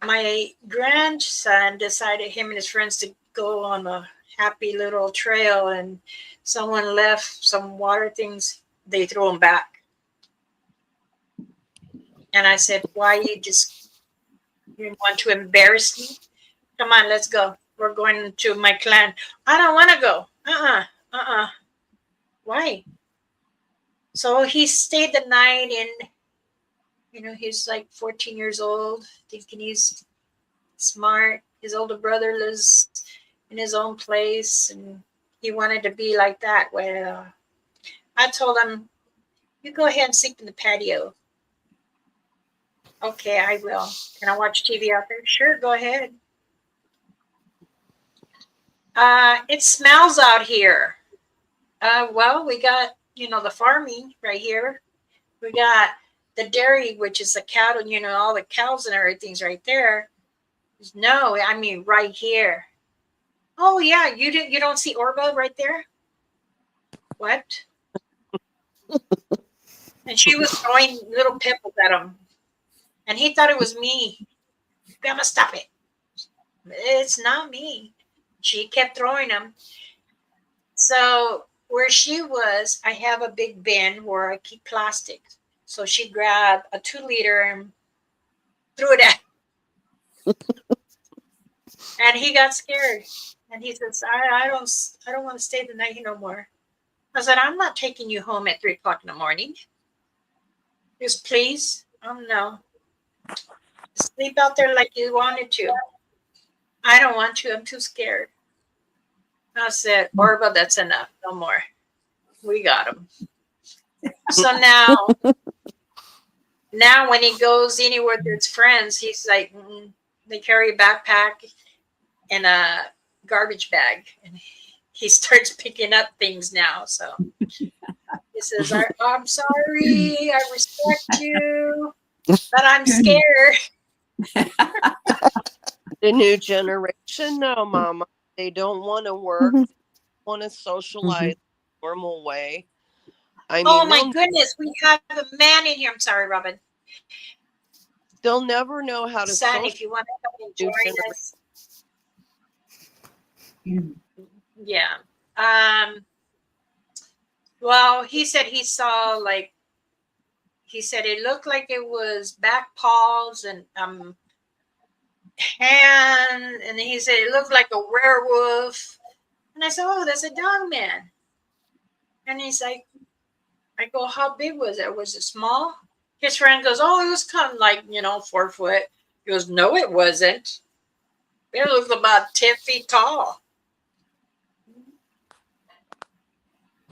My grandson decided him and his friends to go on a happy little trail, and someone left some water things. They threw them back. And I said, why you want to embarrass me? Come on, let's go. We're going to my clan. I don't want to go. Why? So he stayed the night, and he's like 14 years old, thinking he's smart. His older brother lives in his own place, and he wanted to be like that. Well, I told him, you go ahead and sleep in the patio. Okay, I will. Can I watch TV out there? Sure, go ahead. It smells out here. Well, we got, the farming right here. We got the dairy, which is the cattle, all the cows and everything's right there. No, I mean right here. Oh yeah, you don't see Orba right there? What? And she was throwing little pebbles at him. And he thought it was me. I'm gonna stop it. It's not me. She kept throwing them. So where she was, I have a big bin where I keep plastic. So she grabbed a 2-liter and threw it at him. And he got scared. And he says, I don't want to stay the night here no more. I said, I'm not taking you home at 3:00 in the morning. Just please. No. Sleep out there like you wanted to. I don't want to. I'm too scared. I said, Orba, that's enough. No more. We got him. So now when he goes anywhere with his friends, he's like, they carry a backpack and a garbage bag. And he starts picking up things now. So he says, I'm sorry. I respect you, but I'm scared. The new generation, no, Mama. They don't want to work. They want to socialize the normal way. I mean, oh my goodness, we have a man in here. I'm sorry, Robin. They'll never know how to Son, if you want to come and join us. Yeah. Well, he said he saw he said it looked like it was back paws and hand, and he said it looked like a werewolf. And I said, oh, that's a dog man. And he's like, I go, how big was it? Was it small? His friend goes, oh, it was kind of like, 4 foot. He goes, no, it wasn't. It looked about 10 feet tall.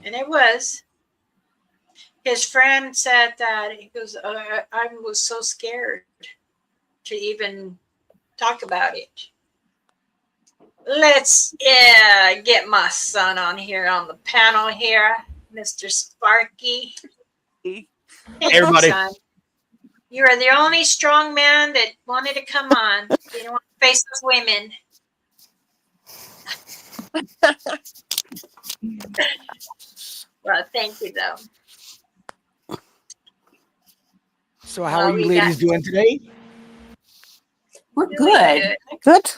And it was. His friend said that, he goes, I was so scared to even talk about it. Let's get my son on here on the panel here, Mr. Sparky. Hey, everybody. Son. You are the only strong man that wanted to come on. You don't want to face those women. Well, thank you, though. So how are you ladies doing today? We're good. Good.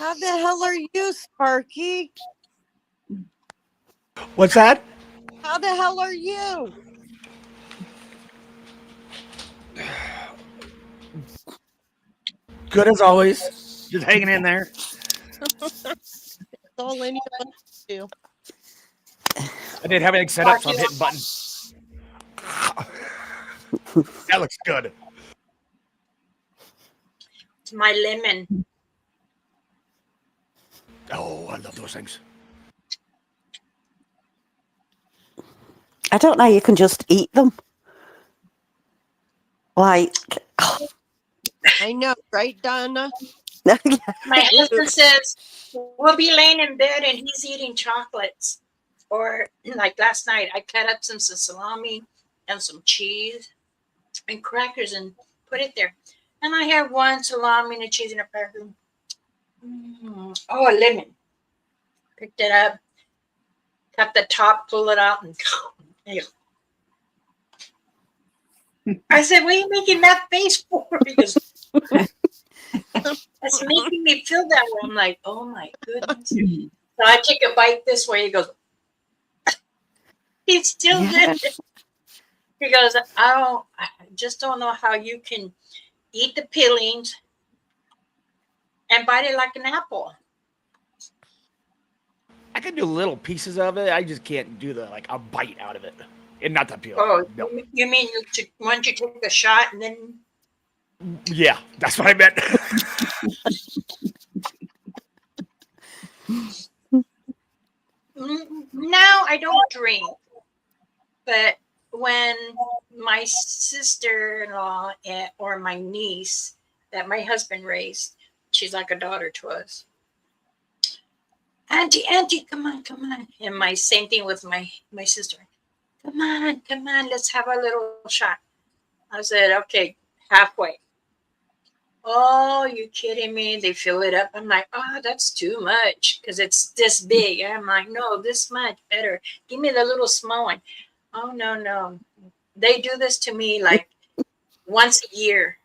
How the hell are you, Sparky? What's that? How the hell are you? Good as always. Just hanging in there. That's all anyone can do. I didn't have anything set up, so I'm hitting buttons. That looks good. It's my lemon. Oh, I love those things. I don't know. You can just eat them. Like, I know, right, Donna? My husband says we'll be laying in bed and he's eating chocolates. Or like last night, I cut up some salami and some cheese and crackers and put it there. And I have one salami and a cheese and a cracker. Oh, a lemon. Picked it up, cut the top, pull it out, and I said, "What are you making that face for?" Because it's making me feel that way. I'm like, "Oh my goodness!" So I take a bite this way. He goes, "He's still yeah. good." He goes, I just don't know how you can eat the peelings and bite it like an apple." I can do little pieces of it. I just can't do a bite out of it. And not the peel. Oh, No. you mean once you take a shot and then? Yeah, that's what I meant. Now I don't drink, but when my sister-in-law or my niece that my husband raised, she's like a daughter to us. Auntie, come on. And my same thing with my sister. Come on, let's have a little shot. I said, okay, halfway. Oh, you kidding me? They fill it up. I'm like, oh, that's too much because it's this big. I'm like, no, this much better. Give me the little small one. Oh, no. They do this to me like once a year.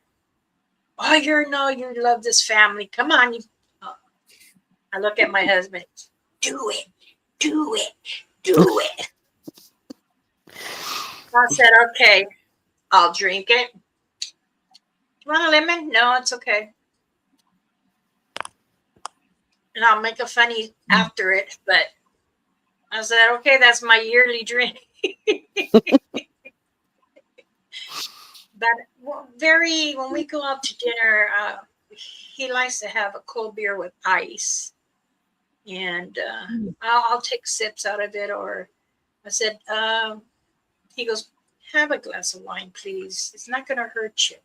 Oh, you love this family. Come on. Oh, I look at my husband. Do it. I said, okay, I'll drink it. You want a lemon? No, it's okay. And I'll make a funny after it, but I said, okay, that's my yearly drink. But when we go out to dinner, he likes to have a cold beer with ice. And I'll take sips out of it. Or I said, he goes, have a glass of wine, please. It's not going to hurt you.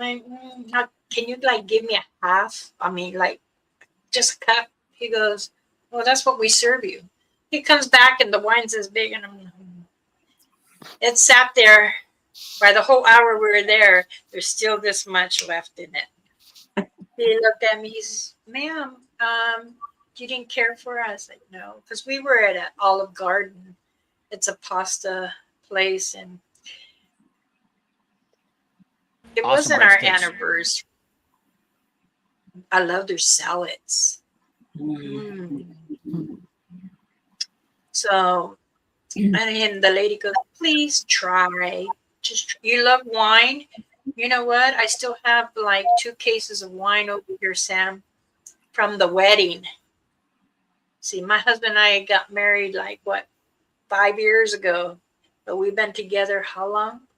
I'm like, can you give me a half? I mean, just a cup. He goes, well, that's what we serve you. He comes back and the wine's as big, and it sat there. By the whole hour we were there, there's still this much left in it. He looked at me. He says, "Ma'am, you didn't care for us?" I said, "No," because we were at an Olive Garden. It's a pasta place, and it Awesome wasn't our breadsticks. anniversary. I love their salads. So, and the lady goes, "Please try. You love wine. You know what? I still have 2 cases of wine over here, Sam, from the wedding." See, my husband and I got married 5 years ago, but we've been together how long?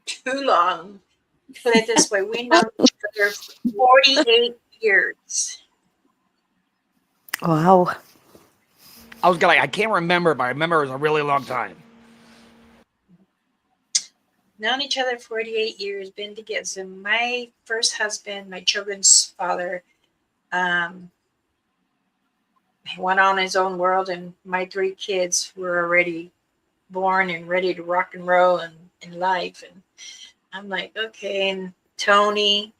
Too long. Put it this way, we know each other for 48 years. Wow. I can't remember, but I remember it was a really long time. Known each other 48 years, been together. So my first husband, my children's father, went on his own world, and my 3 kids were already born and ready to rock and roll in life. And I'm like, okay. And Tony,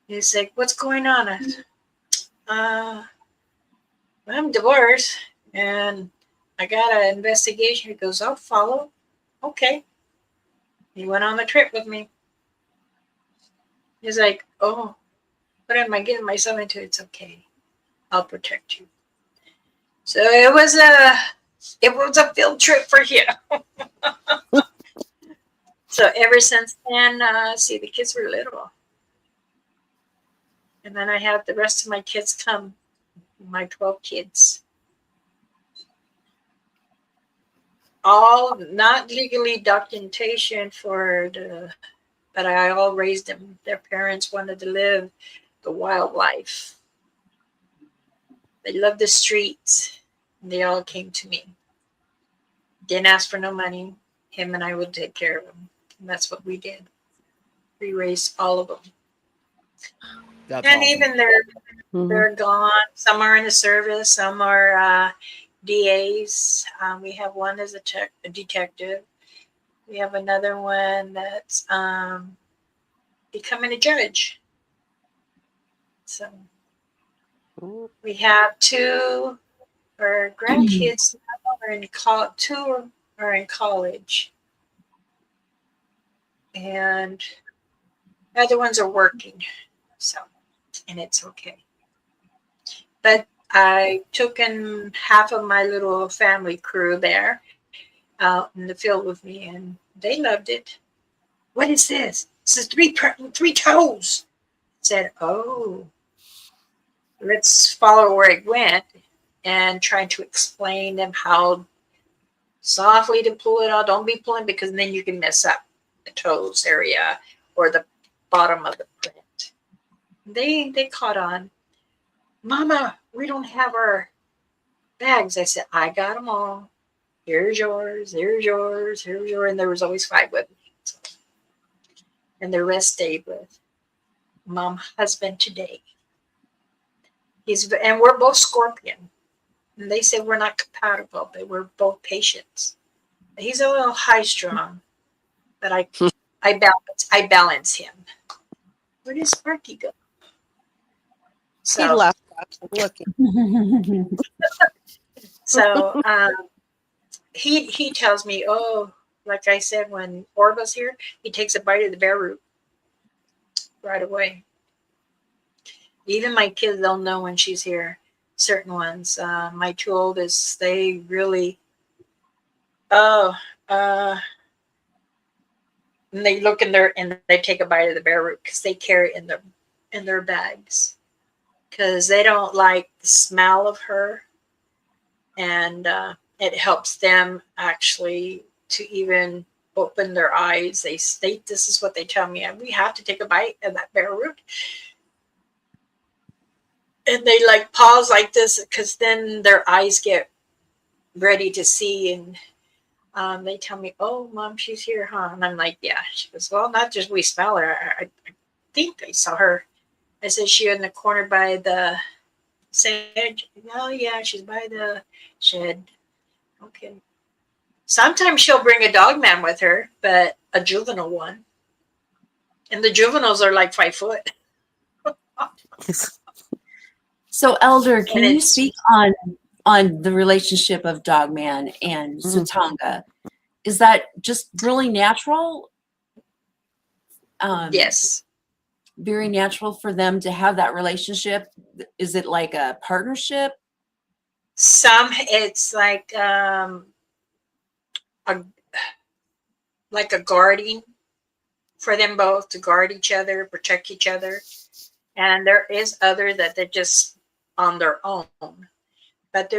he's like, what's going on? I said, I'm divorced and I got an investigation. He goes, I'll follow. Okay. He went on the trip with me. He's like, oh, what am I getting myself into? It's okay. I'll protect you. So it was a field trip for him. So ever since then, see, the kids were little. And then I had the rest of my kids come, my 12 kids. All not legally documentation but I all raised them. Their parents wanted to live the wildlife. They loved the streets. And they all came to me. Didn't ask for no money. Him and I would take care of them. And that's what we did. We raised all of them. That's And awesome. even Mhm. they're gone. Some are in the service. Some are DAs. We have one as a detective. We have another one that's becoming a judge. So we have two. Our grandkids now are in two are in college, and the other ones are working. So, and it's okay. But I took in half of my little family crew there out in the field with me, and they loved it. What is this? This is three toes. I said, oh, let's follow where it went, and trying to explain them how softly to pull it out. Don't be pulling because then you can mess up the toes area or the bottom of the print. They caught on. Mama, we don't have our bags. I said, I got them all. Here's yours, here's yours, here's yours. And there was always 5 with me. So, and the rest stayed with mom, husband today. And we're both Scorpion. And they said we're not compatible, but we're both patients. He's a little high strung, but I balance him. Where does Sparky go? He So left us. I'm looking. so he tells me, oh, like I said, when Orba's here, he takes a bite of the bear root right away. Even my kids don't know when she's here. Certain ones, my 2 oldest, they really, and they look in there and they take a bite of the bear root because they carry it in their bags because they don't like the smell of her, and it helps them actually to even open their eyes. They state this is what they tell me, and we have to take a bite of that bear root. And they like pause like this because then their eyes get ready to see, and they tell me, oh, Mom, she's here, huh? And I'm like, yeah. She goes, well, not just we smell her. I think I saw her. I said, she in the corner by the shed. Oh, yeah, she's by the shed. Okay. Sometimes she'll bring a dog man with her, but a juvenile one. And the juveniles are like 5 foot. So, Elder, can And you it's speak on the relationship of Dogman and Sutanga? Is that just really natural? yes. Very natural for them to have that relationship? Is it like a partnership? Some it's like a guarding for them both to guard each other, protect each other. And there is other that they're just on their own. But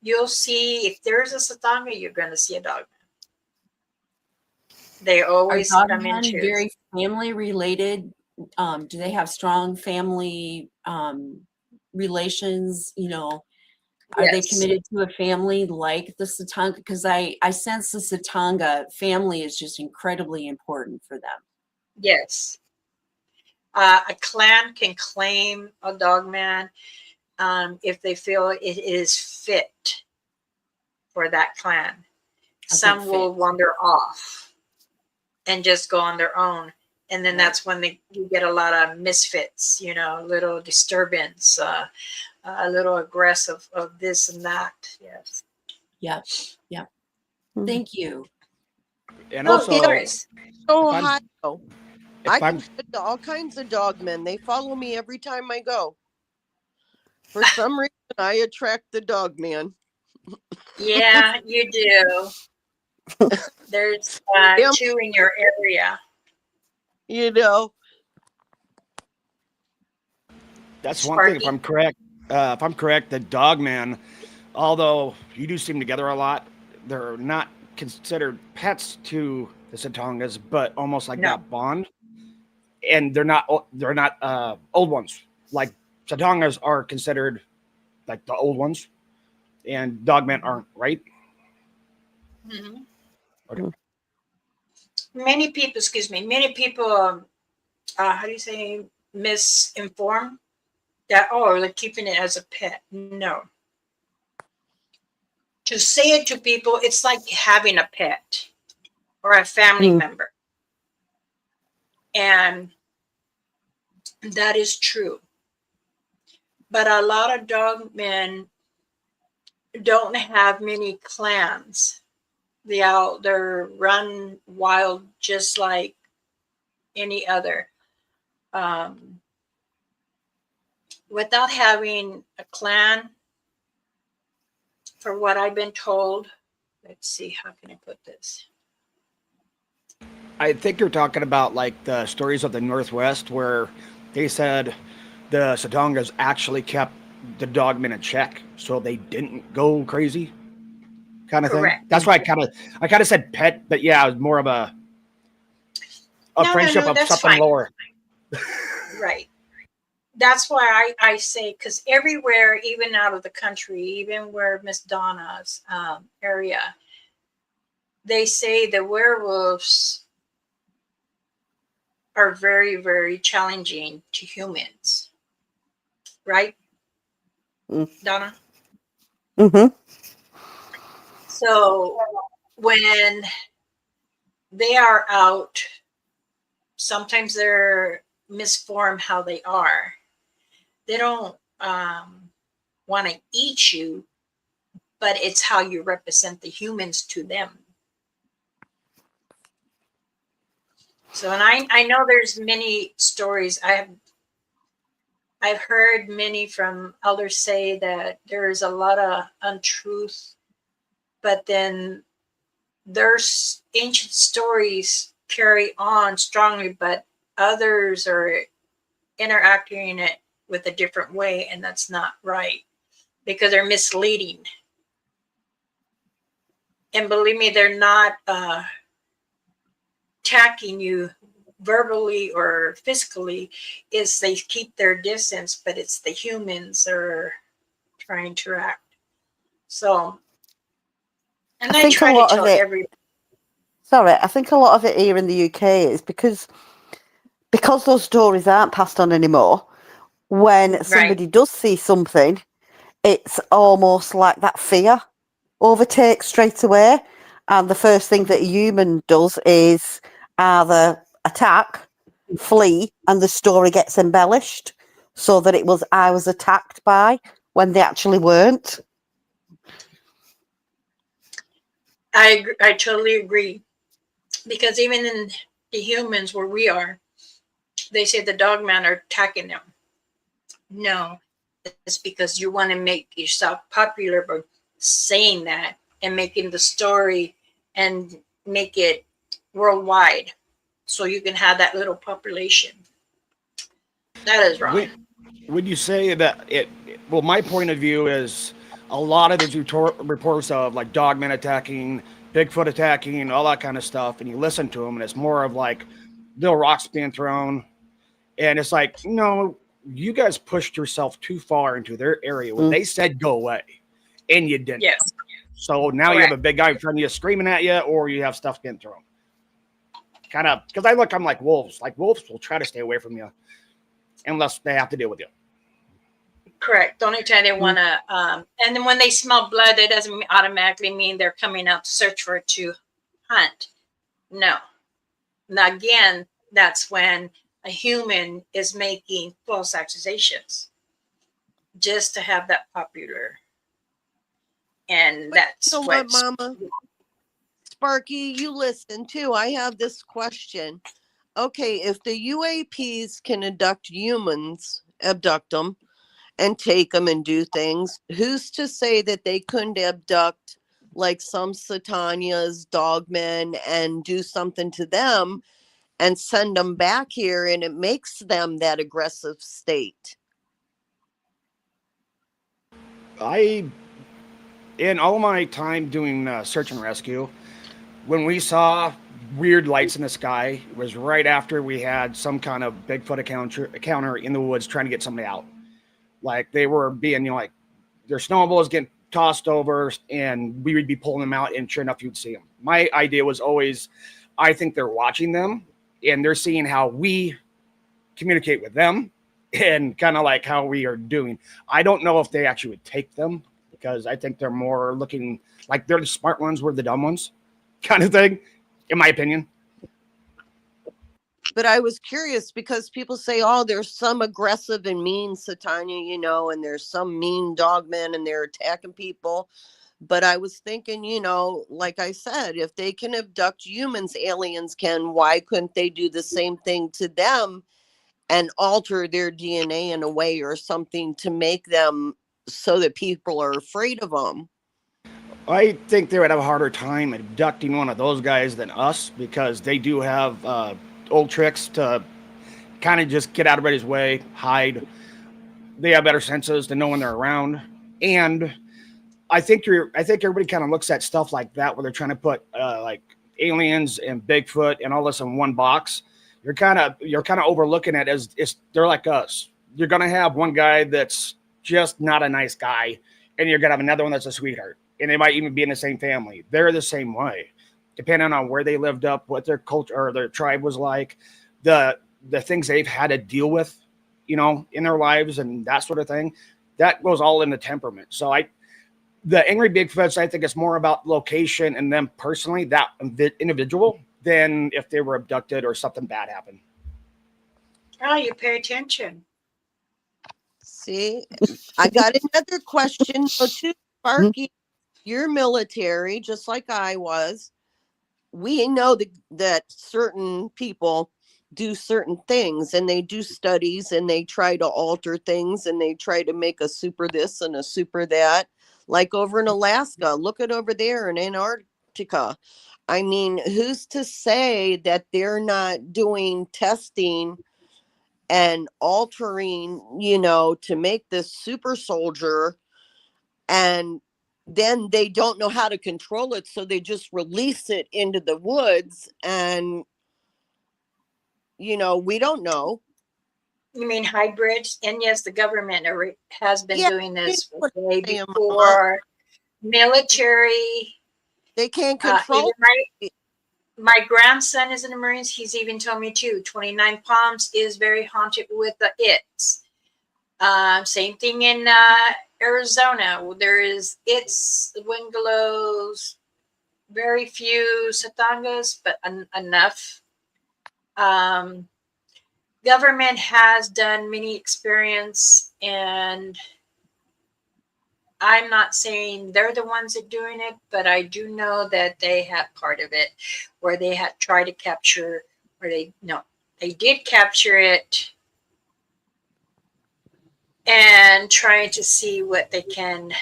you'll see if there's a Satanga, you're going to see a dogman. They Are always come in Dogman twos. very family related? Do they have strong family relations? You know, are they Yes. committed to a family like the Satanga? Because I sense the Satanga family is just incredibly important for them. Yes. A clan can claim a dogman if they feel it is fit for that clan. Some will wander off and just go on their own. And then that's when you get a lot of misfits, you know, little disturbance, a little aggressive of this and that. Yes. Yep. Thank you. And Oh, also, Doris. So if I'm- Ohio. I if can I'm send to all kinds of dog men. They follow me every time I go. For some reason, I attract the dog man. Yeah, you do. There's Yeah, two in your area. you know. that's one thing. Sparky. If I'm correct, the dog man, although you do see them together a lot, they're not considered pets to the Satongas, but almost like No. that bond. And they're not old ones. Like Satongas are considered like the old ones, and dogmen aren't, right? Mhm. Okay. Many people, excuse me, many people, how do you say, misinform that, oh, they're keeping it as a pet. No. To say it to people, it's like having a pet or a family Mm. member. And that is true. But a lot of dog men don't have many clans. They're run wild just like any other. Um, without having a clan, for what I've been told, let's see, how can I put this? I think you're talking about like the stories of the Northwest where they said the Satongas actually kept the dogmen in check, so they didn't go crazy, kind of thing. Correct. That's why I kind of said pet, but yeah, it was more of a No, no, friendship no, of that's something fine. lower. Right. That's why I say, because everywhere, even out of the country, even where Miss Donna's area, they say the werewolves are very, very challenging to humans. Right, Mm. Donna? Mhm. So when they are out, sometimes they're misformed how they are. They don't want to eat you, but it's how you represent the humans to them. So, and I know there's many stories. I've heard many from elders say that there's a lot of untruth, but then there's ancient stories carry on strongly, but others are interacting it with a different way, and that's not right because they're misleading. And believe me, they're not attacking you verbally or physically. Is they keep their distance, but it's the humans that are trying to interact. So, and I I think a try to lot of tell it. every Sorry, I think a lot of it here in the UK is because those stories aren't passed on anymore. When right. somebody does see something, it's almost like that fear overtakes straight away, and the first thing that a human does is either attack, flee, and the story gets embellished so that it was I was attacked by when they actually weren't. I totally agree because even in the humans where we are, they say the dogmen are attacking them. No, it's because you want to make yourself popular by saying that and making the story and make it worldwide so you can have that little population. That is wrong. Would you say that it? Well, my point of view is a lot of these reports of like dogmen attacking, Bigfoot attacking, all that kind of stuff, and you listen to them, and it's more of like little rocks being thrown, and it's like, no, you guys pushed yourself too far into their area when Mm. they said go away, and you didn't. Yes, So now you have a correct. big guy in front of you screaming at you, or you have stuff getting thrown. Kind of, because I'm like wolves. Like wolves will try to stay away from you unless they have to deal with you. Correct. The only time they Mm. want to, and then when they smell blood, that doesn't automatically mean they're coming out to search for it to hunt. No. Now, again, that's when a human is making false accusations just to have that popular. And But you that's know what, what's Mama? Sparky, you listen too. I have this question. Okay, if the UAPs can abduct them and take them and do things, who's to say that they couldn't abduct like some Satanias, dogmen, and do something to them and send them back here, and it makes them that aggressive state? I, in all my time doing search and rescue, when we saw weird lights in the sky, it was right after we had some kind of Bigfoot encounter in the woods trying to get somebody out. Like they were being, like their snowballs getting tossed over, and we would be pulling them out, and sure enough, you'd see them. My idea was always, I think they're watching them, and they're seeing how we communicate with them, and kind of like how we are doing. I don't know if they actually would take them because I think they're more looking like they're the smart ones, we're the dumb ones, kind of thing, in my opinion. But I was curious because people say, oh, there's some aggressive and mean Satania, and there's some mean dogmen and they're attacking people. But I was thinking, like I said, if they can abduct humans, aliens can, why couldn't they do the same thing to them and alter their DNA in a way or something to make them so that people are afraid of them? I think they would have a harder time abducting one of those guys than us because they do have old tricks to kind of just get out of everybody's way, hide. They have better senses to know when they're around, and I think everybody kind of looks at stuff like that where they're trying to put like aliens and Bigfoot and all this in one box. You're kind of overlooking it as they're like us. You're gonna have one guy that's just not a nice guy, and you're gonna have another one that's a sweetheart, and they might even be in the same family. They're the same way, depending on where they lived up, what their culture or their tribe was like, the the things they've had to deal with, in their lives and that sort of thing. That goes all into temperament. So the angry Bigfoots, I think it's more about location and them personally, that individual, than if they were abducted or something bad happened. Oh, you pay attention. See, I got another question though, too, Sparky. You're military, just like I was. We know that certain people do certain things and they do studies and they try to alter things and they try to make a super this and a super that. Like over in Alaska, look at over there in Antarctica. I mean, who's to say that they're not doing testing and altering, to make this super soldier, and then they don't know how to control it, so they just release it into the woods, and we don't know. You mean hybrids? And yes, the government has been Yeah, doing you know this what way I'm saying, Mama. before. Military. They can't Even control it. my grandson is in the Marines. He's even told me too. 29 Palms is very haunted with the its. Same thing in Arizona. There is its, Wingalos, very few Satangas, but enough. Government has done many experience, and I'm not saying they're the ones that doing it, but I do know that they had part of it where they had tried to capture, or they did capture it and trying to see what they can Oh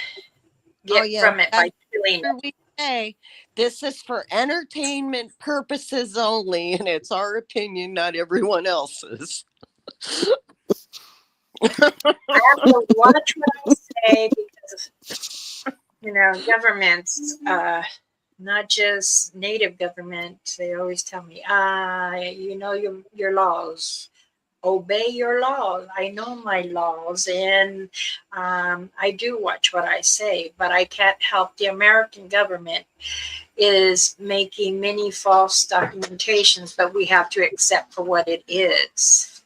get yeah, from it by killing it. we say this is for entertainment purposes only, and it's our opinion, not everyone else's. I have to watch what I say because, governments, not just native government, they always tell me, your laws. Obey your laws. I know my laws, and I do watch what I say, but I can't help the American government is making many false documentations, but we have to accept for what it is.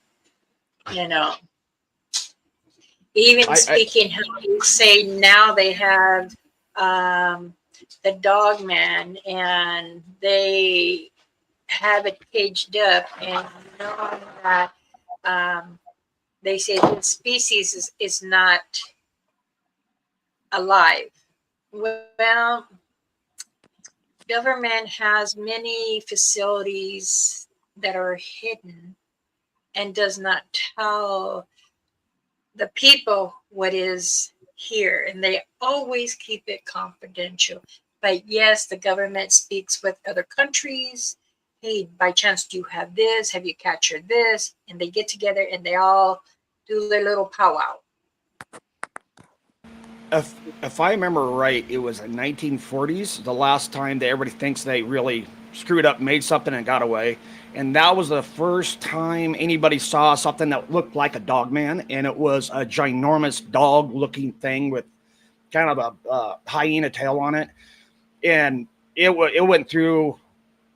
Even I speaking how you say now they have the dog man and they have it caged up, and knowing that they say the species is not alive. Well, government has many facilities that are hidden and does not tell the people what is here, and they always keep it confidential. But yes, the government speaks with other countries. Hey, by chance, do you have this? Have you captured this? And they get together and they all do their little powwow. If I remember right, it was the 1940s, the last time that everybody thinks they really screwed up, made something, and got away. And that was the first time anybody saw something that looked like a dog man, and it was a ginormous dog-looking thing with kind of a hyena tail on it, and it went through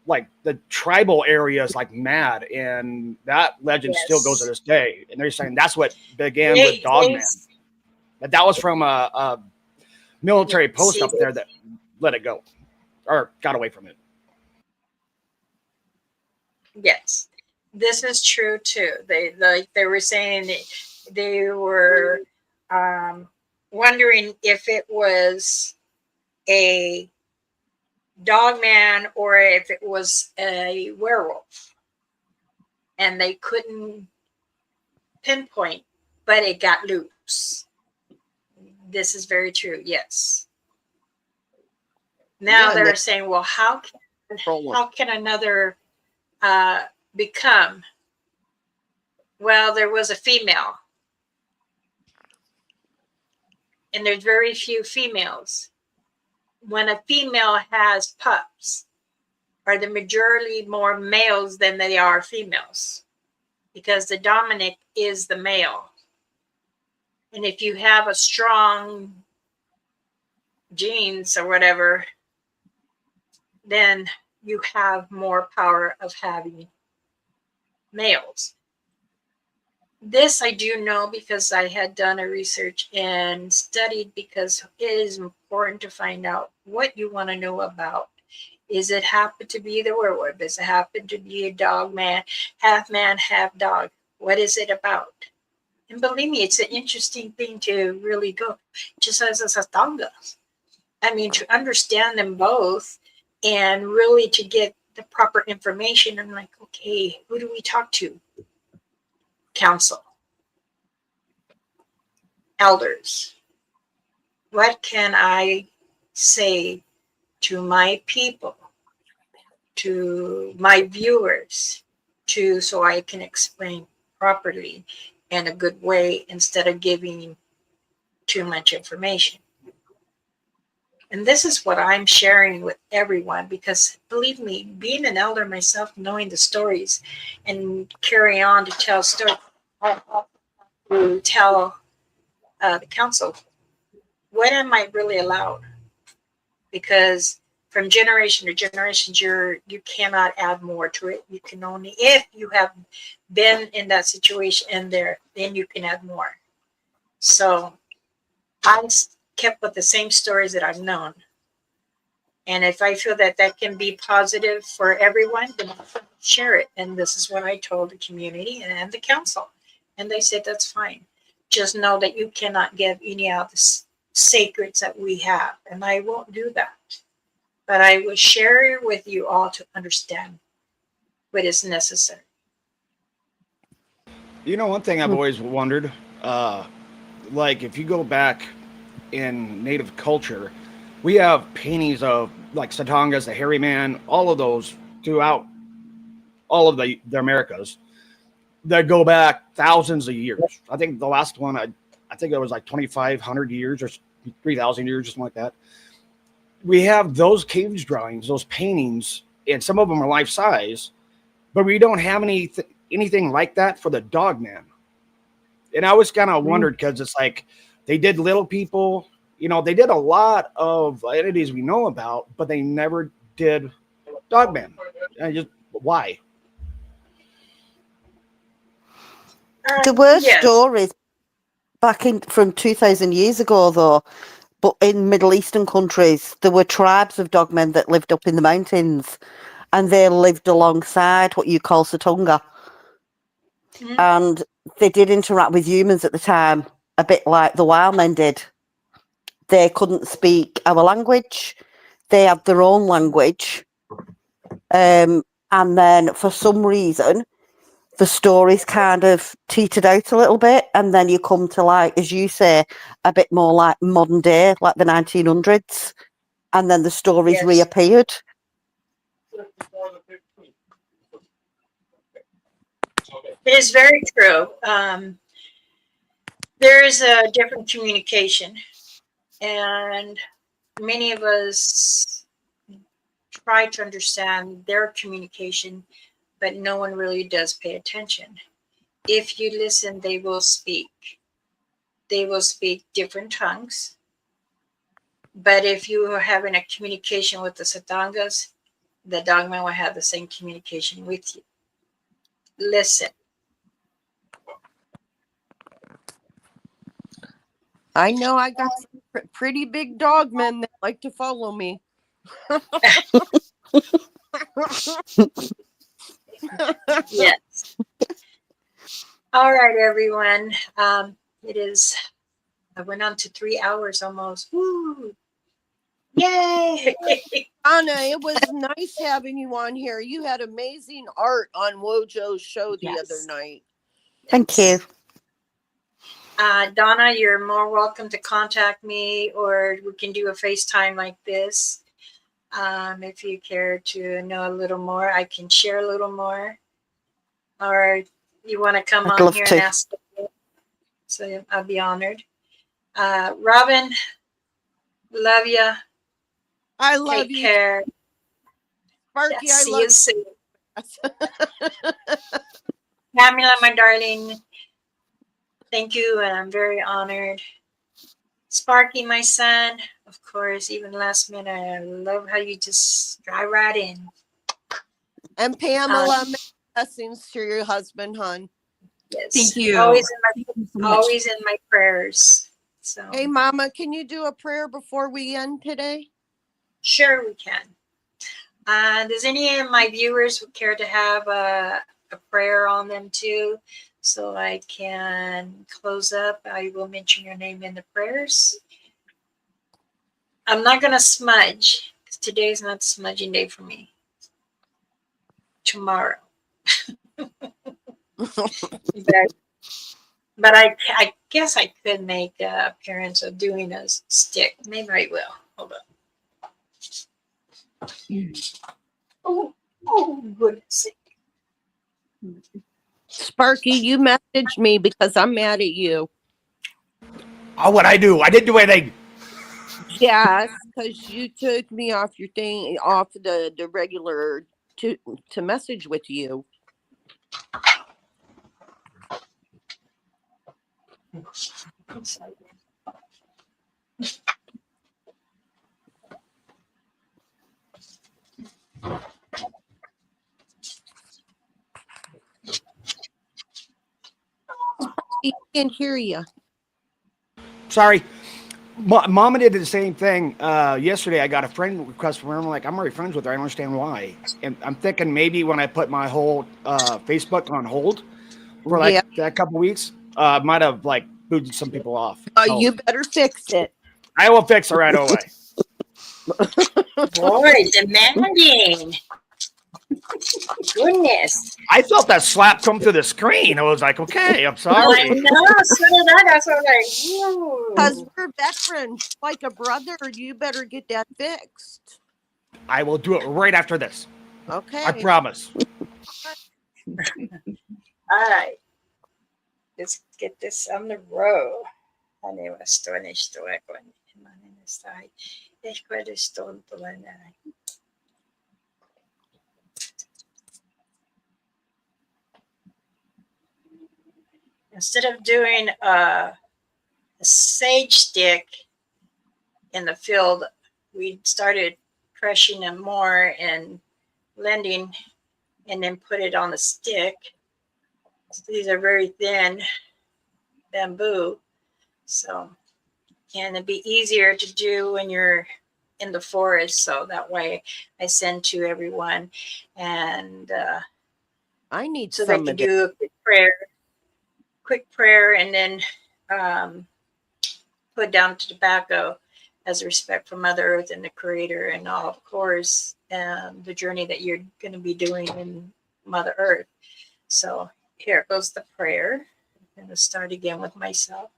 like the tribal areas like mad, and that legend still goes to Yes. this day. And they're saying that's what began with They, they, Dogman. But that was from a military post see, up there that let it go or got away from it. yes, this is true too. They were saying they were wondering if it was a dog man or if it was a werewolf, and they couldn't pinpoint, but it got loose. This is very true. Yes. Now Yeah, and they're they saying, well, control them. how can another become? Well, there was a female, and there's very few females. When a female has pups, are the majority more males than they are females, because the dominant is the male. And if you have a strong genes or whatever, then you have more power of having males. This I do know because I had done a research and studied, because it is important to find out what you want to know about. Is it happen to be the werewolf? Does it happen to be a dog man, half dog? What is it about? And believe me, it's an interesting thing to really go, just as a Satanga. I mean, to understand them both and really to get the proper information. I'm like, okay, who do we talk to? Council, elders. What can I say to my people, to my viewers, so I can explain properly in a good way instead of giving too much information? And this is what I'm sharing with everyone, because believe me, being an elder myself, knowing the stories and carry on to tell stories, to tell the council, what am I really allowed? Because from generation to generation, you cannot add more to it. You can only, if you have been in that situation and there, then you can add more. So I kept with the same stories that I've known. And if I feel that that can be positive for everyone, then I'll share it. And this is what I told the community and the council. And they said, that's fine. Just know that you cannot give any of the secrets that we have. And I won't do that. But I will share it with you all to understand what is necessary. You know, one thing I've always wondered, like if you go back in Native culture, we have paintings of like Satangas, the hairy man, all of those throughout all of the Americas that go back thousands of years. I think the last one, I think it was like 2,500 years or 3,000 years, just like that. We have those cave drawings, those paintings, and some of them are life size, but we don't have anything like that for the dog man. And I always kind of wondered, because it's like they did little people, you know, they did a lot of entities we know about, but they never did Dogman. Why? There were Yes. stories back in from 2,000 years ago, though. But in Middle Eastern countries, there were tribes of dogmen that lived up in the mountains, and they lived alongside what you call Satunga. And they did interact with humans at the time, a bit like the wild men did. They couldn't speak our language. They had their own language. And then for some reason, the stories kind of teetered out a little bit. And then you come to, like, as you say, a bit more like modern day, like the 1900s. And then the stories Yes. reappeared. It is very true. There is a different communication, and many of us try to understand their communication, but no one really does pay attention. If you listen, they will speak. They will speak different tongues. But if you are having a communication with the Satangas, the dogman will have the same communication with you. Listen. I know I got some pretty big dog men that like to follow me. Yes. All right, everyone. It is, I went on to 3 hours almost. Woo! Yay! Anna, it was nice having you on here. You had amazing art on Wojo's show the Yes. other night. Thank you. Donna, you're more welcome to contact me, or we can do a FaceTime like this. If you care to know a little more, I can share a little more. Or you want to come I'd on love here to. and ask, so I'll be honored. Robin, love you. I love Take you, care. Sparky. Yeah, I see love you soon. you. Pamela, my darling, thank you, and I'm very honored. Sparky, my son, of course, even last minute, I love how you just drive right in. And Pamela, blessings to your husband, hon. Yes, Thank you. Always Thank you so in much. my prayers. So Hey, Mama, can you do a prayer before we end today? sure we can. Does any of my viewers would care to have a prayer on them too? So I can close up. I will mention your name in the prayers. I'm not going to smudge because today's not smudging day for me. Tomorrow. but I guess I could make an appearance of doing a stick. Maybe I will. Hold on. Oh, goodness. Sparky, you messaged me because I'm mad at you. Oh, what I do? I didn't do anything. Yes, because you took me off your thing, off the regular to message with you. He can't hear you. Sorry. Mama did the same thing. Yesterday, I got a friend request from her. I'm like, I'm already friends with her. I don't understand why. And I'm thinking maybe when I put my whole Facebook on hold for like Yeah. that couple weeks, might have like booted some people off. So You better fix it. I will fix it right away. Boy, demanding. Goodness. I felt that slap come through the screen. I was like, okay, I'm I sorry. know. So did I. That's what I was like, ooh. Because we're veterans, like a brother, you better get that fixed. I will do it right after this. Okay. I promise. All right. Let's get this on the road. Instead of doing a sage stick in the field, we started crushing them more and blending and then put it on the stick. So these are very thin bamboo. So, and it'd be easier to do when you're in the forest. So that way I send to everyone. And I need so they some can of this. do a quick prayer, and then put down tobacco as respect for Mother Earth and the Creator, and all, of course, the journey that you're going to be doing in Mother Earth. So here goes the prayer. I'm going to start again with myself.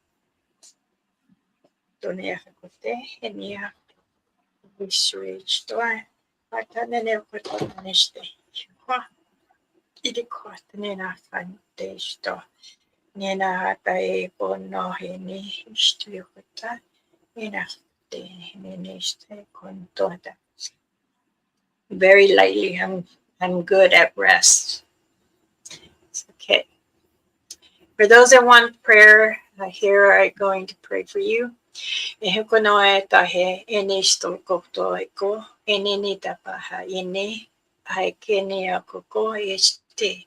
Nena hata e pono he ni ishtukuta. Nena te nene kontoda. Very lightly. I'm good at rest. It's okay. For those that want prayer, here I'm going to pray for you. Ehukonoe tahe enisto koktoeko eneni tapaha ine haikene akoko este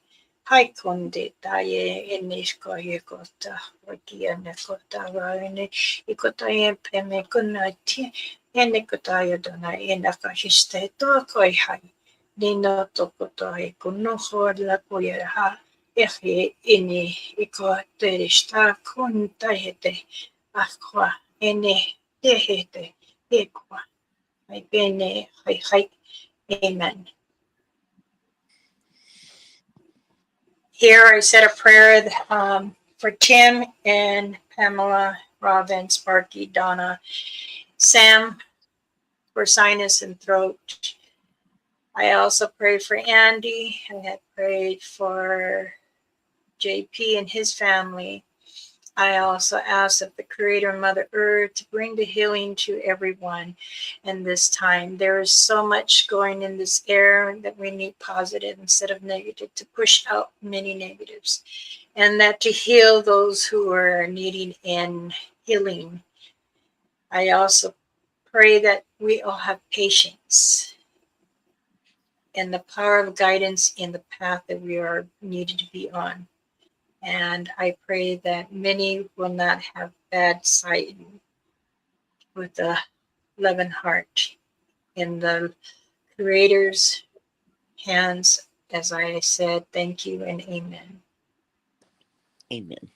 haikonde taye enisko yekota wakiane kota waine ikota peme kunati enekota dona enakashiste to koi hai nino tokoto ekuno horla koyerha ehe ini ikoterista kuntahete akwa ene tehete ekwa bene hai. Amen. Here I said a prayer for Tim and Pamela, Robin, Sparky, Donna, Sam for sinus and throat. I also prayed for Andy. I had prayed for JP and his family. I also ask of the Creator, Mother Earth, to bring the healing to everyone in this time. There is so much going in this air that we need positive instead of negative, to push out many negatives, and that to heal those who are needing in healing. I also pray that we all have patience and the power of guidance in the path that we are needed to be on. And I pray that many will not have bad sight with a loving heart in the Creator's hands. As I said, thank you and amen. Amen.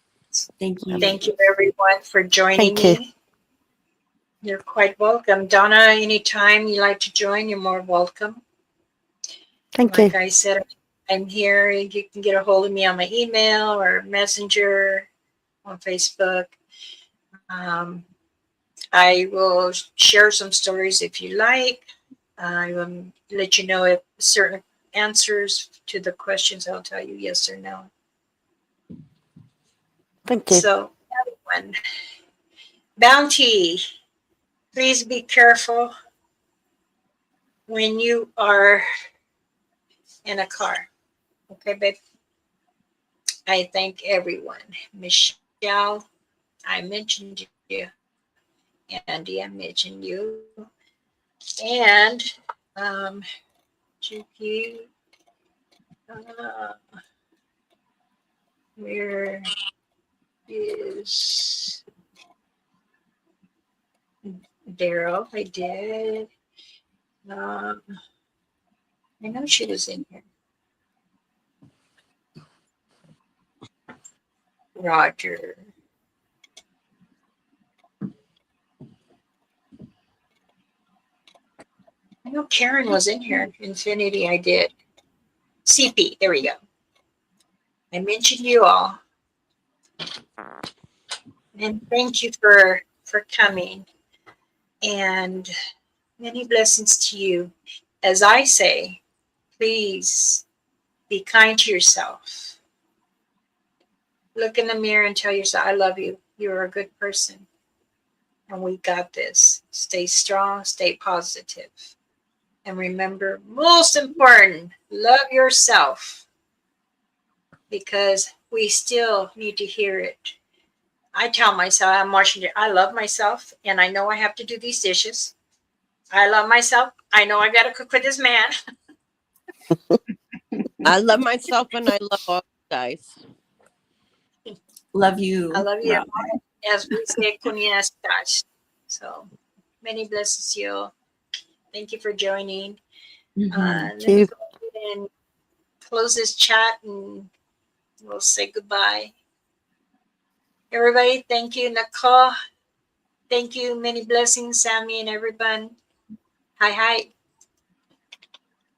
Thank you. Thank you, everyone, for joining Thank you. me. You're quite welcome. Donna, anytime you like to join, you're more welcome. Thank Like you. I said, I'm here. You can get a hold of me on my email or messenger on Facebook. I will share some stories if you like. I will let you know if certain answers to the questions, I'll tell you yes or no. Thank you. So, everyone, Bounty, please be careful when you are in a car. Okay, babe? I thank everyone. Michelle, I mentioned you. Andy, I mentioned you. And GP, where is Daryl? I did. I know she was in here. Roger. I know Karen was in here. Infinity, I did. CP, there we go. I mentioned you all. And thank you for coming. And many blessings to you. As I say, please be kind to yourself. Look in the mirror and tell yourself, I love you. You're a good person. And we got this. Stay strong, stay positive. And remember, most important, love yourself. Because we still need to hear it. I tell myself, I'm watching it. I love myself, and I know I have to do these dishes. I love myself. I know I got to cook for this man. I love myself and I love all you guys. Love you. I love you. Rob. As we say, kunya stars. So many blessings to you. Thank you for joining. Mhm. Let Thank me you. go ahead and close this chat and we'll say goodbye. Everybody, thank you, Nicole. Thank you. Many blessings, Sammy and everyone. Hi, hi.